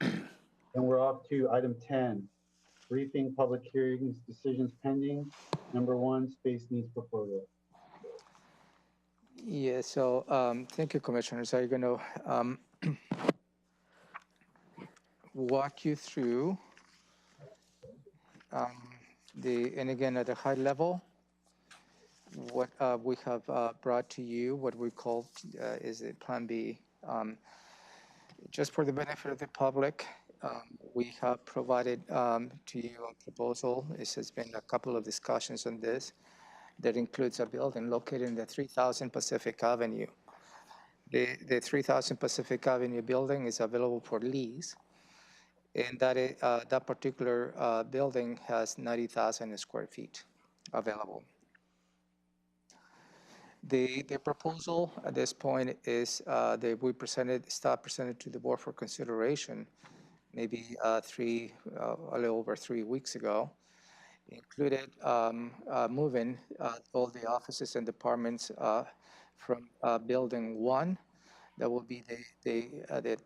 [SPEAKER 1] And we're off to item 10, briefing, public hearings, decisions pending. Number 1, space needs proposal.
[SPEAKER 5] Yeah, so thank you, Commissioners. I'm going to walk you through and again, at a high level, what we have brought to you, what we call is a Plan B. Just for the benefit of the public, we have provided to you a proposal. This has been a couple of discussions on this. That includes a building located in the 3000 Pacific Avenue. The 3000 Pacific Avenue building is available for lease, and that particular building has 90,000 square feet available. The proposal at this point is that we presented to the board for consideration maybe a little over 3 weeks ago. Included moving all the offices and departments from building 1, that will be the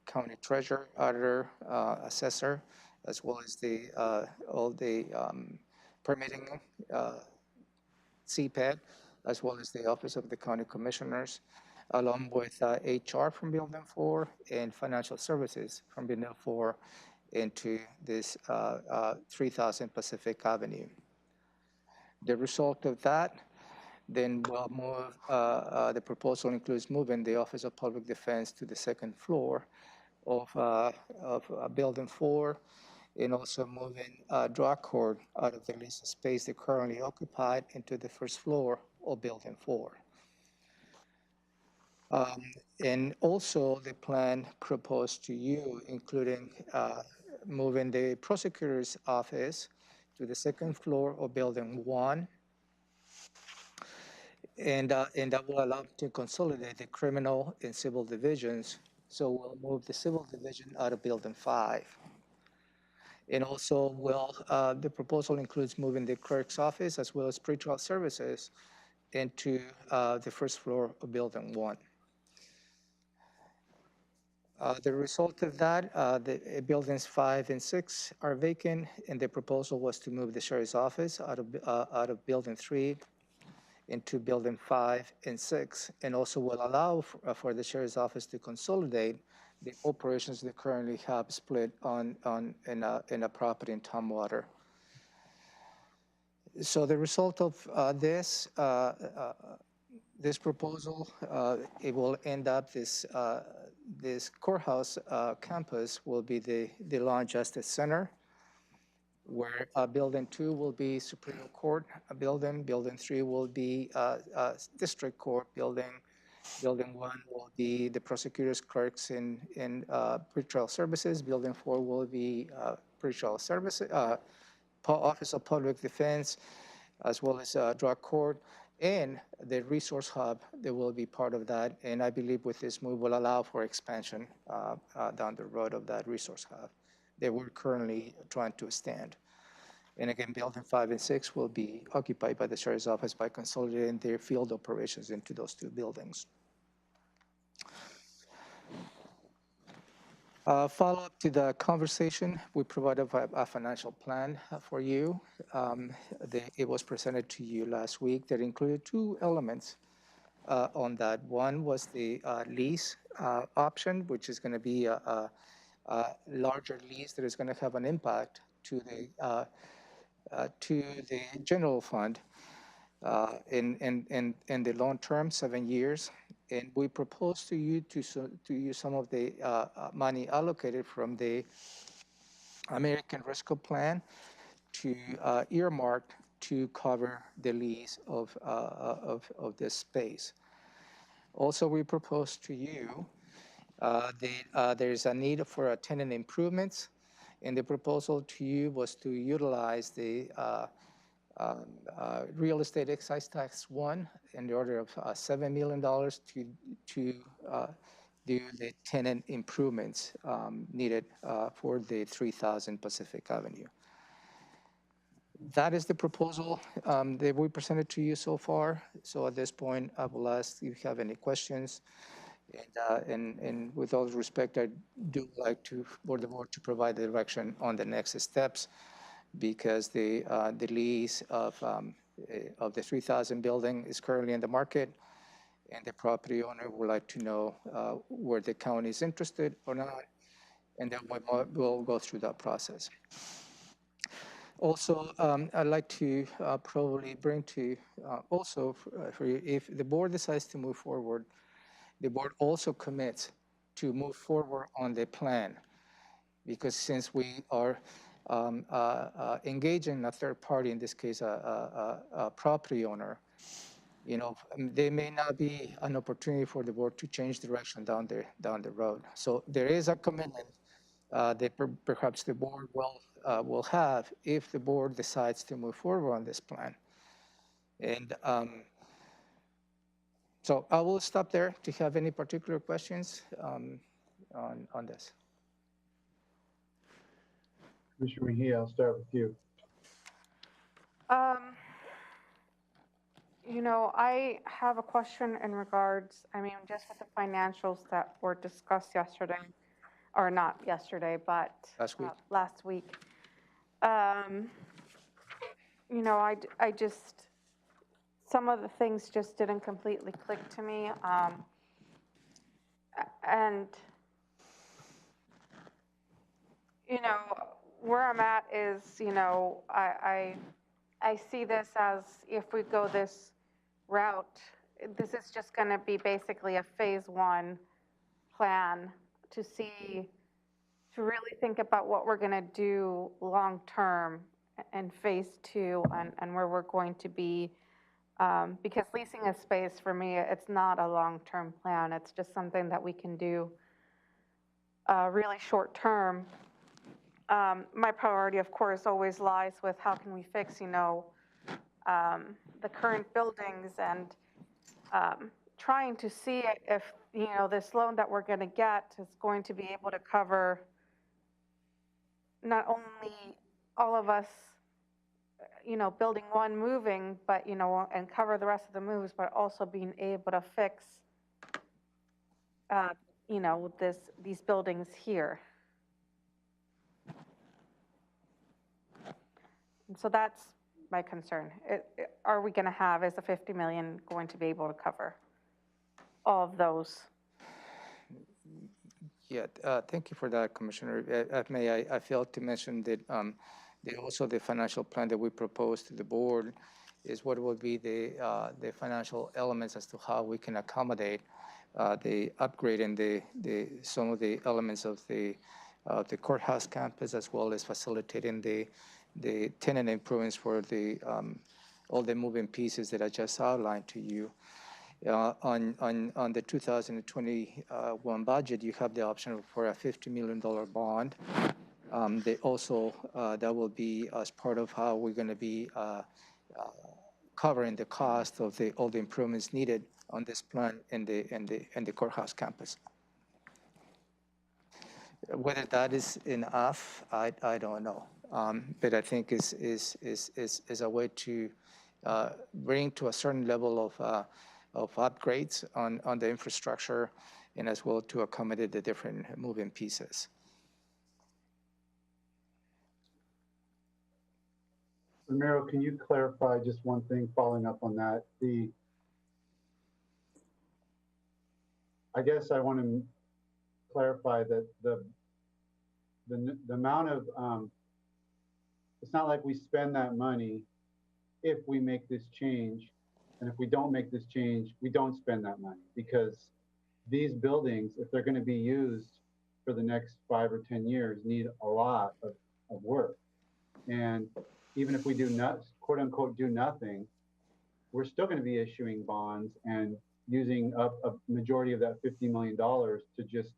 [SPEAKER 5] county treasurer, auditor, assessor, as well as all the permitting, CPAD, as well as the office of the county commissioners, along with HR from building 4 and financial services from building 4 into this 3000 Pacific Avenue. The result of that, then we'll move, the proposal includes moving the Office of Public Defense to the 2nd floor of building 4, and also moving drug court out of the leased space they currently occupied into the 1st floor of building 4. And also the plan proposed to you, including moving the prosecutor's office to the 2nd floor of building 1. And that will allow to consolidate the criminal and civil divisions. So we'll move the civil division out of building 5. And also the proposal includes moving the clerk's office as well as pretrial services into the 1st floor of building 1. The result of that, the buildings 5 and 6 are vacant, and the proposal was to move the sheriff's office out of building 3 into building 5 and 6, and also will allow for the sheriff's office to consolidate the operations they currently have split in a property in Tumwater. So the result of this proposal, it will end up this courthouse campus will be the Law and Justice Center, where building 2 will be Superior Court building, building 3 will be District Court building 1 will be the prosecutor's clerks in pretrial services, building 4 will be pretrial services, Office of Public Defense, as well as drug court, and the resource hub that will be part of that. And I believe with this move will allow for expansion down the road of that resource hub that we're currently trying to extend. And again, building 5 and 6 will be occupied by the sheriff's office by consolidating their field operations into those 2 buildings. Follow-up to the conversation, we provided a financial plan for you. It was presented to you last week that included 2 elements on that. One was the lease option, which is going to be a larger lease that is going to have an impact to the general fund. in the long term, 7 years. And we propose to you to use some of the money allocated from the American Rescue Plan to earmark to cover the lease of this space. Also, we propose to you there is a need for tenant improvements, and the proposal to you was to utilize the real estate excise tax one in the order of $7 million to do the tenant improvements needed for the 3000 Pacific Avenue. That is the proposal that we presented to you so far. So at this point, I will ask if you have any questions. And with all respect, I do like for the board to provide the direction on the next steps, because the lease of the 3000 building is currently in the market, and the property owner would like to know where the county is interested or not, and then we'll go through that process. Also, I'd like to probably bring to also for you, if the board decides to move forward, the board also commits to move forward on the plan, because since we are engaging a third party, in this case a property owner, you know, there may not be an opportunity for the board to change direction down the road. So there is a commitment that perhaps the board will have if the board decides to move forward on this plan. And so I will stop there to have any particular questions on this.
[SPEAKER 1] Commissioner Mejia, I'll start with you.
[SPEAKER 4] You know, I have a question in regards, I mean, just with the financials that were discussed yesterday, or not yesterday, but last week. You know, I just, some of the things just didn't completely click to me. And, you know, where I'm at is, you know, I see this as, if we go this route, this is just going to be basically a phase one plan to see, to really think about what we're going to do long term in phase two, and where we're going to be. Because leasing a space, for me, it's not a long-term plan. It's just something that we can do really short term. My priority, of course, always lies with how can we fix, you know, the current buildings, and trying to see if, you know, this loan that we're going to get is going to be able to cover not only all of us, you know, building one, moving, but, you know, and cover the rest of the moves, but also being able to fix, you know, these buildings here. And so that's my concern. Are we going to have, is the 50 million going to be able to cover all of those?
[SPEAKER 5] Yeah, thank you for that, Commissioner. I failed to mention that also the financial plan that we proposed to the board is what will be the financial elements as to how we can accommodate the upgrade and some of the elements of the courthouse campus, as well as facilitating the tenant improvements for all the moving pieces that I just outlined to you. On the 2021 budget, you have the option for a $50 million bond. That will be as part of how we're going to be covering the cost of all the improvements needed on this plan in the courthouse campus. Whether that is enough, I don't know. But I think is a way to bring to a certain level of upgrades on the infrastructure, and as well to accommodate the different moving pieces.
[SPEAKER 1] Ramiro, can you clarify just one thing following up on that? I guess I want to clarify that the amount of, it's not like we spend that money if we make this change. And if we don't make this change, we don't spend that money, because these buildings, if they're going to be used for the next 5 or 10 years, need a lot of work. And even if we do not, quote unquote, do nothing, we're still going to be issuing bonds and using up a majority of that $50 million to just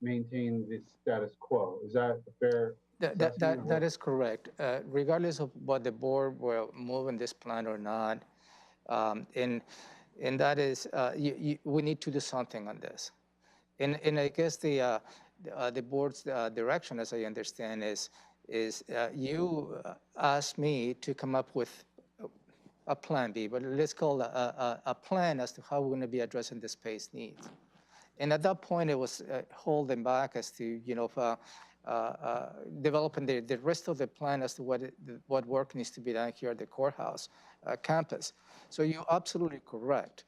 [SPEAKER 1] maintain the status quo. Is that a fair assessment?
[SPEAKER 5] That is correct. Regardless of what the board will move in this plan or not, and that is, we need to do something on this. And I guess the board's direction, as I understand, is you asked me to come up with a plan B, but let's call a plan as to how we're going to be addressing the space needs. And at that point, it was holding back as to, developing the rest of the plan as to what work needs to be done here at the courthouse campus. So you're absolutely correct.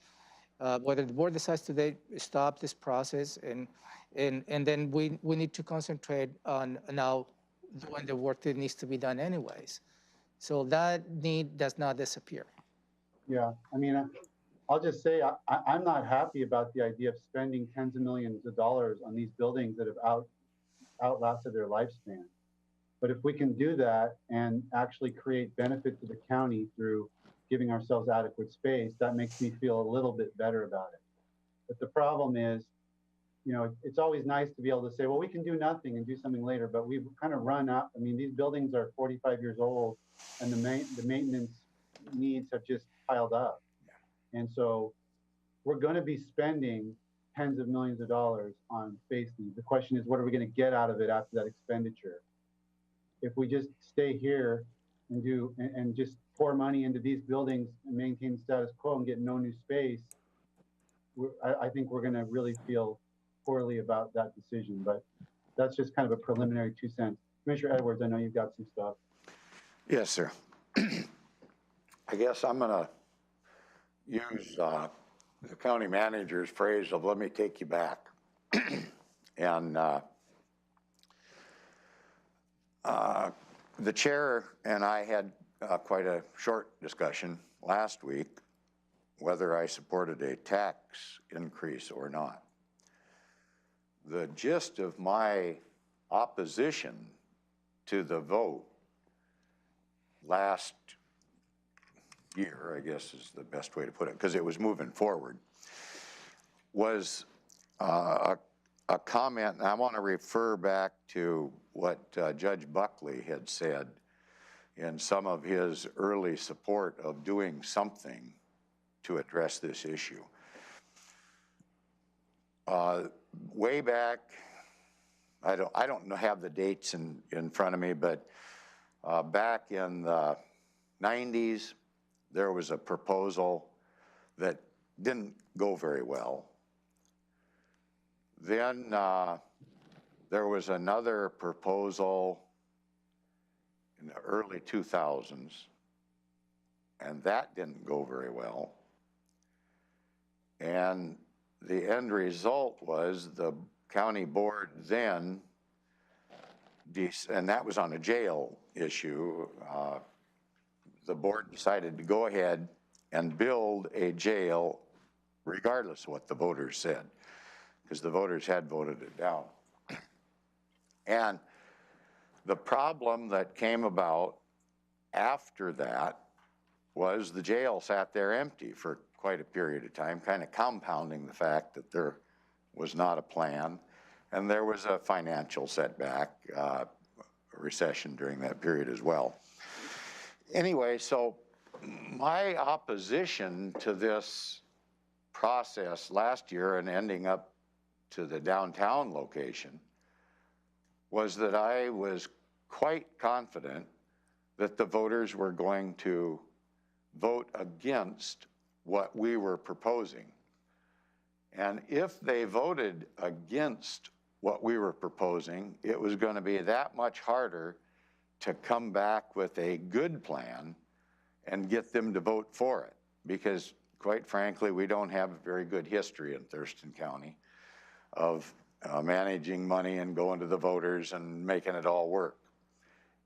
[SPEAKER 5] Whether the board decides today stop this process, and then we need to concentrate on now doing the work that needs to be done anyways. So that need does not disappear.
[SPEAKER 1] Yeah, I mean, I'll just say I'm not happy about the idea of spending tens of millions of dollars on these buildings that have outlasted their lifespan. But if we can do that and actually create benefit to the county through giving ourselves adequate space, that makes me feel a little bit better about it. But the problem is, it's always nice to be able to say, well, we can do nothing and do something later, but we've kind of run out. I mean, these buildings are 45 years old, and the maintenance needs have just piled up. And so we're going to be spending tens of millions of dollars on space needs. The question is, what are we going to get out of it after that expenditure? If we just stay here and just pour money into these buildings and maintain the status quo and get no new space, I think we're going to really feel poorly about that decision. But that's just kind of a preliminary 2 cents. Commissioner Edwards, I know you've got some stuff.
[SPEAKER 3] Yes, sir. I guess I'm going to use the county manager's phrase of, let me take you back. And the chair and I had quite a short discussion last week whether I supported a tax increase or not. The gist of my opposition to the vote last year, I guess is the best way to put it, because it was moving forward, was a comment, and I want to refer back to what Judge Buckley had said in some of his early support of doing something to address this issue. Way back, I don't have the dates in front of me, but back in the 90s, there was a proposal that didn't go very well. Then there was another proposal in the early 2000s, and that didn't go very well. And the end result was the county board then, and that was on a jail issue, the board decided to go ahead and build a jail regardless of what the voters said, because the voters had voted it down. And the problem that came about after that was the jail sat there empty for quite a period of time, kind of compounding the fact that there was not a plan, and there was a financial setback, a recession during that period as well. Anyway, so my opposition to this process last year and ending up to the downtown location was that I was quite confident that the voters were going to vote against what we were proposing. And if they voted against what we were proposing, it was going to be that much harder to come back with a good plan and get them to vote for it. Because quite frankly, we don't have a very good history in Thurston County of managing money and going to the voters and making it all work.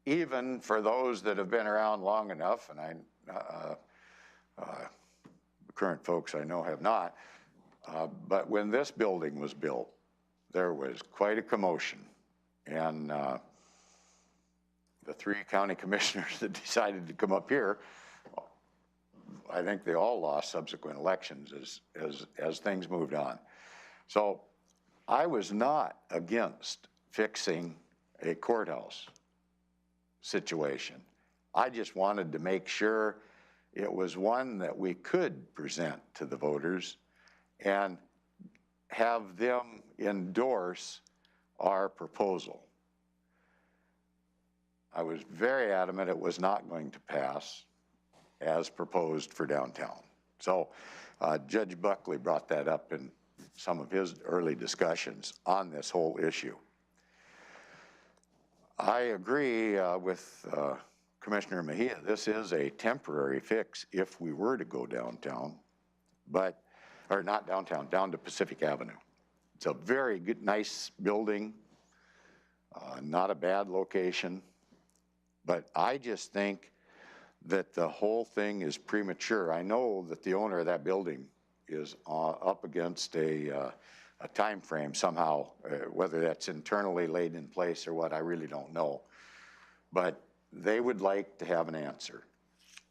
[SPEAKER 3] even for those that have been around long enough, and the current folks I know have not, but when this building was built, there was quite a commotion. And the 3 county commissioners that decided to come up here, I think they all lost subsequent elections as things moved on. So I was not against fixing a courthouse situation. I just wanted to make sure it was one that we could present to the voters and have them endorse our proposal. I was very adamant it was not going to pass as proposed for downtown. So Judge Buckley brought that up in some of his early discussions on this whole issue. I agree with Commissioner Mejia. This is a temporary fix if we were to go downtown, or not downtown, down to Pacific Avenue. It's a very good, nice building, not a bad location, but I just think that the whole thing is premature. I know that the owner of that building is up against a time frame somehow, whether that's internally laid in place or what, I really don't know. But they would like to have an answer.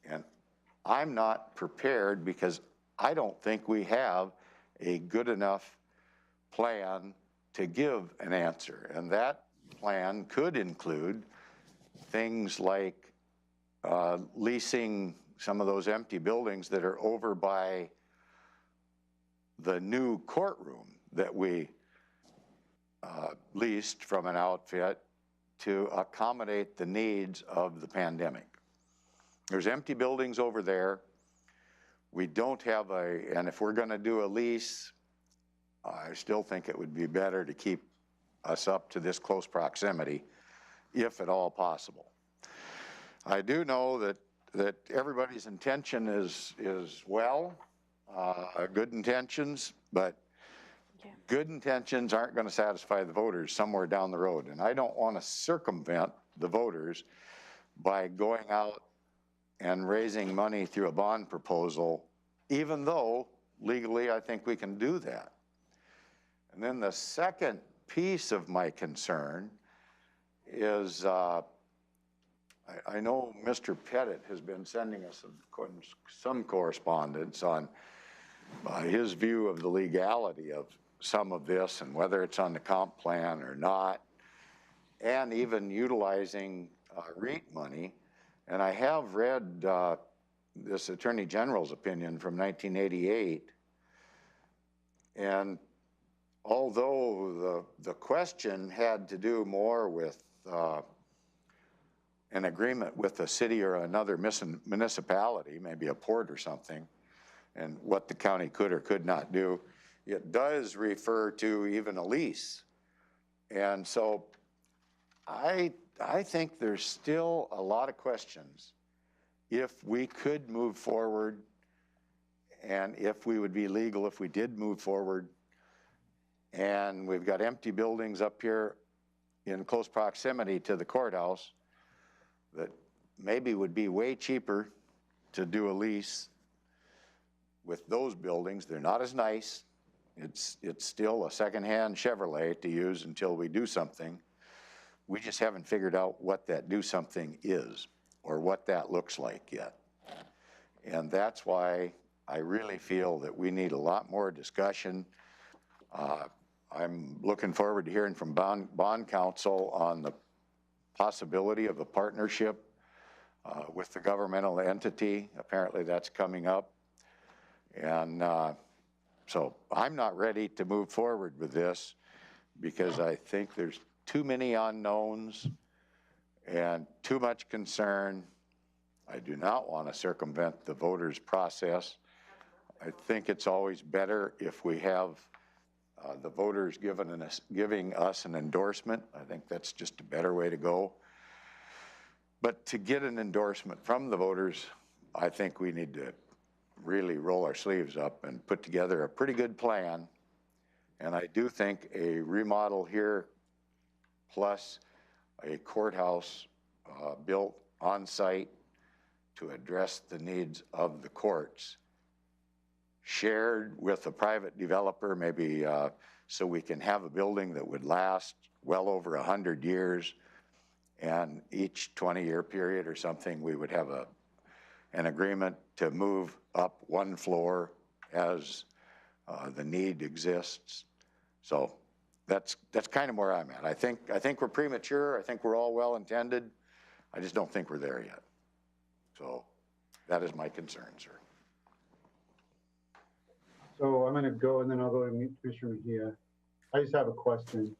[SPEAKER 3] And I'm not prepared because I don't think we have a good enough plan to give an answer. And that plan could include things like leasing some of those empty buildings that are over by the new courtroom that we leased from an outfit to accommodate the needs of the pandemic. There's empty buildings over there. We don't have and if we're gonna do a lease, I still think it would be better to keep us up to this close proximity, if at all possible. I do know that everybody's intention is well, good intentions, but good intentions aren't going to satisfy the voters somewhere down the road. And I don't want to circumvent the voters by going out and raising money through a bond proposal, even though legally I think we can do that. And then the second piece of my concern is I know Mr. Pettit has been sending us some correspondence on his view of the legality of some of this and whether it's on the comp plan or not, and even utilizing REIT money. And I have read this Attorney General's opinion from 1988. And although the question had to do more with an agreement with a city or another municipality, maybe a port or something, and what the county could or could not do, it does refer to even a lease. And so I think there's still a lot of questions if we could move forward and if we would be legal if we did move forward. And we've got empty buildings up here in close proximity to the courthouse that maybe would be way cheaper to do a lease with those buildings. They're not as nice. It's still a secondhand Chevrolet to use until we do something. We just haven't figured out what that do something is or what that looks like yet. And that's why I really feel that we need a lot more discussion. I'm looking forward to hearing from bond counsel on the possibility of a partnership with the governmental entity. Apparently that's coming up. And so I'm not ready to move forward with this because I think there's too many unknowns and too much concern. I do not want to circumvent the voters' process. I think it's always better if we have the voters giving us an endorsement. I think that's just a better way to go. But to get an endorsement from the voters, I think we need to really roll our sleeves up and put together a pretty good plan. And I do think a remodel here plus a courthouse built on site to address the needs of the courts, shared with a private developer, maybe so we can have a building that would last well over 100 years, and each 20-year period or something, we would have an agreement to move up one floor as the need exists. So that's kind of where I'm at. I think we're premature. I think we're all well intended. I just don't think we're there yet. So that is my concern, sir.
[SPEAKER 1] So I'm going to go, and then I'll go to Commissioner Mejia. I just have a question.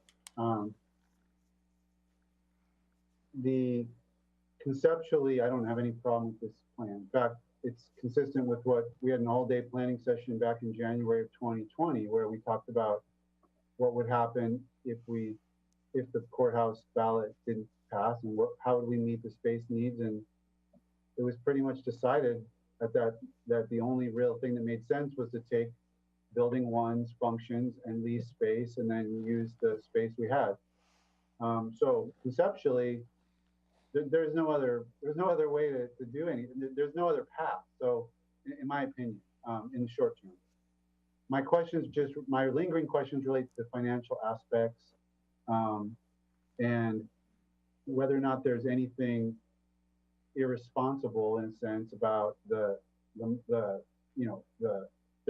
[SPEAKER 1] Conceptually, I don't have any problem with this plan. In fact, it's consistent with what we had an all-day planning session back in January of 2020, where we talked about what would happen if the courthouse ballot didn't pass, and how would we meet the space needs. And it was pretty much decided that the only real thing that made sense was to take building one's functions and lease space, and then use the space we had. So conceptually, there's no other way to do anything. There's no other path. So, in my opinion, in the short term, my lingering questions relate to financial aspects, and whether or not there's anything irresponsible in a sense about their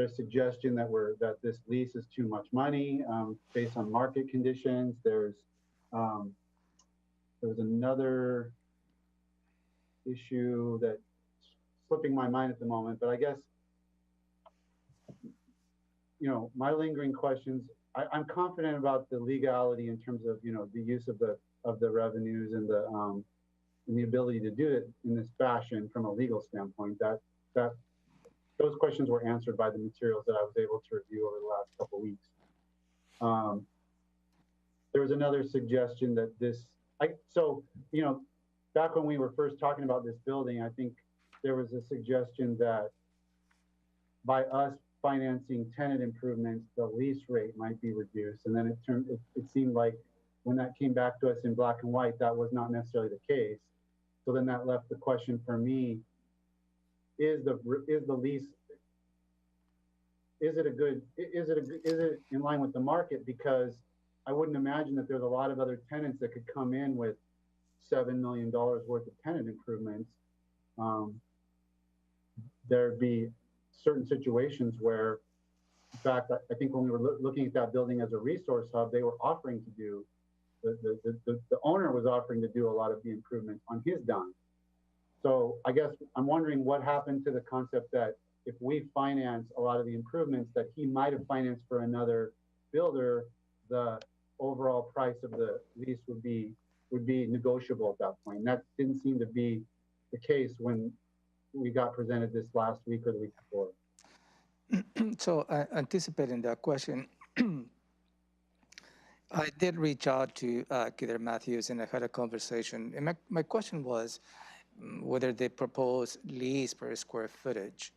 [SPEAKER 1] suggestion that this lease is too much money based on market conditions. There was another issue that's slipping my mind at the moment, but I guess, my lingering questions, I'm confident about the legality in terms of, the use of the revenues and the ability to do it in this fashion from a legal standpoint. That those questions were answered by the materials that I was able to review over the last couple of weeks. There was another suggestion that back when we were first talking about this building, I think there was a suggestion that by us financing tenant improvements, the lease rate might be reduced. And then it seemed like when that came back to us in black and white, that was not necessarily the case. So then that left the question for me, is the lease, is it in line with the market? Because I wouldn't imagine that there's a lot of other tenants that could come in with $7 million worth of tenant improvements. There'd be certain situations where, in fact, I think when we were looking at that building as a resource hub, they were offering to do, the owner was offering to do a lot of the improvements on his dime. So I guess I'm wondering what happened to the concept that if we finance a lot of the improvements that he might have financed for another builder, the overall price of the lease would be negotiable at that point. And that didn't seem to be the case when we got presented this last week or the week before.
[SPEAKER 5] So anticipating that question, I did reach out to Keith Matthews, and I had a conversation. And my question was whether the proposed lease per square footage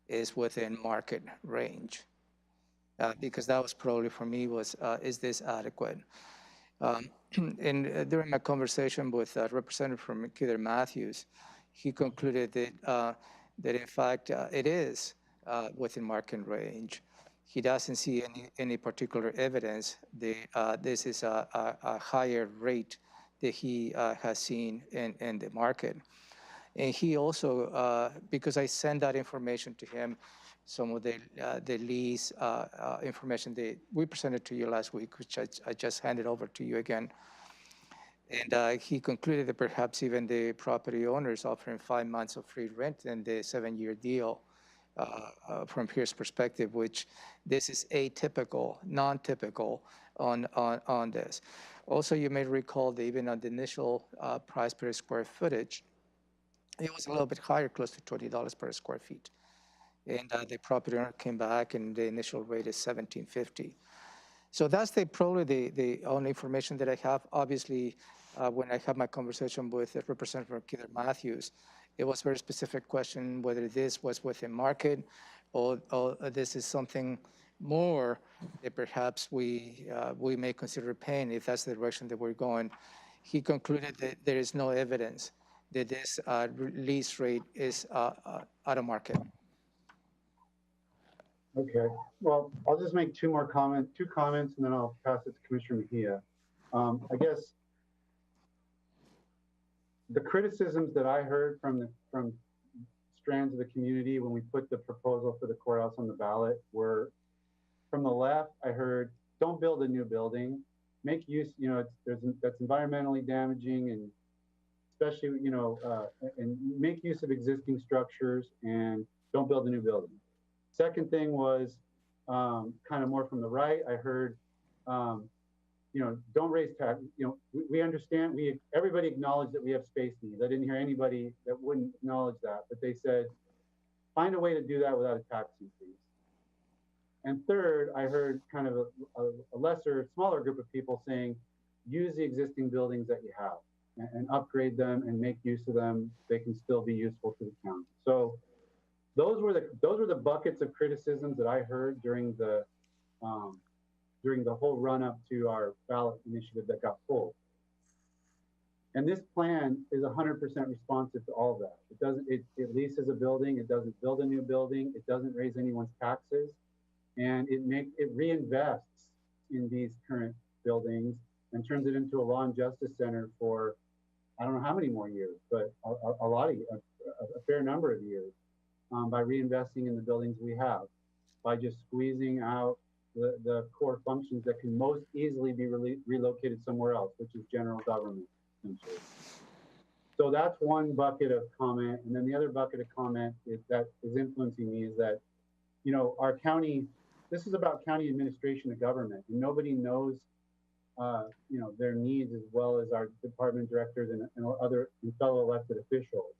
[SPEAKER 5] is within market range. Because that was probably for me was, is this adequate? And during my conversation with a representative from Keith Matthews, he concluded that in fact it is within market range. He doesn't see any particular evidence that this is a higher rate that he has seen in the market. And he also, because I sent that information to him, some of the lease information that we presented to you last week, which I just handed over to you again. And he concluded that perhaps even the property owners offering 5 months of free rent and the 7-year deal from his perspective, which this is atypical, non-typical on this. Also, you may recall that even on the initial price per square footage, it was a little bit higher, close to $20 per square feet. And the property owner came back and the initial rate is $17.50. So that's probably the only information that I have. Obviously, when I had my conversation with the representative Keith Matthews, it was a very specific question whether this was within market or this is something more that perhaps we may consider paying if that's the direction that we're going he concluded that there is no evidence that this lease rate is out of market.
[SPEAKER 1] Okay, well, I'll just make two comments, and then I'll pass it to Commissioner Mejia. I guess the criticisms that I heard from strands of the community when we put the proposal for the courthouse on the ballot were, from the left, I heard, don't build a new building, make use, that's environmentally damaging, and especially, and make use of existing structures, and don't build a new building. Second thing was kind of more from the right. I heard, don't raise tax. We understand. Everybody acknowledged that we have space needs. I didn't hear anybody that wouldn't acknowledge that, but they said, find a way to do that without a tax increase. And third, I heard kind of a smaller group of people saying, use the existing buildings that you have and upgrade them and make use of them. They can still be useful to the county. So those were the buckets of criticisms that I heard during the whole run up to our ballot initiative that got pulled. And this plan is 100% responsive to all of that. It leases a building, it doesn't build a new building, it doesn't raise anyone's taxes, and it reinvests in these current buildings and turns it into a law and justice center for, I don't know how many more years, but a fair number of years, by reinvesting in the buildings we have, by just squeezing out the core functions that can most easily be relocated somewhere else, which is general government, essentially. So that's one bucket of comment. And then the other bucket of comment that is influencing me is that, our county, this is about county administration of government, and nobody knows, their needs as well as our department directors and other fellow elected officials.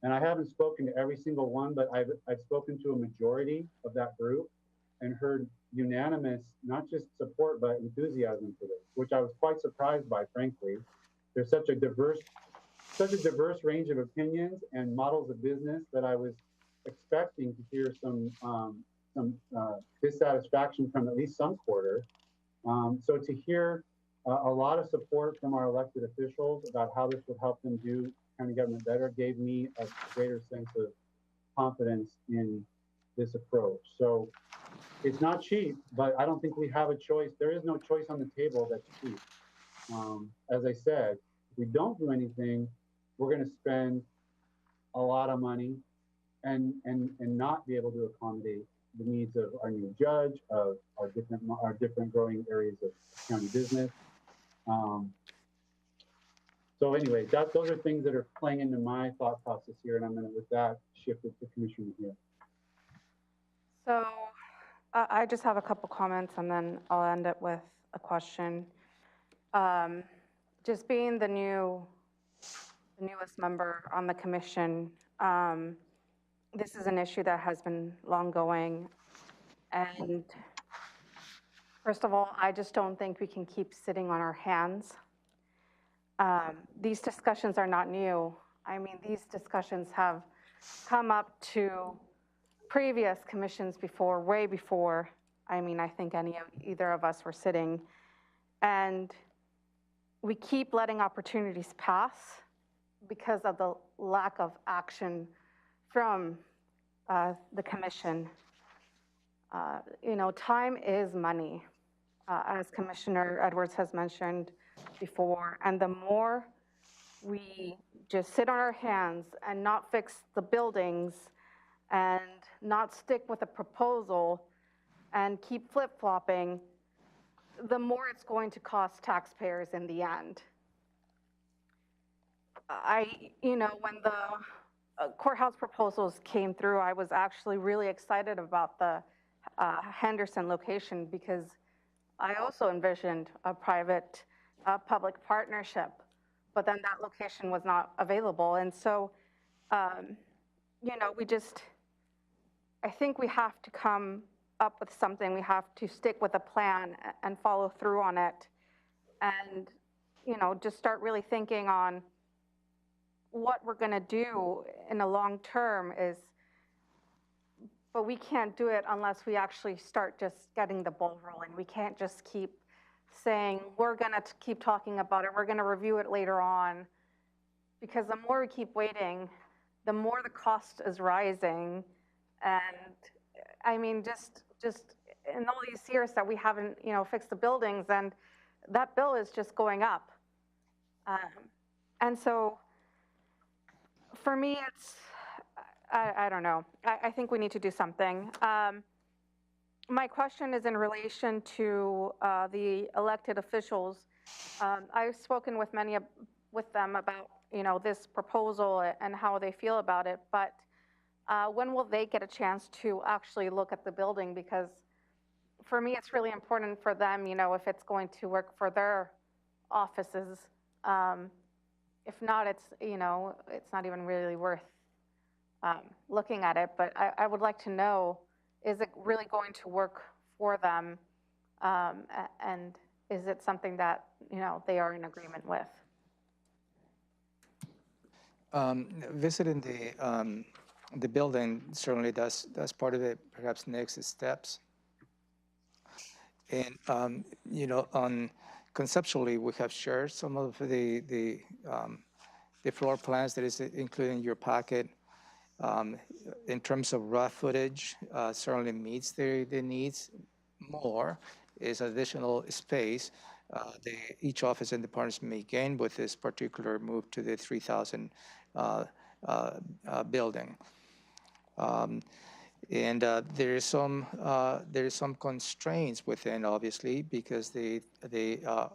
[SPEAKER 1] And I haven't spoken to every single one, but I've spoken to a majority of that group and heard unanimous, not just support, but enthusiasm for this, which I was quite surprised by, frankly. There's such a diverse range of opinions and models of business that I was expecting to hear some dissatisfaction from at least some quarter. So to hear a lot of support from our elected officials about how this would help them do county government better gave me a greater sense of confidence in this approach. So it's not cheap, but I don't think we have a choice. There is no choice on the table that's cheap. As I said, if we don't do anything, we're going to spend a lot of money and not be able to accommodate the needs of our new judge, of our different growing areas of county business. So anyway, those are things that are playing into my thought process here, and I'm going to, with that, shift it to Commissioner here.
[SPEAKER 4] So I just have a couple comments, and then I'll end it with a question. Just being the newest member on the commission, this is an issue that has been long going. And first of all, I just don't think we can keep sitting on our hands. These discussions are not new. I mean, these discussions have come up to previous commissions before, way before, I think either of us were sitting. And we keep letting opportunities pass because of the lack of action from the commission. Time is money, as Commissioner Edwards has mentioned before, and the more we just sit on our hands and not fix the buildings and not stick with a proposal and keep flip-flopping, the more it's going to cost taxpayers in the end. When the courthouse proposals came through, I was actually really excited about the Henderson location because I also envisioned a private public partnership, but then that location was not available. And so, I think we have to come up with something. We have to stick with a plan and follow through on it. And, just start really thinking on what we're going to do in the long term but we can't do it unless we actually start just getting the ball rolling. We can't just keep saying, we're gonna keep talking about it, we're gonna review it later on. Because the more we keep waiting, the more the cost is rising. And I mean, just in all these years that we haven't, fixed the buildings, and that bill is just going up. And so for me, it's, I don't know. I think we need to do something. My question is in relation to the elected officials. I've spoken with many with them about, this proposal and how they feel about it, but when will they get a chance to actually look at the building? Because for me, it's really important for them, if it's going to work for their offices. If not, it's, it's not even really worth looking at it, but I would like to know, is it really going to work for them? And is it something that, they are in agreement with?
[SPEAKER 5] Visiting the building, certainly that's part of it, perhaps next steps. And, conceptually, we have shared some of the floor plans that is included in your packet. In terms of raw footage, certainly meets the needs. More is additional space each office and departments may gain with this particular move to the 3,000 building. And there is some constraints within, obviously, because the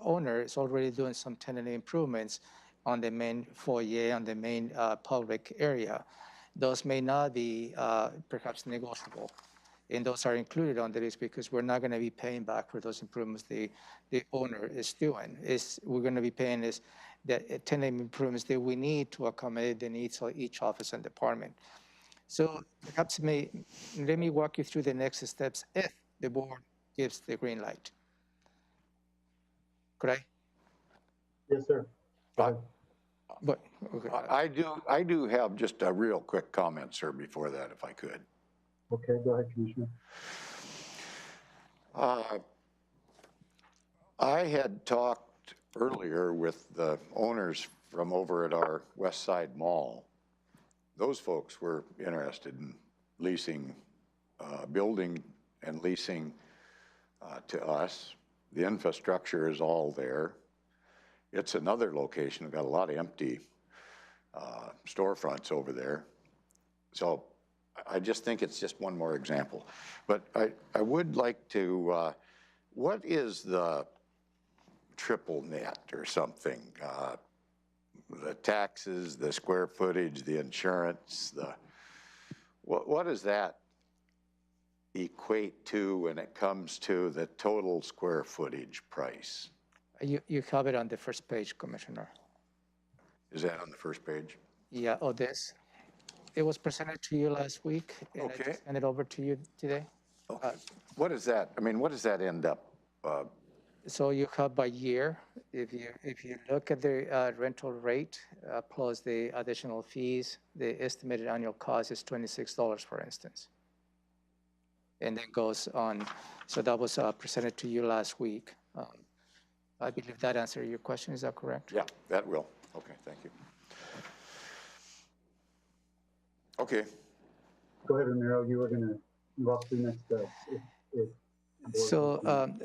[SPEAKER 5] owner is already doing some tenant improvements on the main foyer, on the main public area. Those may not be perhaps negotiable, and those are included on the list because we're not going to be paying back for those improvements the owner is doing. We're going to be paying the tenant improvements that we need to accommodate the needs of each office and department. So perhaps let me walk you through the next steps if the board gives the green light. Could I?
[SPEAKER 1] Yes, sir.
[SPEAKER 5] But, okay.
[SPEAKER 3] I do have just a real quick comment, sir, before that, if I could.
[SPEAKER 1] Okay, go ahead, Commissioner.
[SPEAKER 3] I had talked earlier with the owners from over at our West Side Mall. Those folks were interested in leasing, building and leasing to us. The infrastructure is all there. It's another location. We've got a lot of empty storefronts over there. So I just think it's just one more example. But I would like to, what is the triple net or something? The taxes, the square footage, the insurance, what does that equate to when it comes to the total square footage price?
[SPEAKER 5] You have it on the first page, Commissioner.
[SPEAKER 3] Is that on the first page?
[SPEAKER 5] Yeah, this. It was presented to you last week, and
[SPEAKER 3] Okay.
[SPEAKER 5] I just sent it over to you today.
[SPEAKER 3] Okay. What is that? I mean, what does that end up?
[SPEAKER 5] So you have by year. If you look at the rental rate plus the additional fees, the estimated annual cost is $26, for instance. And then goes on. So that was presented to you last week. I believe that answered your question. Is that correct?
[SPEAKER 3] Yeah, that will. Okay, thank you. Okay.
[SPEAKER 1] Go ahead, Ramiro. You were going to walk through next steps.
[SPEAKER 5] So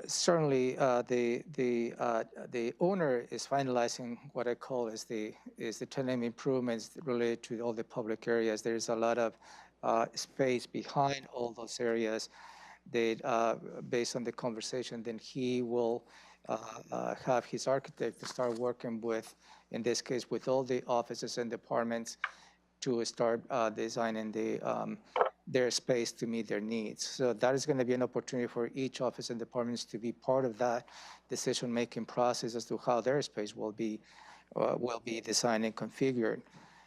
[SPEAKER 5] certainly the owner is finalizing what I call is the tenant improvements related to all the public areas. There's a lot of space behind all those areas that based on the conversation, then he will have his architect to start working with, in this case, with all the offices and departments to start designing their space to meet their needs. So that is going to be an opportunity for each office and departments to be part of that decision-making process as to how their space will be designed and configured.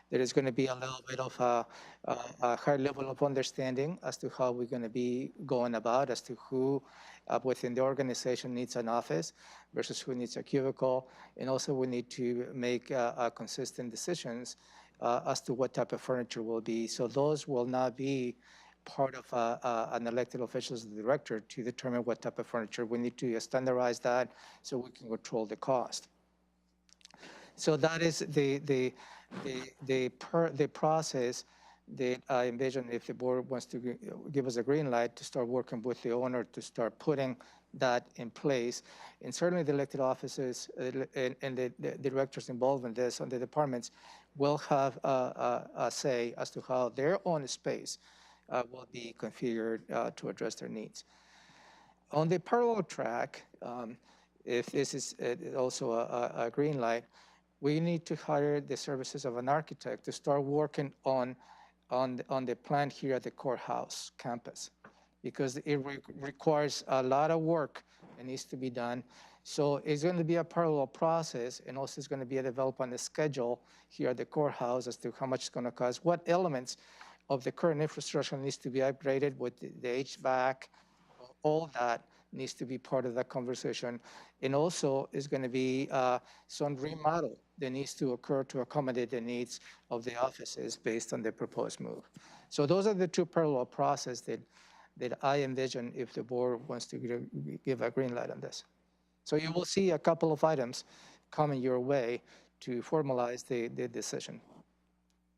[SPEAKER 5] There is going to be a little bit of a high level of understanding as to how we're going to be going about, as to who within the organization needs an office versus who needs a cubicle. And also we need to make consistent decisions as to what type of furniture will be. So those will not be part of an elected official's director to determine what type of furniture. We need to standardize that so we can control the cost. So that is the process that I envision if the board wants to give us a green light to start working with the owner to start putting that in place. And certainly the elected offices and the directors involved in this on the departments will have a say as to how their own space will be configured to address their needs. On the parallel track, if this is also a green light, we need to hire the services of an architect to start working on the plan here at the courthouse campus, because it requires a lot of work that needs to be done. So it's going to be a parallel process, and also it's going to be a development schedule here at the courthouse as to how much it's going to cost, what elements of the current infrastructure needs to be upgraded with the HVAC, all that needs to be part of that conversation. And also is going to be some remodel that needs to occur to accommodate the needs of the offices based on the proposed move. So those are the two parallel processes that I envision if the board wants to give a green light on this. So you will see a couple of items coming your way to formalize the decision,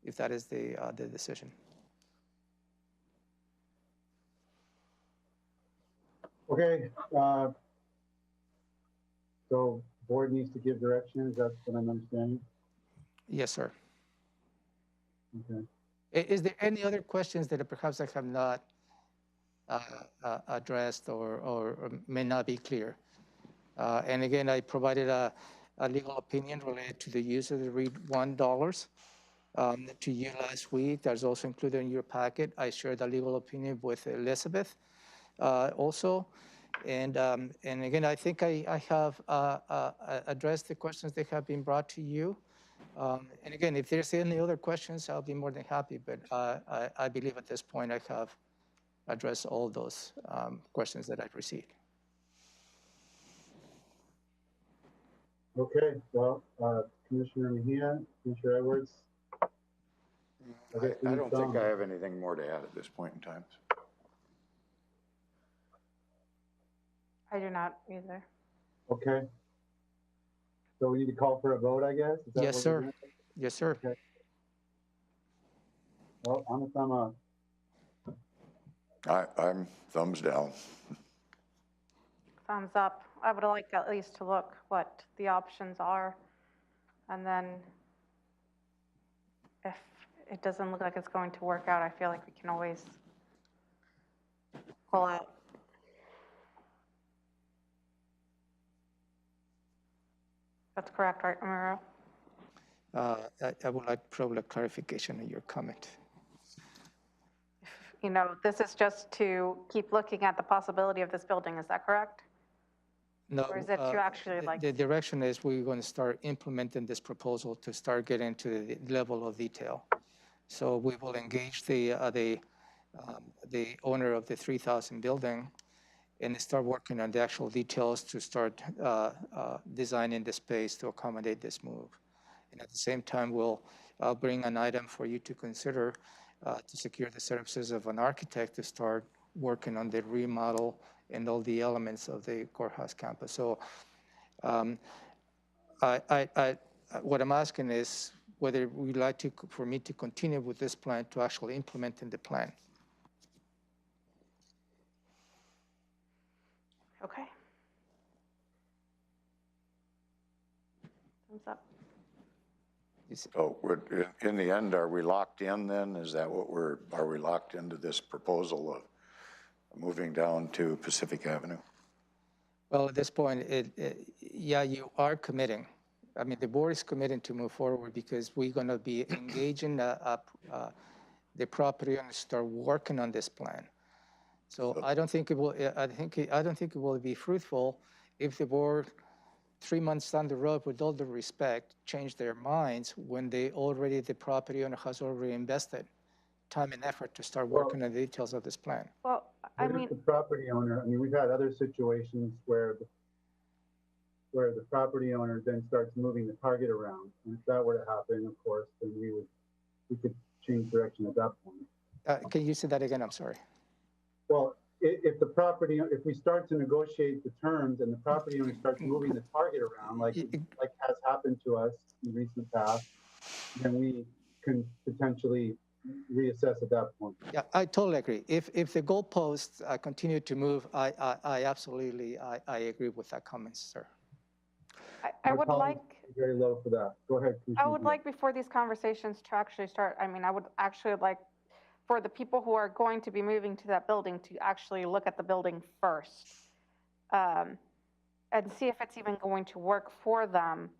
[SPEAKER 5] if that is the decision.
[SPEAKER 1] Okay, so board needs to give direction, is that what I'm understanding?
[SPEAKER 5] Yes, sir.
[SPEAKER 1] Okay.
[SPEAKER 5] Is there any other questions that perhaps I have not addressed or may not be clear? And again, I provided a legal opinion related to the use of the REIT $1 to you last week. That's also included in your packet. I shared a legal opinion with Elizabeth also. And again, I think I have addressed the questions that have been brought to you. And again, if there's any other questions, I'll be more than happy. But I believe at this point I have addressed all those questions that I've received.
[SPEAKER 1] Okay, well, Commissioner Mejia, Commissioner Edwards.
[SPEAKER 3] I don't think I have anything more to add at this point in time.
[SPEAKER 4] I do not either.
[SPEAKER 1] Okay. So we need to call for a vote, I guess? Is that
[SPEAKER 5] Yes,
[SPEAKER 1] what
[SPEAKER 5] sir.
[SPEAKER 1] we're doing?
[SPEAKER 5] Yes, sir.
[SPEAKER 1] Okay. Well, I'm a thumb up.
[SPEAKER 3] I'm thumbs down.
[SPEAKER 4] Thumbs up. I would like at least to look what the options are. And then if it doesn't look like it's going to work out, I feel like we can always pull out. That's correct, right, Ramiro?
[SPEAKER 5] I would like probably a clarification on your comment.
[SPEAKER 4] You know, this is just to keep looking at the possibility of this building, is that correct?
[SPEAKER 5] No,
[SPEAKER 4] Or is it to actually like?
[SPEAKER 5] the direction is we're going to start implementing this proposal to start getting to the level of detail. So we will engage the owner of the 3,000 building and start working on the actual details to start designing the space to accommodate this move. And at the same time, I'll bring an item for you to consider to secure the services of an architect to start working on the remodel and all the elements of the courthouse campus. So what I'm asking is whether we'd like for me to continue with this plan to actually implement in the plan.
[SPEAKER 4] Okay. Thumbs up.
[SPEAKER 3] So in the end, are we locked in then? Is that what are we locked into this proposal of moving down to Pacific Avenue?
[SPEAKER 5] Well, at this point, yeah, you are committing. I mean, the board is committing to move forward because we're going to be engaging the property owners to start working on this plan. So I don't think it will. I don't think it will be fruitful if the board 3 months down the road, with all due respect, change their minds when the property owner has already invested time and effort to start working on the details of this plan.
[SPEAKER 4] Well, I mean,
[SPEAKER 1] the property owner, I mean, we've had other situations where the property owner then starts moving the target around. And if that were to happen, of course, then we could change direction at that point.
[SPEAKER 5] Can you say that again? I'm sorry.
[SPEAKER 1] Well, if the property, if we start to negotiate the terms and the property owner starts moving the target around, like has happened to us in recent past, then we can potentially reassess at that point.
[SPEAKER 5] Yeah, I totally agree. If the goalposts continue to move, I absolutely I agree with that comment, sir.
[SPEAKER 4] I would like
[SPEAKER 1] very low for that. Go ahead, Commissioner.
[SPEAKER 4] I would like before these conversations to actually start. I mean, I would actually like for the people who are going to be moving to that building to actually look at the building first, and see if it's even going to work for them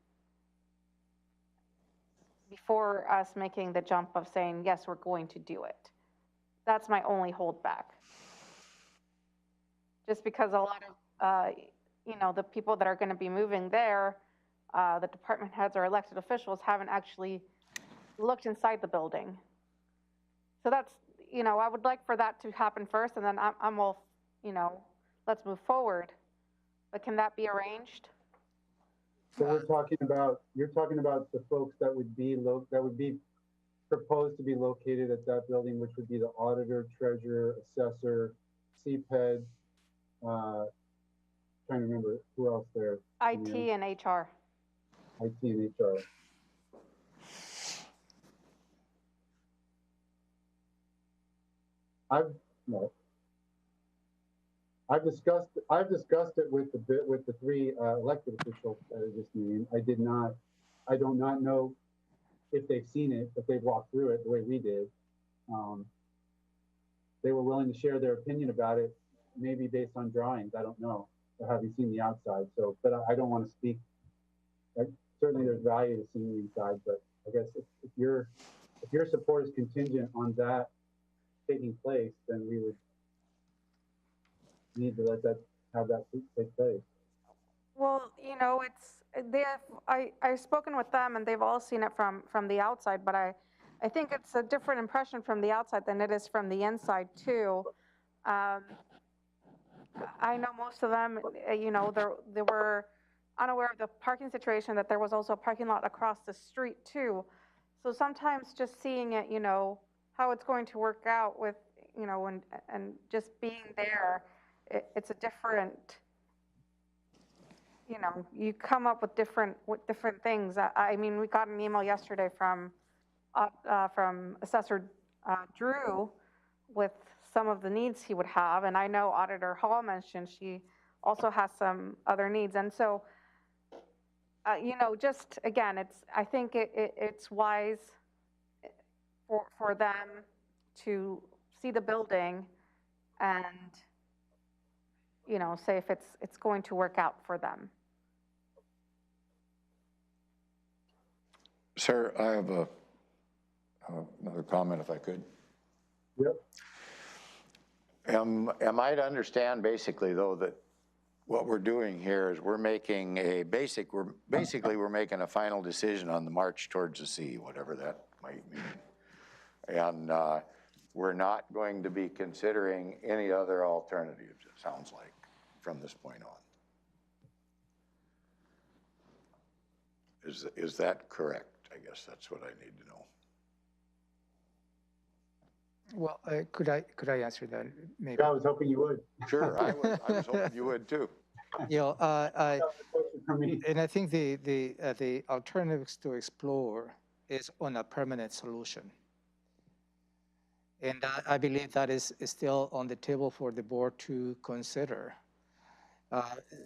[SPEAKER 4] before us making the jump of saying, yes, we're going to do it. That's my only holdback. Just because a lot of, you know, the people that are going to be moving there, the department heads or elected officials haven't actually looked inside the building. So that's, you know, I would like for that to happen first, and then I'm all, you know, let's move forward. But can that be arranged?
[SPEAKER 1] So we're talking about, you're talking about the folks that would be proposed to be located at that building, which would be the auditor, treasurer, assessor, CPED, trying to remember who else there.
[SPEAKER 4] IT and HR.
[SPEAKER 1] IT and HR. I've discussed it with the three elected officials that I just named. I do not know if they've seen it, if they've walked through it the way we did. They were willing to share their opinion about it, maybe based on drawings. I don't know, or having seen the outside. So, but I don't want to speak. Certainly, there's value to seeing the inside, but I guess if your support is contingent on that taking place, then we would need to have that take place.
[SPEAKER 4] Well, you know, I've spoken with them and they've all seen it from the outside, but I think it's a different impression from the outside than it is from the inside too. I know most of them, you know, they were unaware of the parking situation, that there was also a parking lot across the street too. So sometimes just seeing it, you know, how it's going to work out with, you know, and just being there, it's a different, you know, you come up with different things. I mean, we got an email yesterday from Assessor Drew with some of the needs he would have, and I know Auditor Hall mentioned she also has some other needs, and so, you know, just again, I think it's wise for them to see the building and, you know, say if it's going to work out for them.
[SPEAKER 3] Sir, I have another comment if I could.
[SPEAKER 1] Yep.
[SPEAKER 3] Am I to understand basically though that what we're doing here is we're making a we're making a final decision on the march towards the sea, whatever that might mean. And we're not going to be considering any other alternatives, it sounds like, from this point on. Is that correct? I guess that's what I need to know.
[SPEAKER 5] Well, could I answer that? Maybe.
[SPEAKER 1] Yeah, I was hoping you would.
[SPEAKER 3] Sure, I was hoping you would too.
[SPEAKER 5] You know, and I think the alternatives to explore is on a permanent solution. And I believe that is still on the table for the board to consider.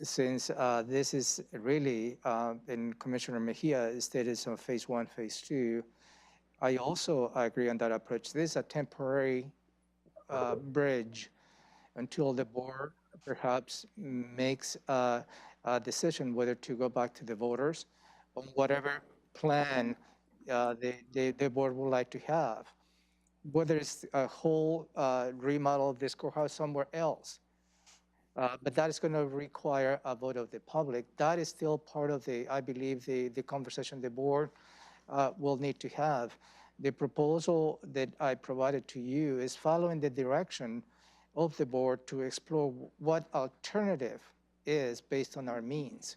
[SPEAKER 5] Since this is really, and Commissioner Mejia stated on phase 1, phase 2, I also agree on that approach. This is a temporary bridge until the board perhaps makes a decision whether to go back to the voters on whatever plan the board would like to have. Whether it's a whole remodel of this courthouse somewhere else. But that is going to require a vote of the public. That is still part of I believe, the conversation the board will need to have. The proposal that I provided to you is following the direction of the board to explore what alternative is based on our means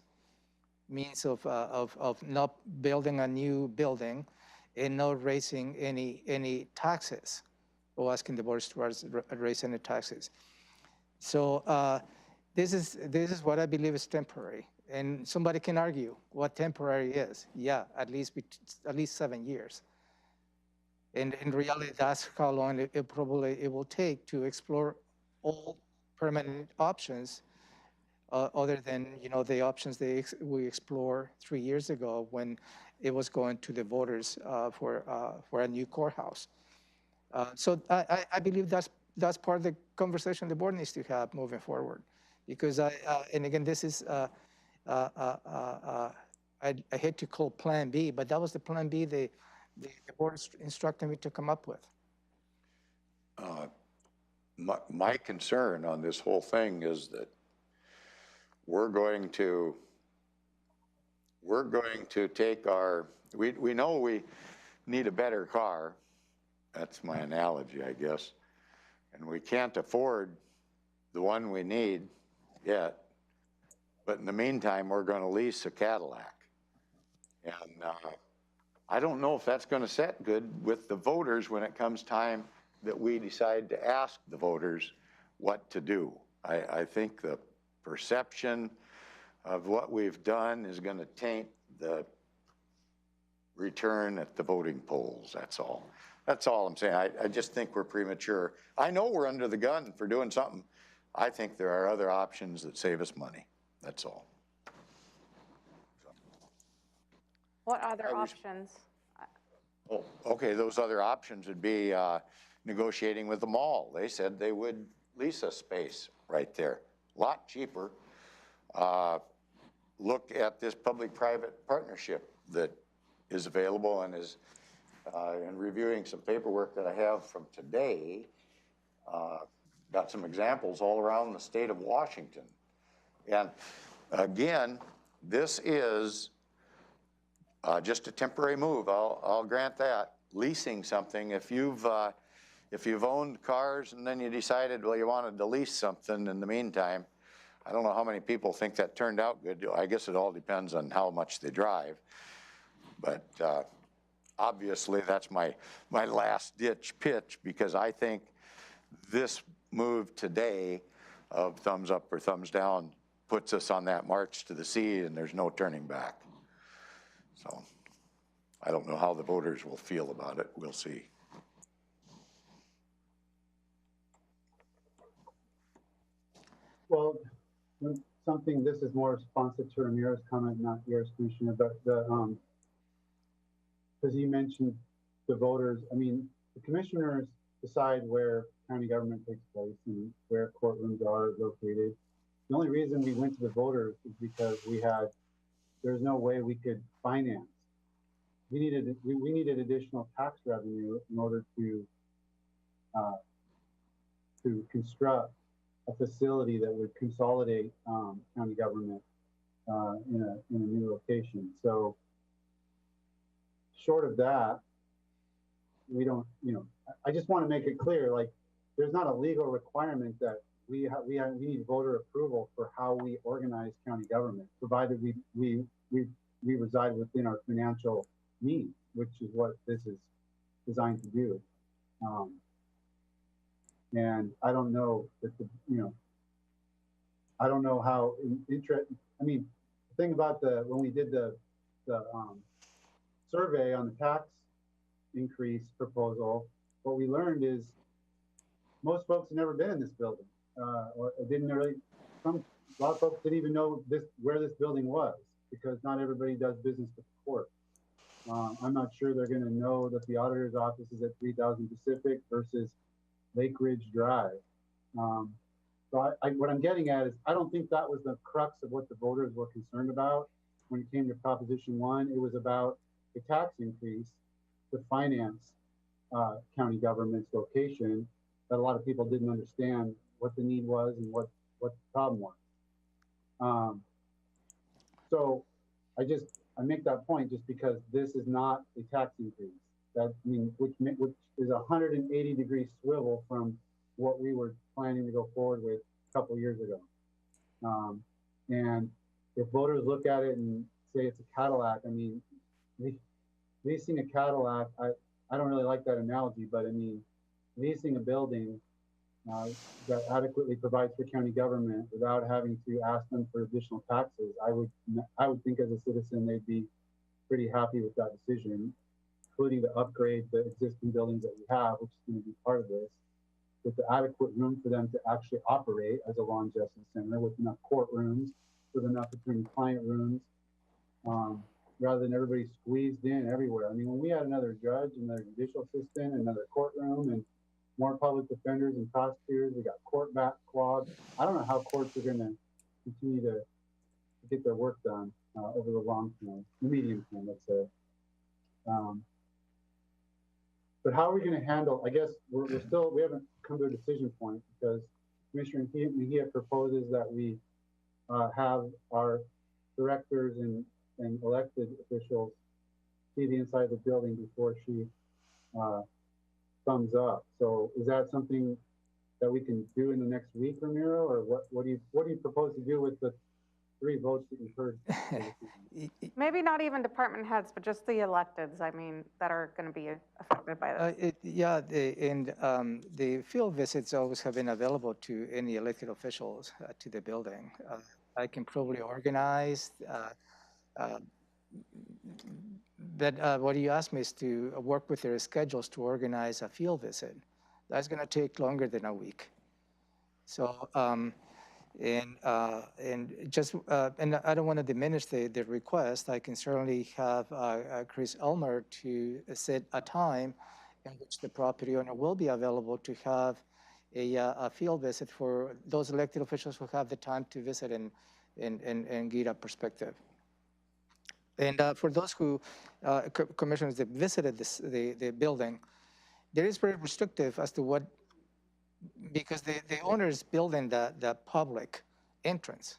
[SPEAKER 5] of not building a new building and not raising any taxes or asking the voters to raise any taxes. So this is what I believe is temporary. And somebody can argue what temporary is. Yeah, at least 7 years. And in reality, that's how long it probably will take to explore all permanent options, other than the options we explored 3 years ago when it was going to the voters for a new courthouse. So I believe that's part of the conversation the board needs to have moving forward, because and again, this is I hate to call Plan B, but that was the Plan B the board instructed me to come up with.
[SPEAKER 3] My concern on this whole thing is that we're going to take we know we need a better car. That's my analogy, I guess. And we can't afford the one we need yet. But in the meantime, we're going to lease a Cadillac. And I don't know if that's going to set good with the voters when it comes time that we decide to ask the voters what to do. I think the perception of what we've done is going to taint the return at the voting polls, that's all. That's all I'm saying. I just think we're premature. I know we're under the gun for doing something. I think there are other options that save us money. That's all.
[SPEAKER 4] What other options?
[SPEAKER 3] Oh, okay, those other options would be negotiating with the mall. They said they would lease a space right there, a lot cheaper. Look at this public-private partnership that is available and is in reviewing some paperwork that I have from today. Got some examples all around the state of Washington. And again, this is just a temporary move. I'll grant that. Leasing something, if you've owned cars and then you decided, well, you wanted to lease something in the meantime, I don't know how many people think that turned out good. I guess it all depends on how much they drive. But obviously, that's my last ditch pitch, because I think this move today of thumbs up or thumbs down puts us on that march to the sea, and there's no turning back. So I don't know how the voters will feel about it. We'll see.
[SPEAKER 1] Well, something, this is more responsive to Ramir's comment, not yours, Commissioner, but because you mentioned the voters. I mean, the commissioners decide where county government takes place and where courtrooms are located. The only reason we went to the voters is because there's no way we could finance. We needed additional tax revenue in order to construct a facility that would consolidate county government in a new location. So short of that, we don't, I just want to make it clear, like, there's not a legal requirement that we need voter approval for how we organize county government, provided we reside within our financial needs, which is what this is designed to do. And I don't know that I don't know how I mean, the thing about when we did the survey on the tax increase proposal, what we learned is most folks have never been in this building, or didn't really. A lot of folks didn't even know where this building was, because not everybody does business with the court. I'm not sure they're going to know that the auditor's office is at 3000 Pacific versus Lake Ridge Drive. So what I'm getting at is, I don't think that was the crux of what the voters were concerned about when it came to Proposition 1. It was about a tax increase to finance county government's location, that a lot of people didn't understand what the need was and what the problem was. So I make that point just because this is not a tax increase. Which is a 180-degree swivel from what we were planning to go forward with a couple of years ago. And if voters look at it and say it's a Cadillac, I mean, leasing a Cadillac, I don't really like that analogy, but I mean, leasing a building that adequately provides for county government without having to ask them for additional taxes, I would think as a citizen they'd be pretty happy with that decision, including to upgrade the existing buildings that we have, which is going to be part of this, with the adequate room for them to actually operate as a law and justice center, with enough courtrooms, with enough attorney-client rooms, rather than everybody squeezed in everywhere. I mean, when we had another judge, another judicial assistant, another courtroom, and more public defenders and prosecutors, we got court backlog. I don't know how courts are going to continue to get their work done over the long term, the medium term, let's say. But how are we going to handle, I guess we haven't come to a decision point, because Commissioner Mejia proposes that we have our directors and elected officials see the inside of the building before she thumbs up. So is that something that we can do in the next week, Ramiro, or what do you propose to do with the 3 votes that you've heard?
[SPEAKER 4] Maybe not even department heads, but just the electeds, I mean, that are going to be affected by this.
[SPEAKER 5] The field visits always have been available to any elected officials to the building. I can probably organize, but what you asked me is to work with their schedules to organize a field visit. That's going to take longer than a week. So, and I don't want to diminish the request. I can certainly have Chris Elmer to set a time in which the property owner will be available to have a field visit for those elected officials who have the time to visit and get a perspective. And for those who, commissioners that visited the building, there is very restrictive as to what, because the owner is building the public entrance.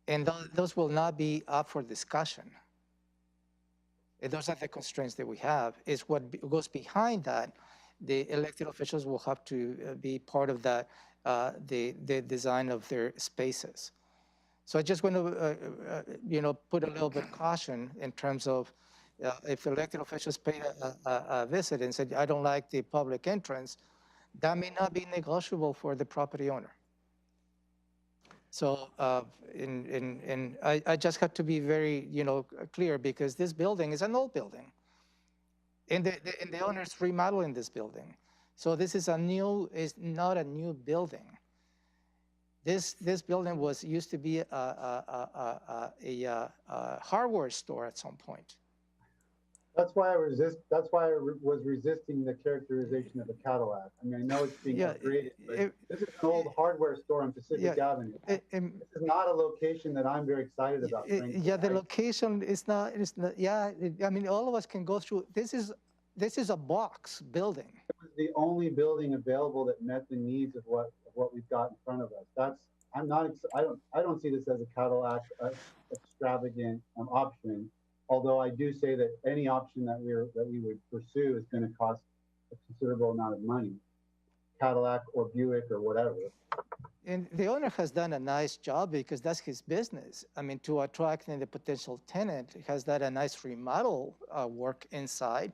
[SPEAKER 5] And those will not be up for discussion. And those are the constraints that we have. Is what goes behind that, the elected officials will have to be part of that, the design of their spaces. So I just want to, put a little bit of caution in terms of if elected officials pay a visit and said, I don't like the public entrance, that may not be negotiable for the property owner. So I just have to be very, clear, because this building is an old building, and the owner is remodeling this building. So this is not a new building. This building used to be a hardware store at some point.
[SPEAKER 1] That's why I was resisting the characterization of a Cadillac. I mean, I know it's being upgraded, but this is an old hardware store on Pacific Avenue. This is not a location that I'm very excited about.
[SPEAKER 5] The location is not. I mean, all of us can go through. This is a box building.
[SPEAKER 1] It was the only building available that met the needs of what we've got in front of us. I don't see this as a Cadillac extravagant option. Although I do say that any option that we would pursue is going to cost a considerable amount of money, Cadillac or Buick or whatever.
[SPEAKER 5] And the owner has done a nice job, because that's his business. I mean, to attract the potential tenant, he has done a nice remodel work inside.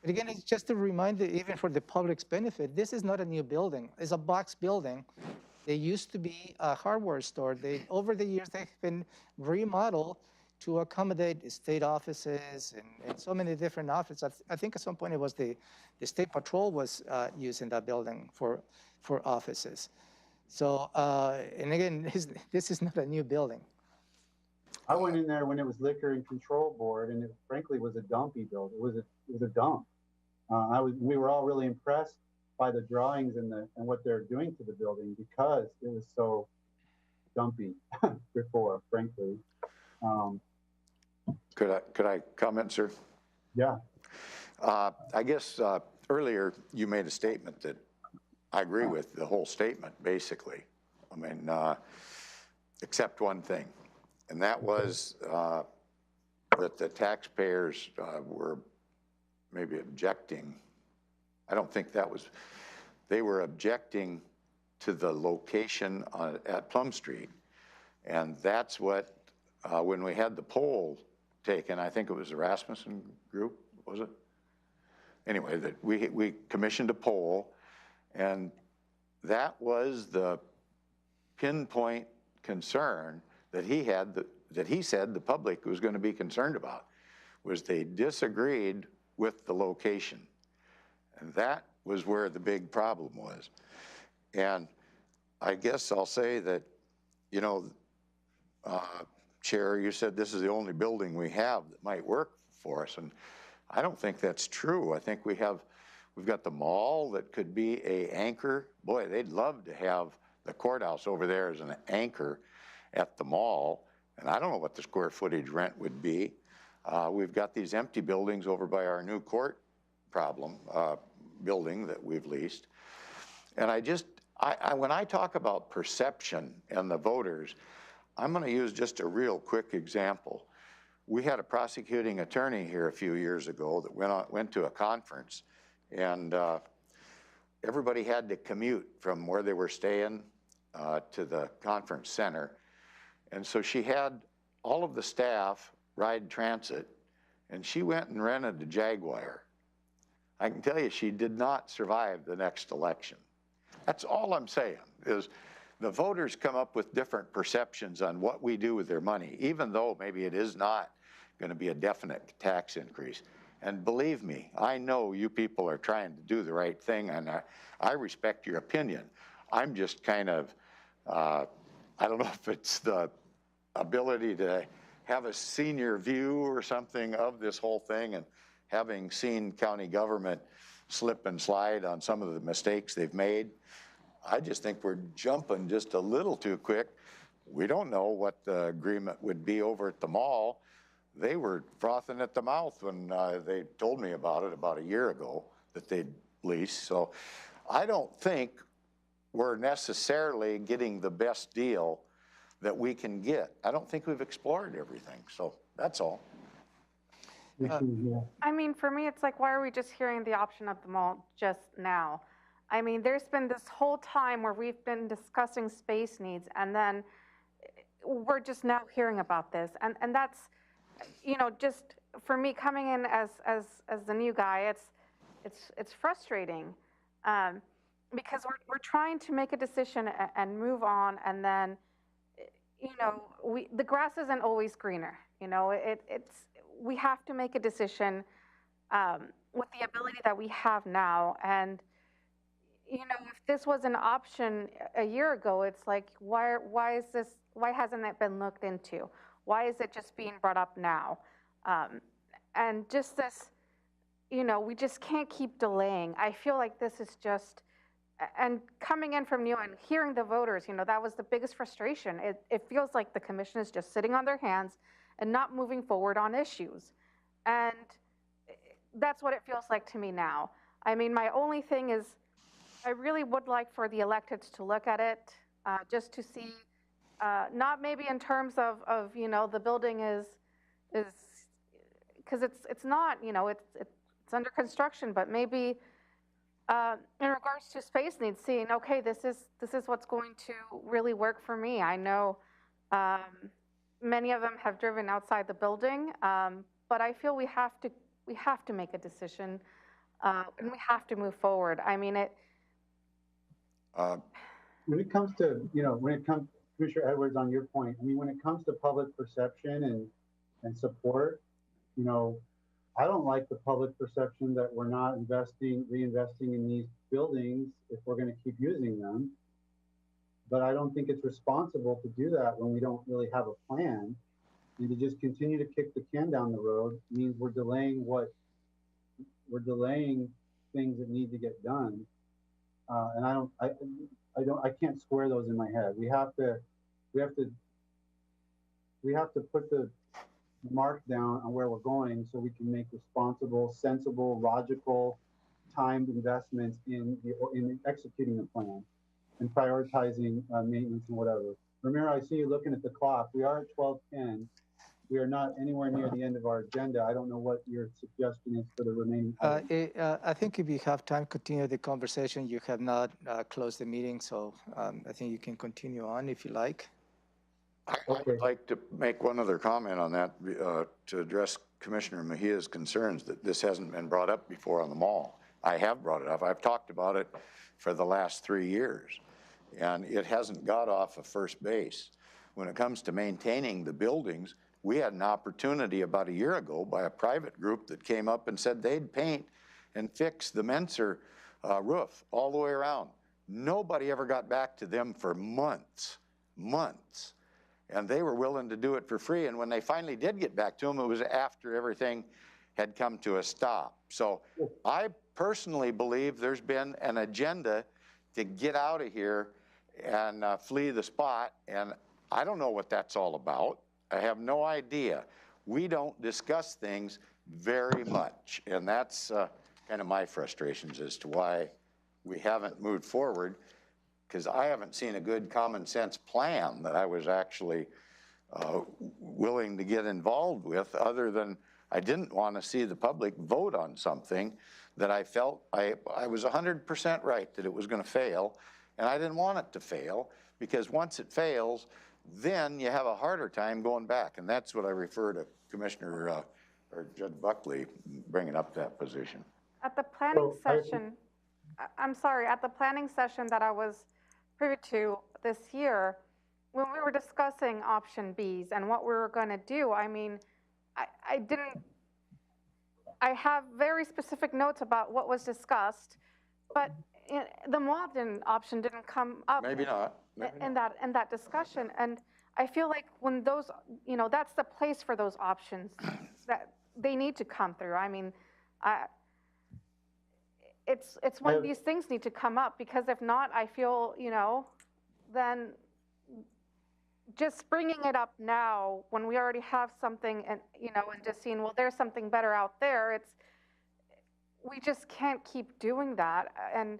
[SPEAKER 5] But again, it's just to remind you, even for the public's benefit, this is not a new building. It's a box building. They used to be a hardware store. Over the years, they've been remodeled to accommodate state offices and so many different offices. I think at some point it was the state patrol was using that building for offices. So, and again, this is not a new building.
[SPEAKER 1] I went in there when it was Liquor and Control Board, and it frankly was a dumpy building. It was a dump. We were all really impressed by the drawings and what they're doing to the building, because it was so dumpy before, frankly.
[SPEAKER 3] Could I comment, sir?
[SPEAKER 1] Yeah.
[SPEAKER 3] I guess earlier you made a statement that I agree with, the whole statement, basically. I mean, except one thing, and that was that the taxpayers were maybe objecting. I don't think that was, they were objecting to the location at Plum Street. And that's what, when we had the poll taken, I think it was the Rasmussen group, was it? anyway, that we commissioned a poll, and that was the pinpoint concern that he had, that he said the public was going to be concerned about, was they disagreed with the location. And that was where the big problem was. And I guess I'll say that, you know, Chair, you said this is the only building we have that might work for us. And I don't think that's true. I think we've got the mall that could be a anchor. Boy, they'd love to have the courthouse over there as an anchor at the mall. And I don't know what the square footage rent would be. We've got these empty buildings over by our new court building that we've leased. And when I talk about perception and the voters, I'm going to use just a real quick example. We had a prosecuting attorney here a few years ago that went to a conference, and everybody had to commute from where they were staying to the conference center. And so she had all of the staff ride transit, and she went and rented a Jaguar. I can tell you she did not survive the next election. That's all I'm saying, is the voters come up with different perceptions on what we do with their money, even though maybe it is not going to be a definite tax increase. And believe me, I know you people are trying to do the right thing, and I respect your opinion. I'm just kind of, I don't know if it's the ability to have a senior view or something of this whole thing, and having seen county government slip and slide on some of the mistakes they've made. I just think we're jumping just a little too quick. We don't know what the agreement would be over at the mall. They were frothing at the mouth when they told me about it about a year ago that they'd leased. So I don't think we're necessarily getting the best deal that we can get. I don't think we've explored everything. So that's all.
[SPEAKER 4] I mean, for me, it's like, why are we just hearing the option of the mall just now? I mean, there's been this whole time where we've been discussing space needs, and then we're just now hearing about this. And that's, you know, just for me coming in as the new guy, it's frustrating because we're trying to make a decision and move on, and then, you know, the grass isn't always greener. You know, we have to make a decision with the ability that we have now. And, you know, if this was an option a year ago, it's like, why hasn't it been looked into? Why is it just being brought up now? And just this, you know, we just can't keep delaying. I feel like this is just, and coming in from new and hearing the voters, you know, that was the biggest frustration. It feels like the commission is just sitting on their hands and not moving forward on issues. And that's what it feels like to me now. I mean, my only thing is, I really would like for the electeds to look at it, just to see, not maybe in terms of you know, the building is, because it's not, you know, it's under construction, but maybe in regards to space needs, seeing, okay, this is what's going to really work for me. I know many of them have driven outside the building, but I feel we have to make a decision, and we have to move forward. I mean,
[SPEAKER 1] when it comes to, you know, Commissioner Edwards, on your point, I mean, when it comes to public perception and support, you know, I don't like the public perception that we're not reinvesting in these buildings if we're going to keep using them. But I don't think it's responsible to do that when we don't really have a plan. And to just continue to kick the can down the road means we're delaying things that need to get done. And I can't square those in my head. We have to put the mark down on where we're going so we can make responsible, sensible, logical, timed investments in executing the plan and prioritizing maintenance and whatever. Ramiro, I see you looking at the clock. We are at 12:10. We are not anywhere near the end of our agenda. I don't know what your suggestion is for the remaining items.
[SPEAKER 5] I think if you have time, continue the conversation. You have not closed the meeting, so I think you can continue on if you like.
[SPEAKER 3] I'd like to make one other comment on that to address Commissioner Mejia's concerns that this hasn't been brought up before on the mall. I have brought it up. I've talked about it for the last 3 years, and it hasn't got off of first base. When it comes to maintaining the buildings, we had an opportunity about a year ago by a private group that came up and said they'd paint and fix the Menser roof all the way around. Nobody ever got back to them for months. And they were willing to do it for free. And when they finally did get back to them, it was after everything had come to a stop. So I personally believe there's been an agenda to get out of here and flee the spot. And I don't know what that's all about. I have no idea. We don't discuss things very much. And that's kind of my frustrations as to why we haven't moved forward, because I haven't seen a good common sense plan that I was actually willing to get involved with, other than I didn't want to see the public vote on something that I felt I was 100% right that it was going to fail, and I didn't want it to fail, because once it fails, then you have a harder time going back. And that's what I refer to Commissioner or Judge Buckley bringing up that position.
[SPEAKER 4] At the planning session, I'm sorry, at the planning session that I was privy to this year, when we were discussing option Bs and what we were going to do, I mean, I have very specific notes about what was discussed, but the Malden option didn't come up.
[SPEAKER 3] Maybe not.
[SPEAKER 4] In that discussion. And I feel like when those, that's the place for those options that they need to come through. I mean, it's when these things need to come up, because if not, I feel, then just bringing it up now when we already have something and, and just seeing, well, there's something better out there. We just can't keep doing that. And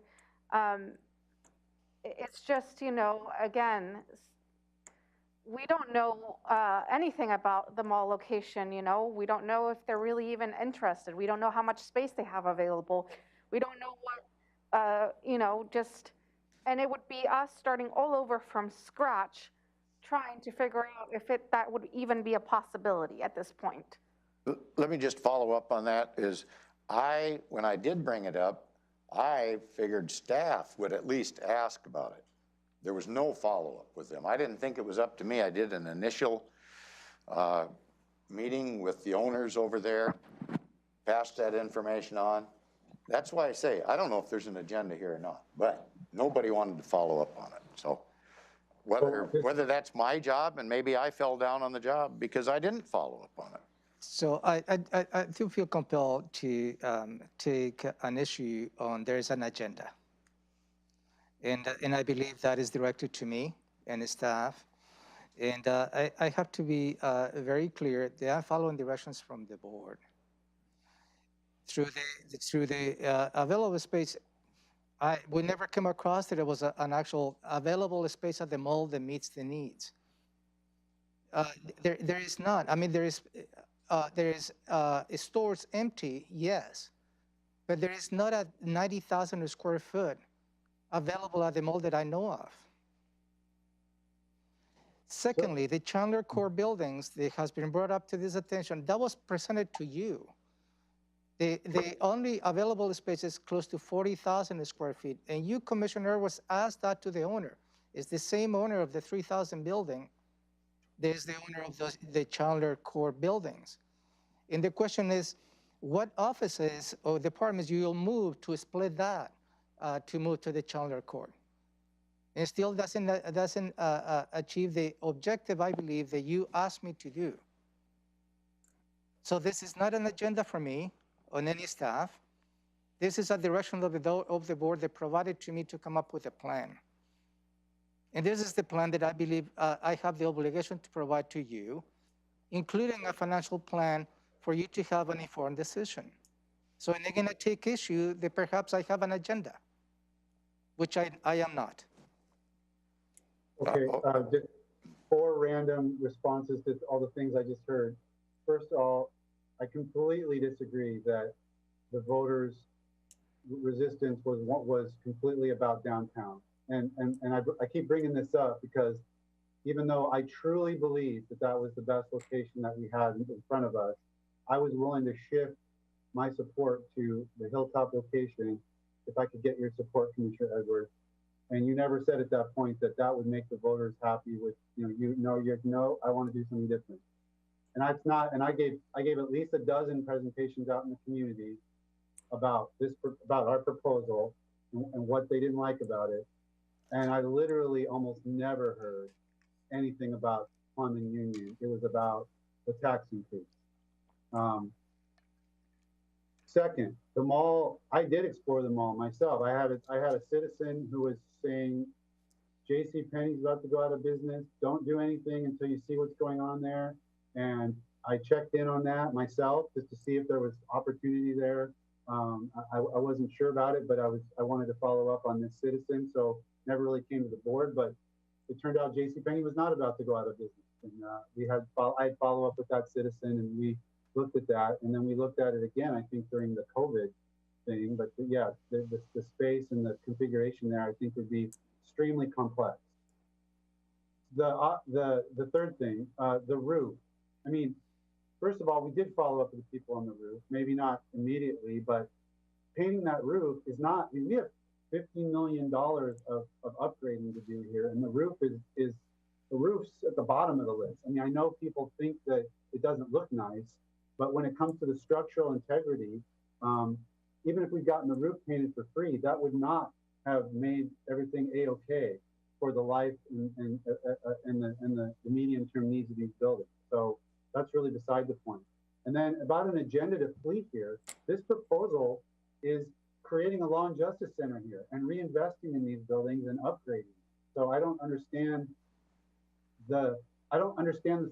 [SPEAKER 4] it's just, again, we don't know anything about the mall location, we don't know if they're really even interested. We don't know how much space they have available. We don't know what, and it would be us starting all over from scratch, trying to figure out if that would even be a possibility at this point.
[SPEAKER 3] Let me just follow up on that. When I did bring it up, I figured staff would at least ask about it. There was no follow-up with them. I didn't think it was up to me. I did an initial meeting with the owners over there, passed that information on. That's why I say, I don't know if there's an agenda here or not, but nobody wanted to follow up on it. So whether that's my job, and maybe I fell down on the job because I didn't follow up on it.
[SPEAKER 5] So I do feel compelled to take an issue on there is an agenda. And I believe that is directed to me and the staff. And I have to be very clear that I'm following directions from the board. Through the available space, we never came across that there was an actual available space at the mall that meets the needs. There is not. I mean, there is stores empty, yes, but there is not a 90,000 square foot available at the mall that I know of. Secondly, the Chandler core buildings that has been brought up to this attention, that was presented to you. The only available space is close to 40,000 square feet, and you, Commissioner, was asked that to the owner. Is the same owner of the 3,000 building that is the owner of the Chandler core buildings. And the question is, what offices or departments you will move to split that to move to the Chandler core? And still doesn't achieve the objective, I believe, that you asked me to do. So this is not an agenda for me on any staff. This is a direction of the board that provided to me to come up with a plan. And this is the plan that I believe I have the obligation to provide to you, including a financial plan for you to have an informed decision. So I'm going to take issue that perhaps I have an agenda, which I am not.
[SPEAKER 1] Okay, just 4 random responses to all the things I just heard. First of all, I completely disagree that the voters' resistance was completely about downtown. And I keep bringing this up because even though I truly believe that that was the best location that we had in front of us, I was willing to shift my support to the Hilltop location if I could get your support, Commissioner Edwards. And you never said at that point that that would make the voters happy with, no, I want to do something different. And that's not, and I gave at least a dozen presentations out in the community about our proposal and what they didn't like about it. And I literally almost never heard anything about Plum and Union. It was about the tax increase. Second, the mall, I did explore the mall myself. I had a citizen who was saying, JCPenney's about to go out of business. Don't do anything until you see what's going on there. And I checked in on that myself just to see if there was opportunity there. I wasn't sure about it, but I wanted to follow up on this citizen, so never really came to the board. But it turned out JCPenney was not about to go out of business, and I had follow up with that citizen, and we looked at that, and then we looked at it again, I think during the COVID thing. But yeah, the space and the configuration there, I think, would be extremely complex. The third thing, the roof. I mean, first of all, we did follow up with the people on the roof, maybe not immediately, but painting that roof is not, I mean, we have $15 million of upgrading to do here, and the roof is the roof's at the bottom of the list. I mean, I know people think that it doesn't look nice, but when it comes to the structural integrity, even if we'd gotten the roof painted for free, that would not have made everything a-okay for the life and the medium-term needs of these buildings. So that's really beside the point. And then about an agenda to fleet here, this proposal is creating a law and justice center here and reinvesting in these buildings and upgrading. So I don't understand the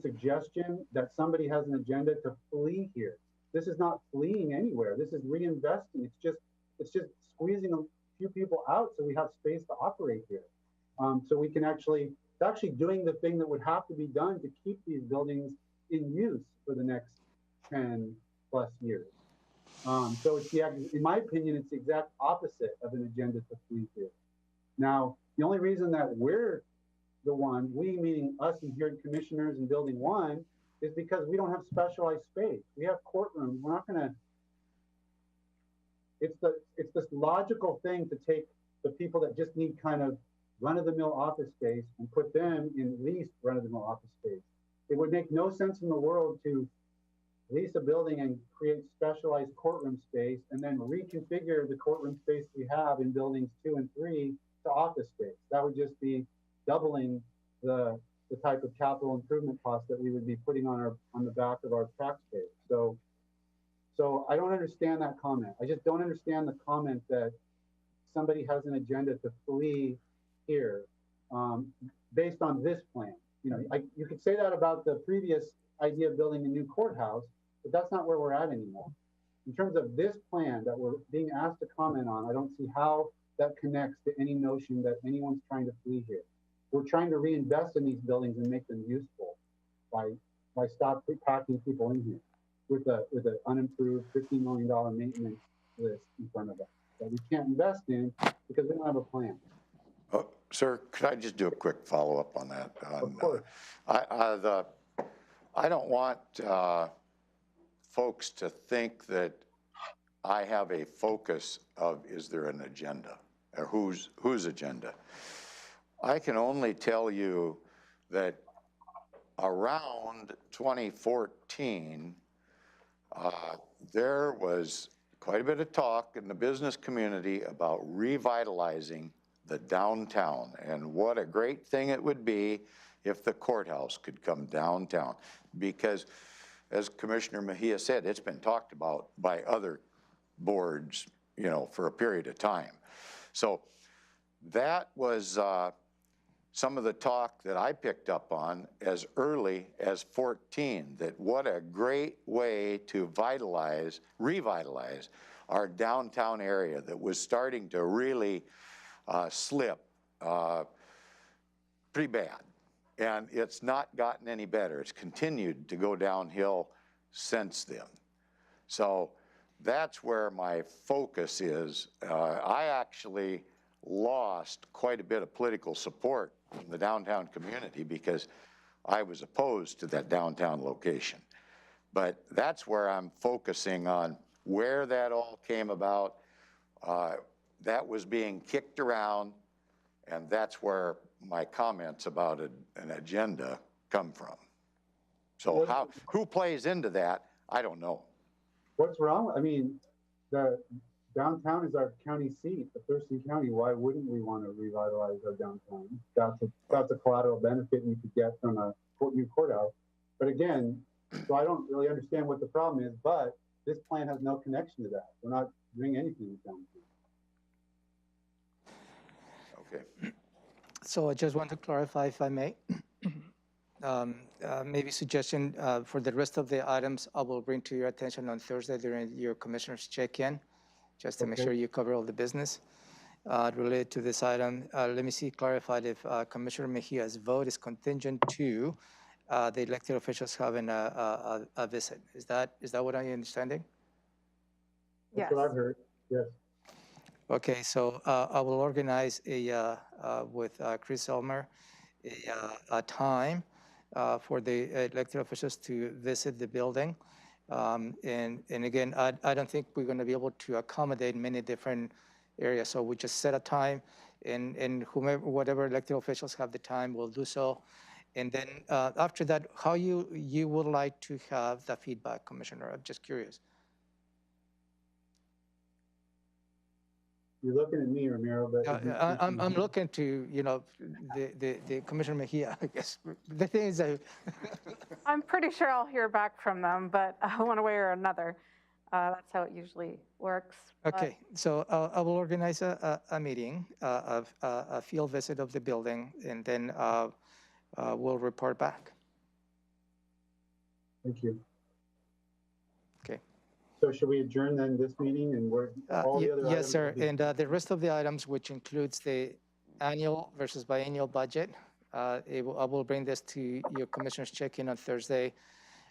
[SPEAKER 1] suggestion that somebody has an agenda to flee here. This is not fleeing anywhere. This is reinvesting. It's just squeezing a few people out so we have space to operate here. So we can it's actually doing the thing that would have to be done to keep these buildings in use for the next 10 plus years. So it's in my opinion, it's the exact opposite of an agenda to flee here. Now, the only reason that we're the one, we meaning us and here commissioners in building 1, is because we don't have specialized space. We have courtrooms. We're not gonna, it's this logical thing to take the people that just need kind of run-of-the-mill office space and put them in leased run-of-the-mill office space. It would make no sense in the world to lease a building and create specialized courtroom space and then reconfigure the courtroom space we have in buildings 2 and 3 to office space. That would just be doubling the type of capital improvement costs that we would be putting on the back of our taxpayers. So I don't understand that comment. I just don't understand the comment that somebody has an agenda to flee here based on this plan. You know, you could say that about the previous idea of building a new courthouse, but that's not where we're at anymore. In terms of this plan that we're being asked to comment on, I don't see how that connects to any notion that anyone's trying to flee here. We're trying to reinvest in these buildings and make them useful by stop packing people in here with an unimproved $15 million maintenance list in front of us that we can't invest in because we don't have a plan.
[SPEAKER 3] Sir, could I just do a quick follow-up on that?
[SPEAKER 1] Of course.
[SPEAKER 3] I don't want folks to think that I have a focus of, is there an agenda or whose agenda? I can only tell you that around 2014, there was quite a bit of talk in the business community about revitalizing the downtown and what a great thing it would be if the courthouse could come downtown. Because as Commissioner Mejia said, it's been talked about by other boards, you know, for a period of time. So that was some of the talk that I picked up on as early as 14, that what a great way to revitalize our downtown area that was starting to really slip pretty bad. And it's not gotten any better. It's continued to go downhill since then. So that's where my focus is. I actually lost quite a bit of political support from the downtown community because I was opposed to that downtown location. But that's where I'm focusing on where that all came about. That was being kicked around, and that's where my comments about an agenda come from. So who plays into that, I don't know.
[SPEAKER 1] What's wrong? I mean, the downtown is our county seat, the Thurston County. Why wouldn't we want to revitalize our downtown? That's a collateral benefit you could get from a new courthouse. But again, so I don't really understand what the problem is, but this plan has no connection to that. We're not doing anything with downtown.
[SPEAKER 3] Okay.
[SPEAKER 5] So I just want to clarify, if I may. Maybe suggestion for the rest of the items, I will bring to your attention on Thursday during your commissioners check-in, just to make sure you cover all the business related to this item. Let me see, clarified if Commissioner Mejia's vote is contingent to the elected officials having a visit. Is that what I'm understanding?
[SPEAKER 1] That's what I've heard, yes.
[SPEAKER 5] Okay, so I will organize with Chris Elmer a time for the elected officials to visit the building. And again, I don't think we're going to be able to accommodate many different areas. So we just set a time, and whatever elected officials have the time will do so. And then after that, how you would like to have the feedback, Commissioner? I'm just curious.
[SPEAKER 1] You're looking at me, Ramiro, but
[SPEAKER 5] I'm looking to, the Commissioner Mejia, I guess. The thing is,
[SPEAKER 4] I'm pretty sure I'll hear back from them, but one way or another. That's how it usually works.
[SPEAKER 5] okay, so I will organize a meeting, a field visit of the building, and then we'll report back.
[SPEAKER 1] Thank you.
[SPEAKER 5] Okay.
[SPEAKER 1] So should we adjourn then this meeting and we're all the other items?
[SPEAKER 5] Yes, sir. And the rest of the items, which includes the annual versus biennial budget, I will bring this to your commissioners check-in on Thursday.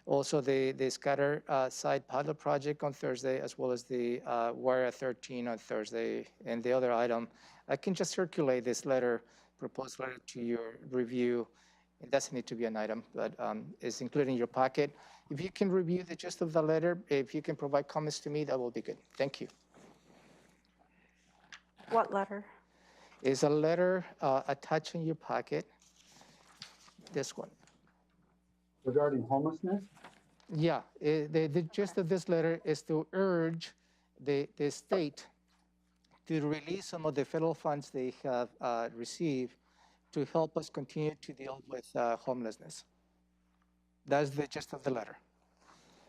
[SPEAKER 5] Also, the scatter site pilot project on Thursday, as well as the Wire 13 on Thursday. And the other item, I can just circulate this proposed letter to your review. It doesn't need to be an item, but it's included in your packet. If you can review the gist of the letter, if you can provide comments to me, that will be good. Thank you.
[SPEAKER 4] What letter?
[SPEAKER 5] Is a letter attached in your packet. This one.
[SPEAKER 1] Regarding homelessness?
[SPEAKER 5] Yeah, the gist of this letter is to urge the state to release some of the federal funds they have received to help us continue to deal with homelessness. That's the gist of the letter.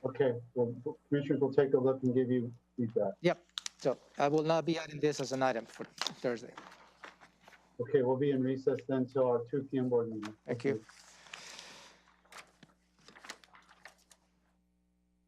[SPEAKER 1] Okay, well, commissioners will take a look and give you feedback.
[SPEAKER 5] Yep, so I will not be adding this as an item for Thursday.
[SPEAKER 1] Okay, we'll be in recess then till our 2 p.m. board meeting.
[SPEAKER 5] Thank you.